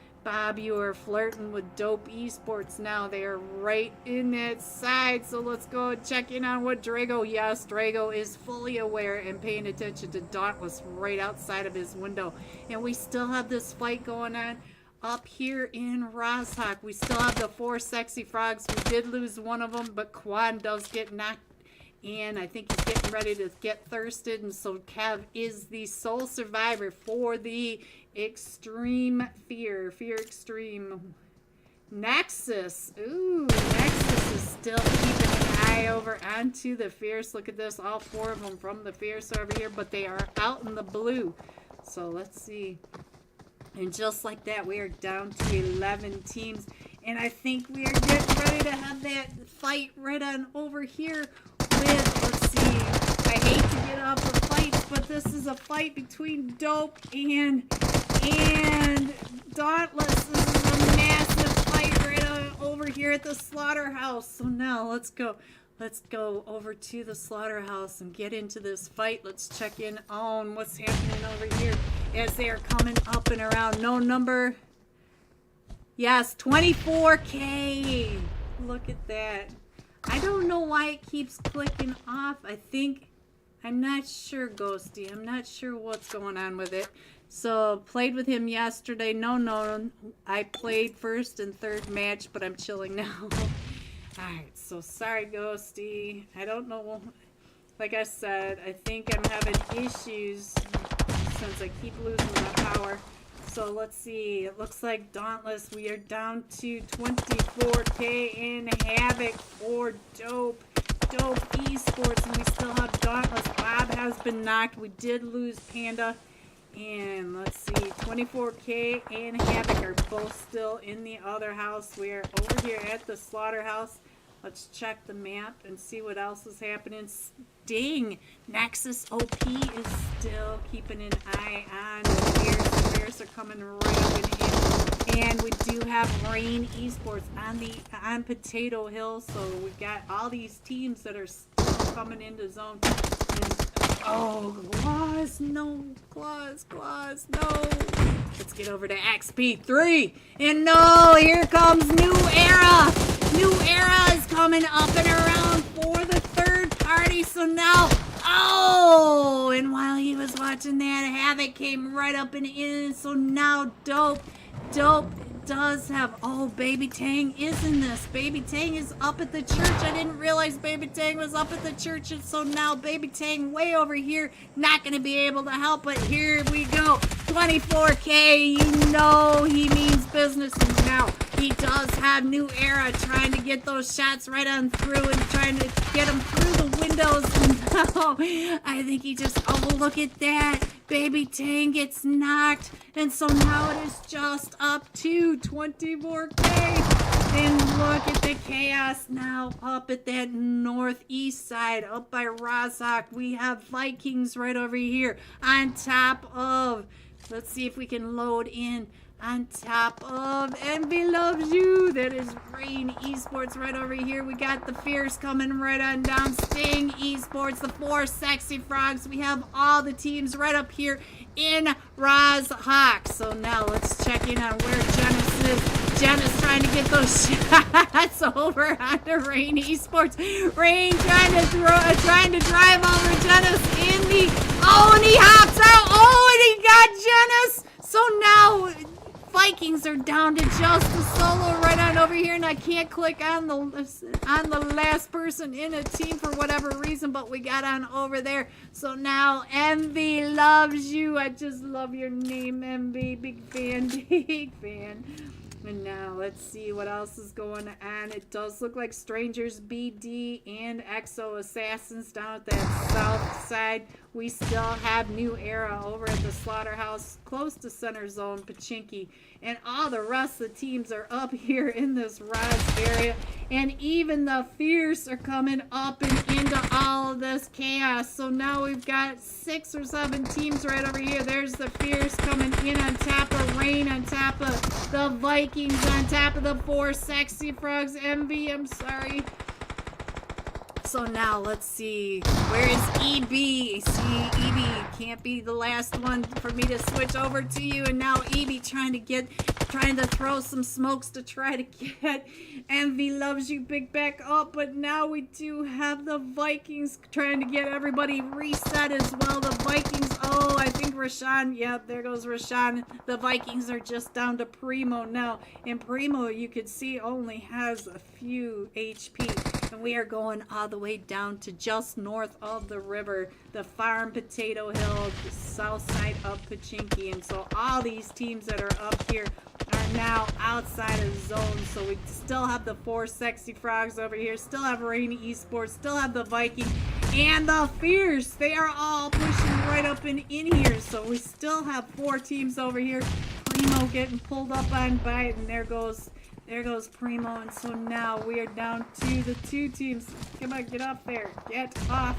you are flirting with Dope Esports now. They are right in that side, so let's go check in on what Drago. Yes, Drago is fully aware and paying attention to Dauntless right outside of his window. And we still have this fight going on up here in Rosshawk. We still have the 4 sexy frogs. We did lose one of them, but Quan does get knocked in. I think he's getting ready to get thirsted, and so Kev is the sole survivor for the Extreme Fear Extreme. Nexus. Ooh, Nexus is still keeping an eye over onto the Fierce. Look at this, all 4 of them from the Fierce over here, but they are out in the blue. So let's see. And just like that, we are down to 11 teams. And I think we are getting ready to have that fight right on over here with, let's see, I hate to get off the fights, but this is a fight between Dope and Dauntless. This is a massive fight right on over here at the slaughterhouse. So now let's go over to the slaughterhouse and get into this fight. Let's check in on what's happening over here as they are coming up and around. No number. Yes, 24K. Look at that. I don't know why it keeps clicking off. I'm not sure, Ghosty. I'm not sure what's going on with it. So, played with him yesterday. No. I played first and third match, but I'm chilling now. Alright, so sorry, Ghosty. I don't know. Like I said, I think I'm having issues since I keep losing my power. So let's see. It looks like Dauntless. We are down to 24K in Havoc for Dope Esports, and we still have Dauntless. Bob has been knocked. We did lose Panda. And let's see, 24K and Havoc are both still in the other house. We are over here at the slaughterhouse. Let's check the map and see what else is happening. Sting, Nexus OP is still keeping an eye on the Fierce. The Fierce are coming right up and in. And we do have Rain Esports on Potato Hill. So we've got all these teams that are still coming into zone. Oh, Claus, no. Claus, no. Let's get over to XP3. And no, here comes New Era. New Era is coming up and around for the third party. So now Oh, and while he was watching that, Havoc came right up and in. So now Dope does have, oh, Baby Tang is in this. Baby Tang is up at the church. I didn't realize Baby Tang was up at the church, and so now Baby Tang way over here, not going to be able to help, but here we go. 24K, you know he means business, and now he does have New Era trying to get those shots right on through and trying to get them through the windows. No, I think he just, oh, look at that. Baby Tang gets knocked, and so now it is just up to 24K. And look at the chaos now up at that northeast side, up by Rozhok. We have Vikings right over here on top of, let's see if we can load in, on top of Envy Loves You. That is Rain Esports right over here. We got the Fierce coming right on down. Sting Esports, the 4 Sexy Frogs. We have all the teams right up here in Rozhok. So now let's check in on where Genesis is. Genesis trying to get those shots over onto Rain Esports. Rain trying to drive over Genesis in the, oh, and he hops out. Oh, and he got Genesis. So now Vikings are down to just a solo right on over here, and I can't click on the last person in a team for whatever reason, but we got on over there. So now Envy Loves You. I just love your name, Envy. Big fan, big fan. And now let's see what else is going on. It does look like Strangers BD and Exo Assassins down at that south side. We still have New Era over at the Slaughterhouse, close to Center Zone, Pachinki. And all the rest of the teams are up here in this Roz area. And even the Fierce are coming up and into all of this chaos. So now we've got 6 or 7 teams right over here. There's the Fierce coming in on top of Rain, on top of the Vikings, on top of the 4 Sexy Frogs. Envy, I'm sorry. So now let's see, where is EB? See, EB can't be the last one for me to switch over to you. And now EB trying to throw some smokes to try to get Envy Loves You big back up. But now we do have the Vikings trying to get everybody reset as well. The Vikings, oh, I think Rashawn, yeah, there goes Rashawn. The Vikings are just down to Primo now. And Primo, you could see, only has a few HP. And we are going all the way down to just north of the river, the farm, Potato Hill, the south side of Pachinki. And so all these teams that are up here are now outside of zone. So we still have the 4 Sexy Frogs over here, still have Rain Esports, still have the Viking and the Fierce. They are all pushing right up and in here. So we still have 4 teams over here. Primo getting pulled up on by it, and there goes Primo. And so now we are down to the 2 teams. Come on, get up there. Get off.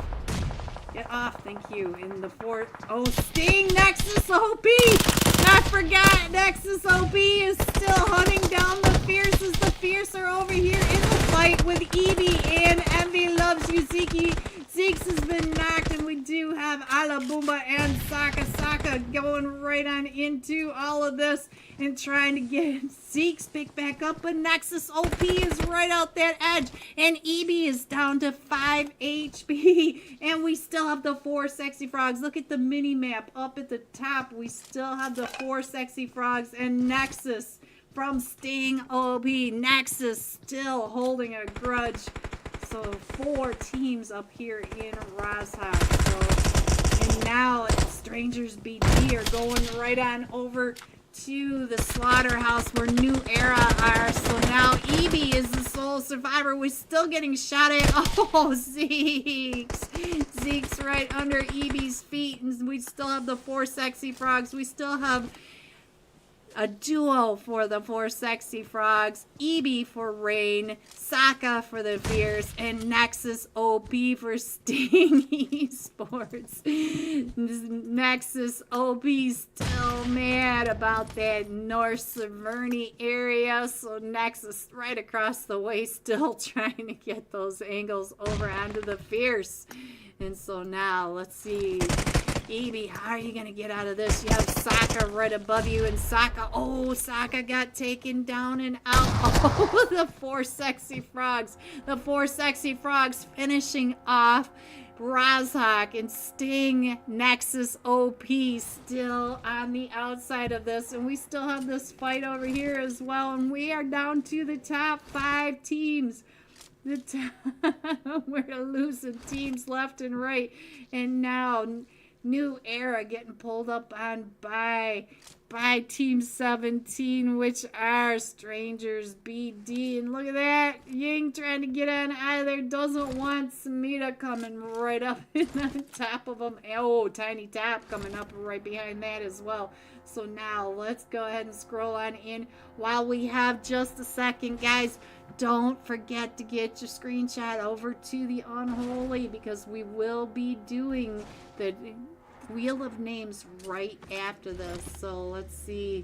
Get off, thank you. In the 4, oh, Sting, Nexus OP! I forgot, Nexus OP is still hunting down the Fierce as the Fierce are over here in the fight with Evie and Envy Loves You. Zeeks has been knocked, and we do have Alabumba and Saka going right on into all of this and trying to get Zeeks picked back up, but Nexus OP is right out that edge, and EB is down to 5 HP, and we still have the 4 Sexy Frogs. Look at the mini map up at the top. We still have the 4 Sexy Frogs and Nexus from Sting OP. Nexus still holding a grudge. So 4 teams up here in Rozhok. So, and now Strangers BD are going right on over to the Slaughterhouse where New Era are. So now EB is the sole survivor. We're still getting shot at. Oh, Zeeks right under EB's feet. And we still have the 4 Sexy Frogs. We still have a duo for the 4 Sexy Frogs, EB for Rain, Saka for the Fierce, and Nexus OP for Sting Esports. Nexus OP still mad about that North Severny area, so Nexus right across the way still trying to get those angles over onto the Fierce. And so now, let's see. EB, how are you going to get out of this? You have Saka right above you, and Saka got taken down and out. Oh, the 4 Sexy Frogs. The 4 Sexy Frogs finishing off Rozhawk and Sting Nexus OP still on the outside of this. And we still have this fight over here as well. And we are down to the top 5 teams. We're losing teams left and right. And now New Era getting pulled up on by Team 17, which are Strangers BD. And look at that. Ying trying to get on out of there. Doesn't want Samita coming right up on top of him. Oh, Tiny Top coming up right behind that as well. So now let's go ahead and scroll on in while we have just a second, guys. Don't forget to get your screenshot over to the Unholy, because we will be doing the Wheel of Names right after this. So let's see.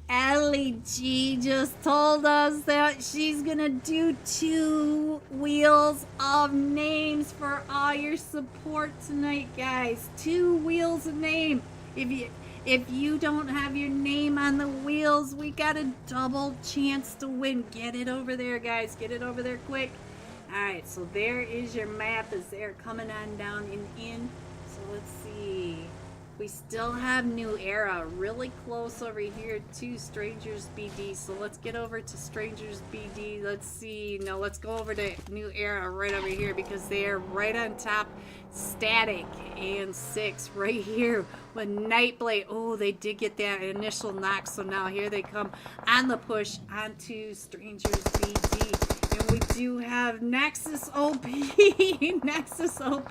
Ellie G just told us that she's gonna do 2 Wheels of Names for all your support tonight, guys. 2 Wheels of Name. If you don't have your name on the wheels, we got a double chance to win. Get it over there, guys. Get it over there quick. Alright, so there is your map as they're coming on down and in. So let's see. We still have New Era really close over here to Strangers BD. So let's get over to Strangers BD. Let's see. No, let's go over to New Era right over here, because they are right on top. Static and 6 right here with Nightblade. Oh, they did get that initial knock. So now here they come on the push onto Strangers BD. And we do have Nexus OP. Nexus OP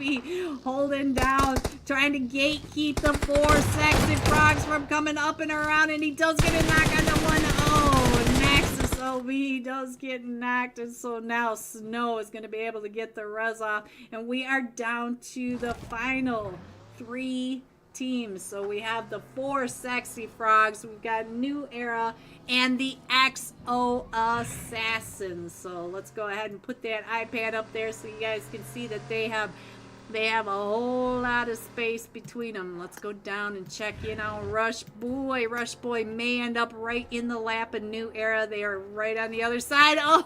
holding down, trying to gatekeep the 4 sexy frogs from coming up and around. And he does get a knock on the 1. Oh, Nexus OP does get knocked. And so now Snow is going to be able to get the res off. And we are down to the final 3 teams. So we have the 4 sexy frogs, we've got New Era, and the XO Assassins. So let's go ahead and put that iPad up there so you guys can see that they have a whole lot of space between them. Let's go down and check in on Rush Boy. Rush Boy may end up right in the lap of New Era. They are right on the other side. Oh,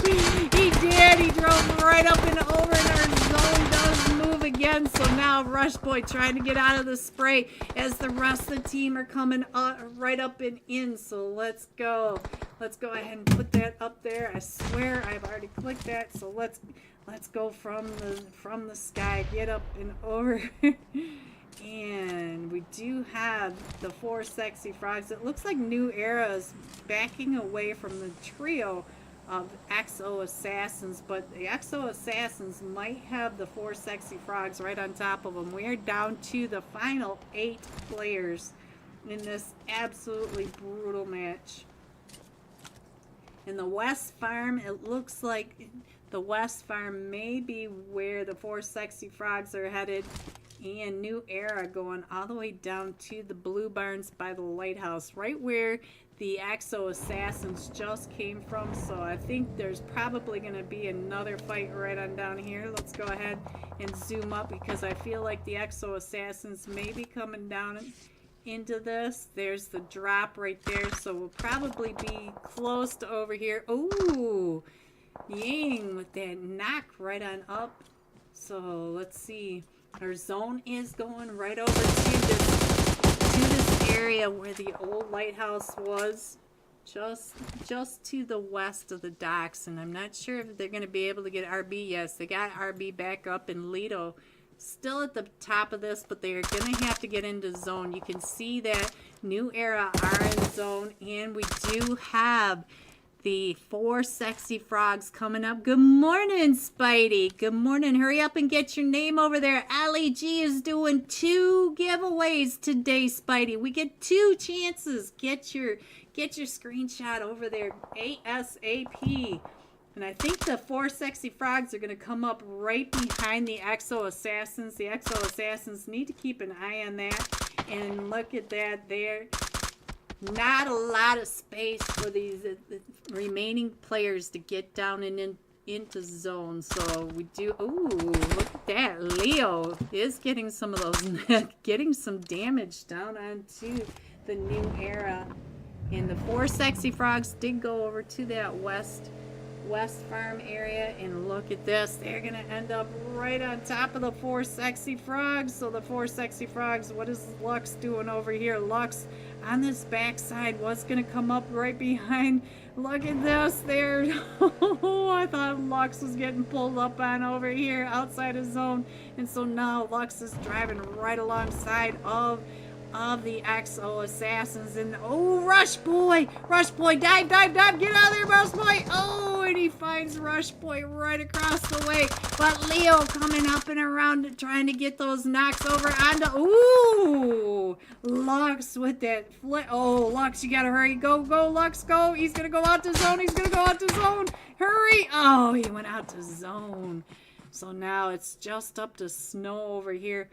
he did. He drove right up and over, and our zone does move again. So now Rush Boy trying to get out of the spray as the rest of the team are coming right up and in. So let's go. Let's go ahead and put that up there. I swear I've already clicked that. So let's go from the sky, get up and over. And we do have the 4 sexy frogs. It looks like New Era is backing away from the trio of XO Assassins, but the XO Assassins might have the 4 sexy frogs right on top of them. We are down to the final 8 players in this absolutely brutal match. In the West Farm, it looks like the West Farm may be where the 4 sexy frogs are headed, and New Era going all the way down to the Blue Barns by the lighthouse, right where the XO Assassins just came from. So I think there's probably going to be another fight right on down here. Let's go ahead and zoom up, because I feel like the XO Assassins may be coming down into this. There's the drop right there, so we'll probably be close to over here. Ooh, Ying with that knock right on up. So let's see, our zone is going right over to this area where the old lighthouse was, just to the west of the docks. And I'm not sure if they're going to be able to get RB. Yes, they got RB back up, in Lido still at the top of this, but they're going to have to get into zone. You can see that New Era are in zone, and we do have the 4 sexy frogs coming up. Good morning, Spidey. Good morning. Hurry up and get your name over there. Ali G is doing 2 giveaways today, Spidey. We get 2 chances. Get your screenshot over there ASAP. And I think the 4 sexy frogs are going to come up right behind the XO Assassins. The XO Assassins need to keep an eye on that. And look at that there. Not a lot of space for these remaining players to get down and into zone. So we do. Ooh, look at that. Leo is getting some of those, getting some damage down onto the New Era. And the 4 sexy frogs did go over to that west West Farm area, and look at this. They're gonna end up right on top of the 4 sexy frogs. So the 4 sexy frogs, what is Lux doing over here? Lux on this backside was gonna come up right behind. Look at this there. Oh, I thought Lux was getting pulled up on over here outside his zone, and so now Lux is driving right alongside of the XO assassins. And oh, Rush Boy, dive, get out of there, Rush Boy. Oh, and he finds Rush Boy right across the way, but Leo coming up and around trying to get those knocks over onto, ooh, Lux with that flip. Oh, Lux, you gotta hurry, go, Lux, go. He's gonna go out to zone, hurry. Oh, he went out to zone. So now it's just up to Snow over here.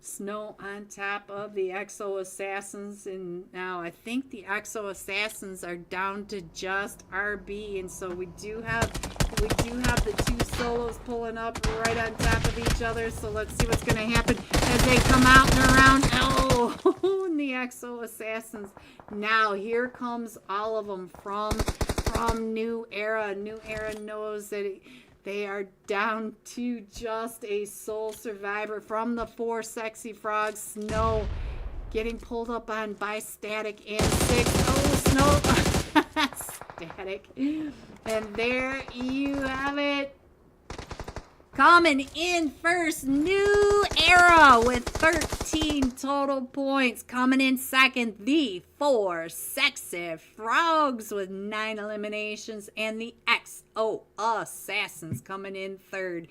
Snow on top of the XO assassins, and now I think the XO assassins are down to just RB, and so we do have the 2 solos pulling up right on top of each other. So let's see what's gonna happen as they come out and around. Oh, and the XO assassins. Now here comes all of them from New Era. New Era knows that they are down to just a sole survivor from the 4 sexy frogs. Snow getting pulled up on by Static and 6. Oh, Snow. Static. And there you have it. Coming in first, New Era with 13 total points. Coming in second, the 4 sexy frogs with 9 eliminations. And the XO assassins coming in third.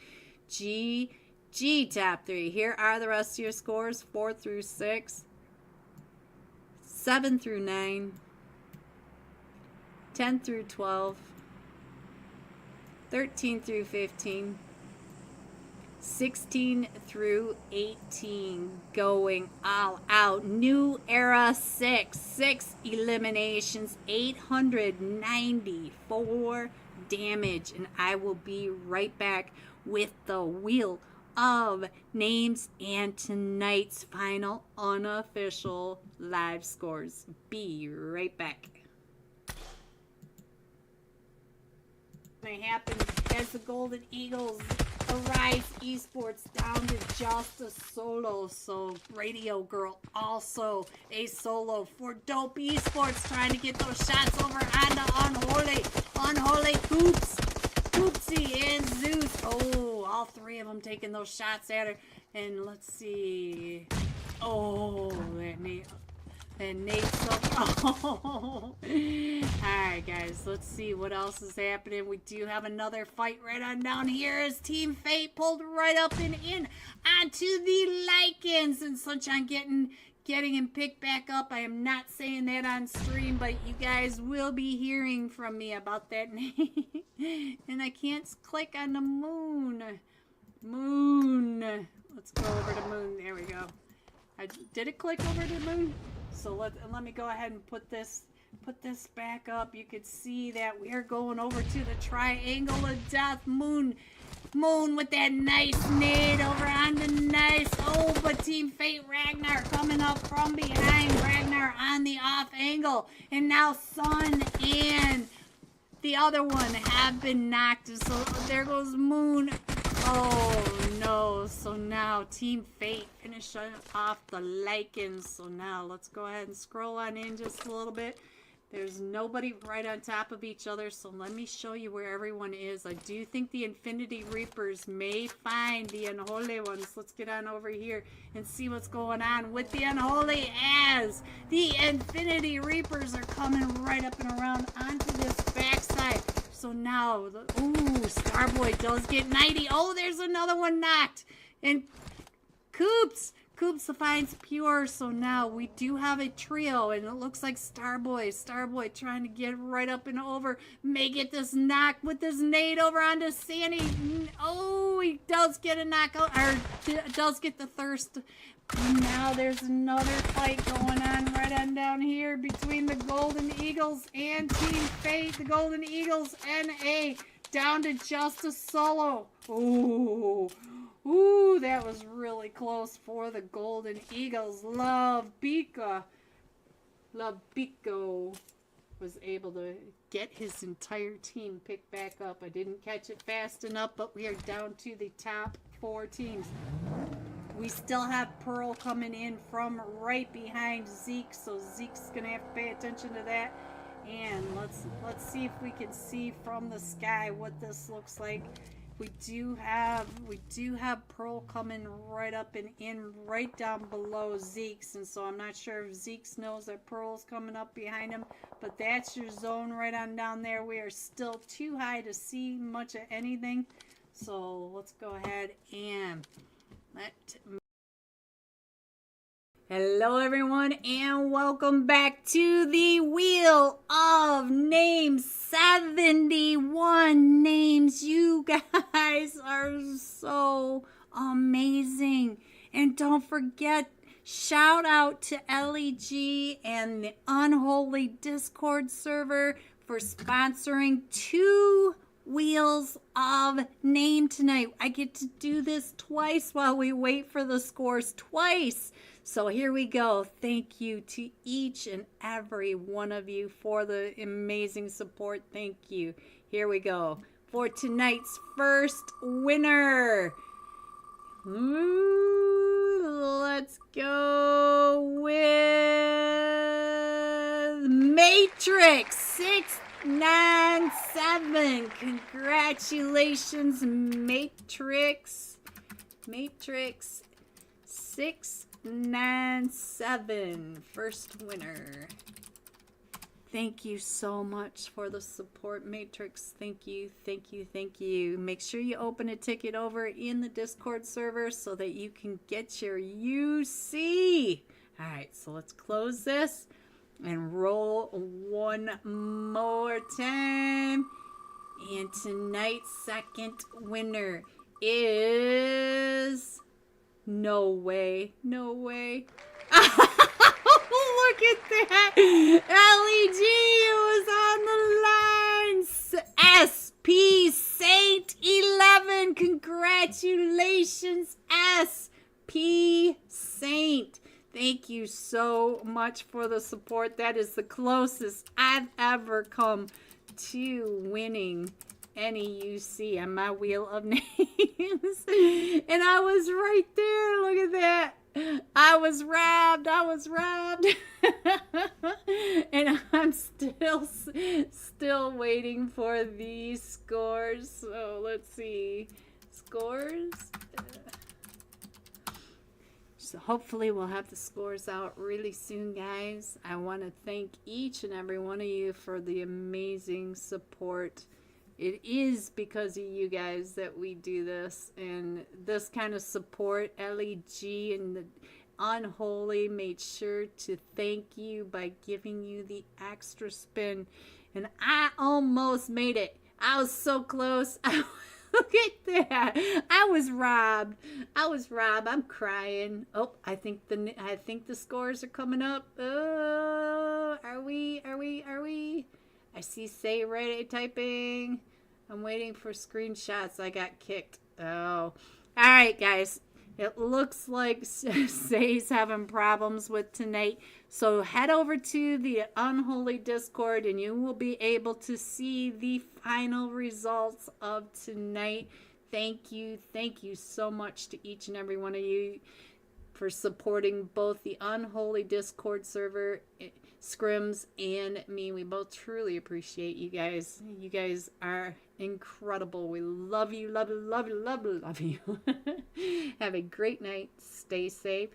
GG top 3. Here are the rest of your scores. 4 through 6. 7 through 9. 10 through 12. 13 through 15. 16 through 18, going all out. New Era 6 eliminations, 894 damage, and I will be right back with the wheel of names and tonight's final unofficial live scores. Be right back. Going to happen as the Golden Eagles Arise Esports down to just a solo. So Radio Girl also a solo for Dope Esports, trying to get those shots over onto Unholy Coops, Coopsy and Zeus. Oh, all 3 of them taking those shots at her. And let's see. Oh, that Nate. And Nate's up. Oh. Alright, guys. Let's see what else is happening. We do have another fight right on down here as Team Fate pulled right up and in onto the Lycans. And Sunshine getting him picked back up. I am not saying that on stream, but you guys will be hearing from me about that name. And I can't click on the moon. Let's go over to moon. There we go. Did it click over to moon? So let me go ahead and put this back up. You could see that we are going over to the Triangle of Death. Moon with that nice nade over on the nice. Oh, but Team Fate Ragnar coming up from behind. Ragnar on the off angle. And now Sun and the other one have been knocked. So there goes Moon. Oh no, so now Team Fate finishing off the Lycans. So now let's go ahead and scroll on in just a little bit. There's nobody right on top of each other, so let me show you where everyone is. I do think the Infinity Reapers may find the Unholy ones. Let's get on over here and see what's going on with the Unholy, as the Infinity Reapers are coming right up and around onto this backside. So now, ooh, Starboy does get 90. Oh, there's another one knocked. And Coops finds Pure. So now we do have a trio, and it looks like Starboy trying to get right up and over. May get this knock with this nade over onto Sandy. Oh, he does get a knockout, or does get the thirst. And now there's another fight going on right on down here between the Golden Eagles and Team Fate. The Golden Eagles NA down to just a solo. Ooh, that was really close for the Golden Eagles. Love Biko. was able to get his entire team picked back up. I didn't catch it fast enough, but we are down to the top 4 teams. We still have Pearl coming in from right behind Zeke, so Zeke's gonna have to pay attention to that. And let's see if we can see from the sky what this looks like. We do have Pearl coming right up and in right down below Zeke's, and so I'm not sure if Zeke's knows that Pearl's coming up behind him, but that's your zone right on down there. We are still too high to see much of anything, so let's go ahead and Hello everyone, and welcome back to the Wheel of Names. 71 names. You guys are so amazing. And don't forget, shout out to LEG and the Unholy Discord server for sponsoring 2 Wheels of Name tonight. I get to do this twice while we wait for the scores, twice. So here we go. Thank you to each and every one of you for the amazing support. Thank you. Here we go. For tonight's first winner. Let's go with Matrix 697. Congratulations, Matrix. Matrix 697, first winner. Thank you so much for the support, Matrix. Thank you, thank you, thank you. Make sure you open a ticket over in the Discord server so that you can get your UC. All right, so let's close this and roll one more time. And tonight's second winner is... No way. No way. Look at that. LEG was on the lines. SP Saint 11. Congratulations, SP Saint. Thank you so much for the support. That is the closest I've ever come to winning any UC on my Wheel of Names. And I was right there. Look at that. I was robbed. I was robbed. And I'm still waiting for these scores. So let's see. Scores. So hopefully we'll have the scores out really soon, guys. I want to thank each and every one of you for the amazing support. It is because of you guys that we do this, and this kind of support. LEG and the Unholy made sure to thank you by giving you the extra spin, and I almost made it. I was so close. Look at that. I was robbed. I'm crying. Oh, I think the scores are coming up. Are we? I see Say ready typing. I'm waiting for screenshots. I got kicked. Oh. All right, guys. It looks like Say's having problems with tonight. So head over to the Unholy Discord and you will be able to see the final results of tonight. Thank you. Thank you so much to each and every one of you for supporting both the Unholy Discord server, Scrims, and me. We both truly appreciate you guys. You guys are incredible. We love you, love you, love you, love you, love you. Have a great night. Stay safe.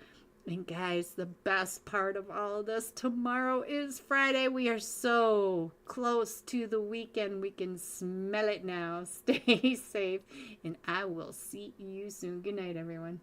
And guys, the best part of all of this, tomorrow is Friday. We are so close to the weekend. We can smell it now. Stay safe, and I will see you soon. Good night, everyone.